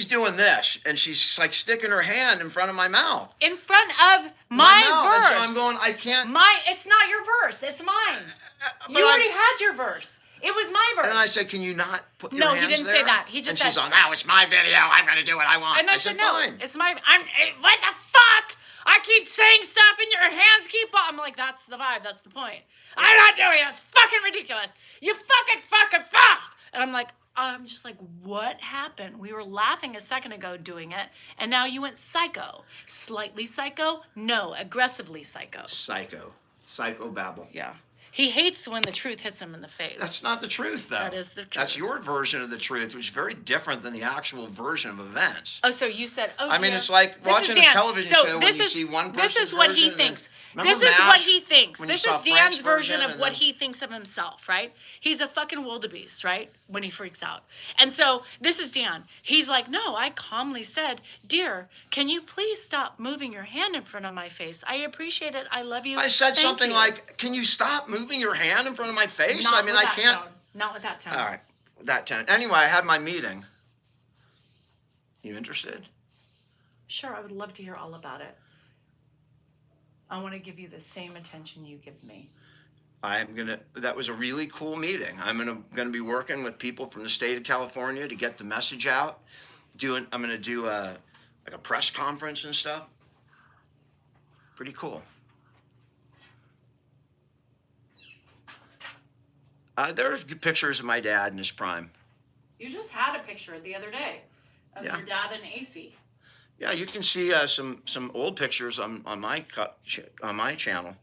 doing this, and she's like sticking her hand in front of my mouth. In front of my mouth. verse. And so I'm going, I can't. It's not your verse. It's mine. You already had your verse. It was my verse. And I said, can you not put your hands there? No, he didn't say that. He just said. And she's like, no, it's my video. I'm going to do what I want. And I said, no, fine. it's my. What the fuck? I keep saying stuff, and your hands keep. I'm like, that's the vibe. That's the point. I'm not doing it. That's fucking ridiculous. You fucking fuck. And I'm just like, what happened? We were laughing a second ago doing it, and now you went psycho. Slightly psycho? No, aggressively psycho. Psycho babble. Yeah. He hates when the truth hits him in the face. That's not the truth, though. That is the truth. That's your version of the truth, which is very different than the actual version of events. Oh, so you said, oh, I mean, dear. it's like This watching is a Dan. television So show when this you is- see one This person's is what he version, thinks. and This remember is what MASH? he thinks. When you This saw is Dan's Frank's version and of what then- he thinks of himself, right? He's a fucking wildebeest, right? When he freaks out. And so this is Dan. He's like, no, I calmly said, dear, can you please stop moving your hand in front of my face? I appreciate it. I love you. I said Thank something you." like, "Can you stop moving your hand in front of my face?" Not I mean, with I that can't. tone. Not with that tone. All right, that tone. Anyway, I had my meeting. You interested? Sure, I would love to hear all about it. I want to give you the same attention you give me. That was a really cool meeting. I'm gonna be working with people from the state of California to get the message out. I'm gonna do like a press conference and stuff. Pretty cool. There are pictures of my dad in his prime. You just had a picture the other day of Yeah. your dad and AC. Yeah, you can see some old pictures on my channel.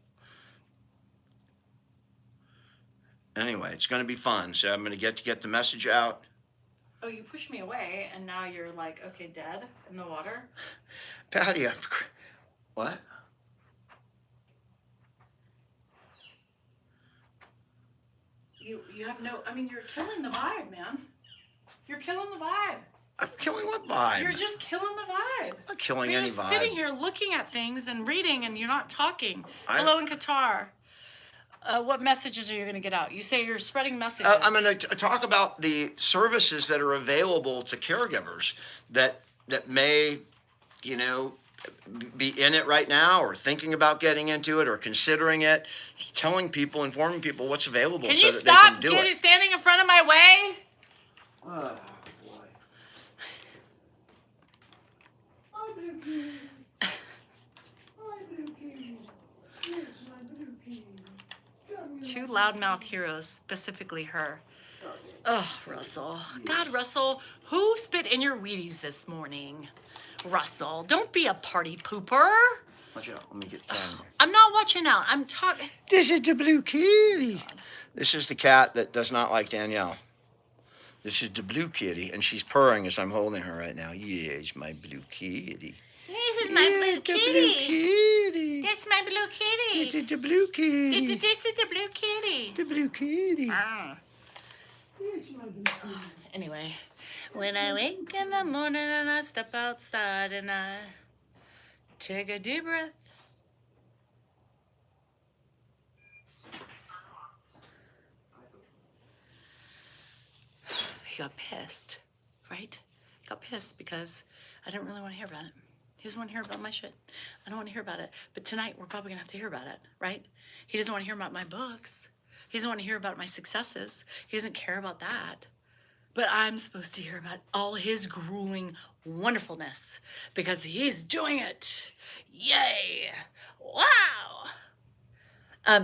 Anyway, it's going to be fun. So I'm going to get the message out. Oh, you pushed me away, and now you're like, okay, dead in the water. Patty, what? You have no. I mean, you're killing the vibe, man. You're killing the vibe. I'm killing what vibe? You're just killing the vibe. I'm not killing You're any just vibe. sitting here looking at things and reading, and you're not talking. I- Hello in Qatar. What messages are you going to get out? You say you're spreading messages. I'm going to talk about the services that are available to caregivers that may, be in it right now or thinking about getting into it or considering it, telling people, informing people what's available Can so you that stop they can do it. standing in front of my way? Oh, boy. Hi, Blue Key. Hi, Blue Key. Here's my Blue Key. Come here. Two loudmouth heroes, specifically her. Oh, Russell. God, Russell, who spit in your Wheaties this morning? Russell, don't be a party pooper. Watch out. Let me get the camera. I'm not watching out. I'm talking. This is the Blue Kitty. This is the cat that does not like Danielle. This is the Blue Kitty, and she's purring as I'm holding her right now. Yes, my Blue Kitty. This is Yeah, the Blue Kitty. This is my blue kitty. This is the Blue Kitty. This is the blue kitty. The Blue Kitty. Ah. Yes, my Blue Kitty. Anyway, when I wake in the morning and I step outside and I take a deep breath. He got pissed, right? He got pissed because I didn't really want to hear about it. He doesn't want to hear about my shit. I don't want to hear about it. But tonight we're probably gonna have to hear about it, right? He doesn't want to hear about my books. He doesn't want to hear about my successes. He doesn't care about that. But I'm supposed to hear about all his grueling wonderfulness because he's doing it. Yay! Wow!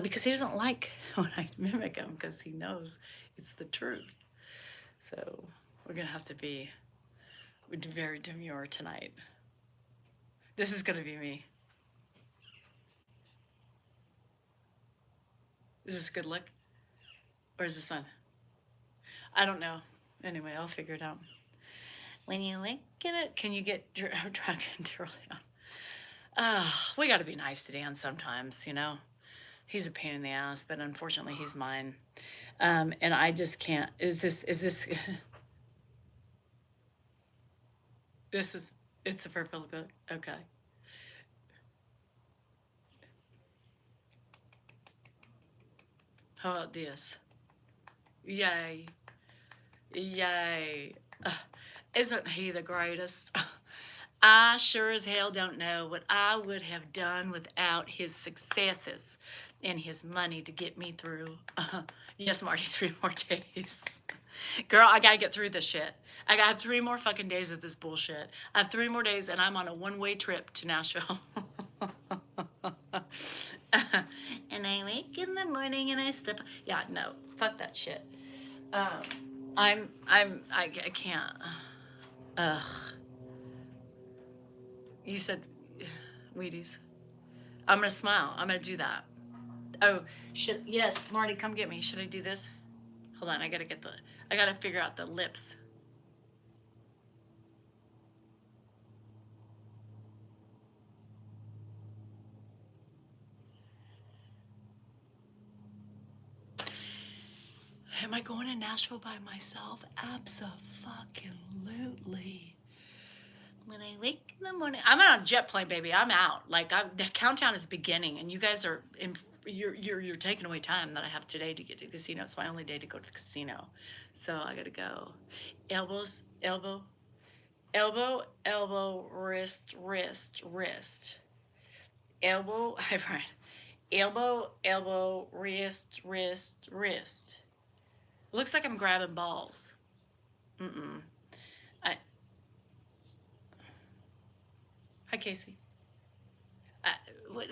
Because he doesn't like when I mimic him because he knows it's the truth. So we're gonna have to be very demure tonight. This is gonna be me. Is this a good look? Or is this fun? I don't know. Anyway, I'll figure it out. When you look at it, can you get drunk and down? We gotta be nice to Dan sometimes, He's a pain in the ass, but unfortunately he's mine. And I just can't. Is this it's the purple book. Okay. How about this? Yay. Yay. Isn't he the greatest? I sure as hell don't know what I would have done without his successes and his money to get me through. Yes, Marty, 3 more days. Girl, I gotta get through this shit. I got 3 more fucking days of this bullshit. I have 3 more days and I'm on a one-way trip to Nashville. And I wake in the morning and I step. Yeah, no, fuck that shit. I can't. Ugh. You said Wheaties. I'm gonna smile. I'm gonna do that. Oh, yes, Marty, come get me. Should I do this? Hold on, I gotta figure out the lips. Am I going to Nashville by myself? Abso-fucking-lutely. When I wake in the morning, I'm on a jet plane, baby. I'm out. Like the countdown is beginning, and you guys are you're taking away time that I have today to get to the casino. It's my only day to go to the casino, so I gotta go. Elbows, elbow, elbow, elbow, wrist, wrist, wrist. Elbow, right. Elbow, elbow, wrist, wrist, wrist. Looks like I'm grabbing balls. Mm-mm. I, Hi, Casey.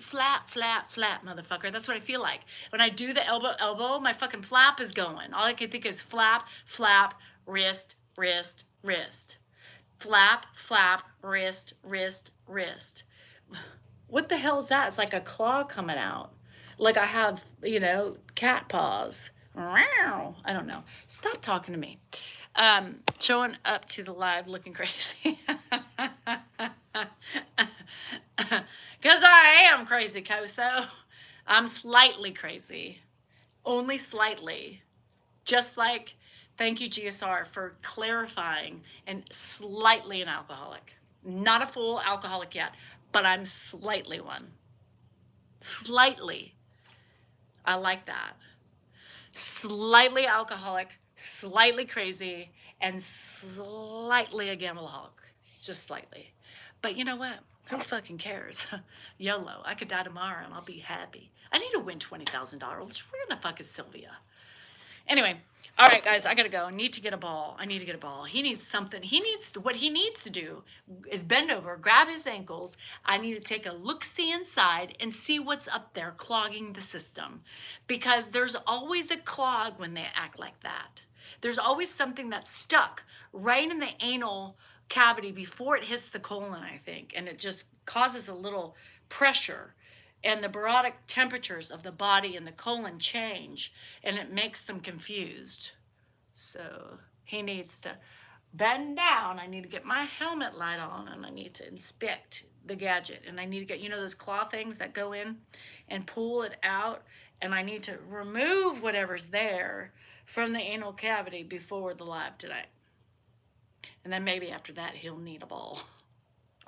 Flap, flap, flap, motherfucker. That's what I feel like. When I do the elbow, elbow, my fucking flap is going. All I can think is flap, flap, wrist, wrist, wrist. Flap, flap, wrist, wrist, wrist. What the hell is that? It's like a claw coming out. Like I have, cat paws. I don't know. Stop talking to me. Showing up to the live looking crazy. Because I am crazy, Koso. I'm slightly crazy. Only slightly. Just like, thank you, GSR, for clarifying, and slightly an alcoholic. Not a full alcoholic yet, but I'm slightly one. Slightly. I like that. Slightly alcoholic, slightly crazy, and slightly a gambleaholic. Just slightly. But you know what? Who fucking cares? YOLO. I could die tomorrow and I'll be happy. I need to win $20,000. Where the fuck is Sylvia? Anyway, all right, guys, I gotta go. I need to get a ball. He needs something. What he needs to do is bend over, grab his ankles. I need to take a look-see inside and see what's up there clogging the system. Because there's always a clog when they act like that. There's always something that's stuck right in the anal cavity before it hits the colon, I think. And it just causes a little pressure. And the barotic temperatures of the body and the colon change, and it makes them confused. So he needs to bend down. I need to get my helmet light on, and I need to inspect the gadget. And I need to get, those claw things that go in and pull it out. And I need to remove whatever's there from the anal cavity before the live tonight. And then maybe after that, he'll need a ball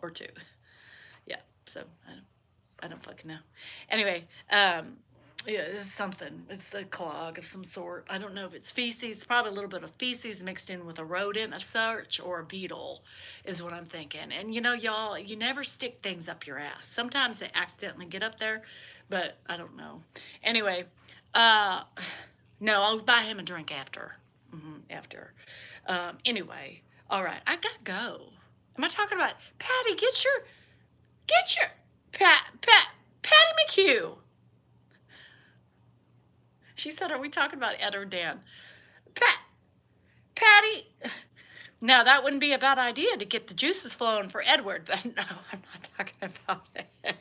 or two. Yeah, so I don't fucking know. Anyway, yeah, this is something. It's a clog of some sort. I don't know if it's feces. Probably a little bit of feces mixed in with a rodent of such, or a beetle is what I'm thinking. And y'all, you never stick things up your ass. Sometimes they accidentally get up there, but I don't know. Anyway, no, I'll buy him a drink after. After. Anyway, all right, I gotta go. Am I talking about Patty? Get your Patty McHugh. She said, are we talking about Ed or Dan? Patty. Now, that wouldn't be a bad idea to get the juices flowing for Edward, but no, I'm not talking about Ed.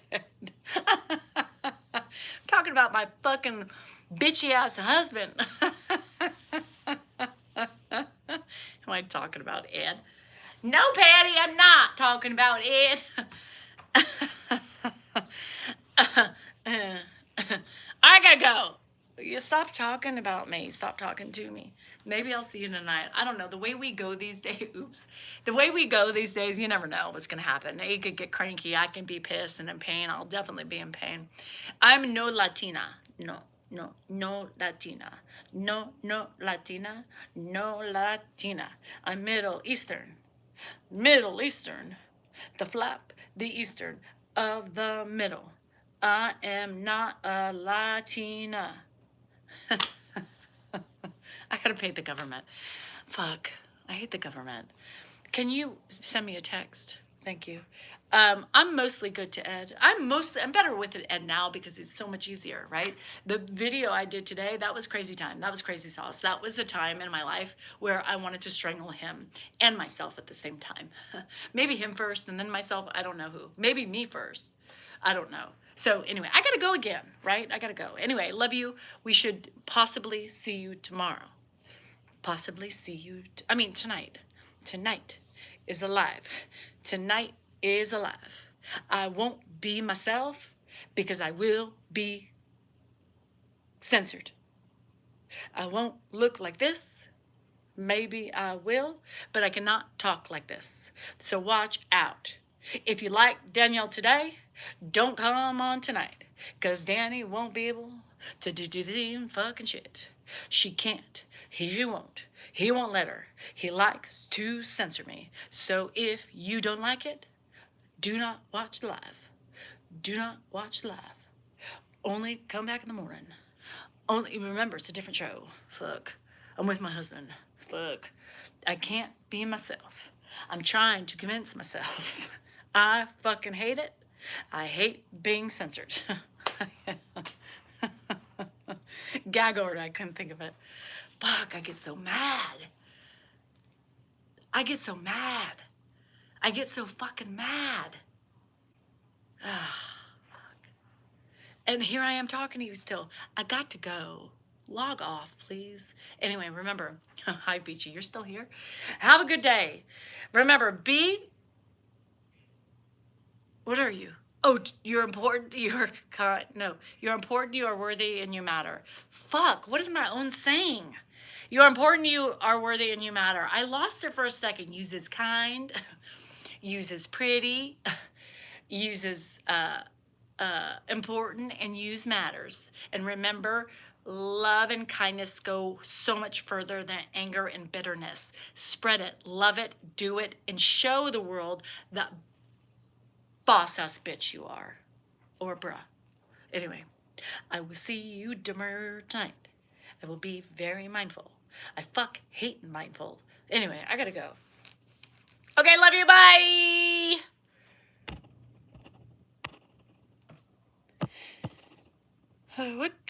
I'm talking about my fucking bitchy-ass husband. Am I talking about Ed? No, Patty, I'm not talking about Ed. I gotta go. You stop talking about me. Stop talking to me. Maybe I'll see you tonight. I don't know. The way we go these days, the way we go these days, you never know what's gonna happen. You could get cranky. I can be pissed and in pain. I'll definitely be in pain. I'm no Latina. No Latina. No Latina. No Latina. I'm Middle Eastern. The flap, the Eastern of the middle. I am not a Latina. I gotta pay the government. Fuck. I hate the government. Can you send me a text? Thank you. I'm mostly good to Ed. I'm better with Ed now because it's so much easier, right? The video I did today, that was crazy time. That was crazy sauce. That was a time in my life where I wanted to strangle him and myself at the same time. Maybe him first and then myself. I don't know who. Maybe me first. I don't know. So anyway, I gotta go again, right? I gotta go. Anyway, love you. We should possibly see you tomorrow. Possibly see you, tonight. Tonight is alive. Tonight is alive. I won't be myself because I will be censored. I won't look like this. Maybe I will, but I cannot talk like this. So watch out. If you like Danielle today, don't come on tonight, because Danny won't be able to do the fucking shit. She can't. He won't. He won't let her. He likes to censor me. So if you don't like it, do not watch live. Do not watch live. Only come back in the morning. Only remember, it's a different show. Fuck. I'm with my husband. Fuck. I can't be myself. I'm trying to convince myself. I fucking hate it. I hate being censored. Gag order, I couldn't think of it. Fuck, I get so mad. I get so mad. I get so fucking mad. And here I am talking to you still. I got to go. Log off, please. Anyway, remember, hi, Peachy, you're still here? Have a good day. Remember, what are you? Oh, you're important, you're kind. No, you're important, you are worthy, and you matter. Fuck, what is my own saying? You're important, you are worthy, and you matter. I lost it for a second. Uses kind, uses pretty, uses important, and use matters. And remember, love and kindness go so much further than anger and bitterness. Spread it, love it, do it, and show the world that boss ass bitch you are. Or bruh. Anyway, I will see you tomorrow tonight. I will be very mindful. I hate mindful. Anyway, I gotta go. Okay, love you, bye! What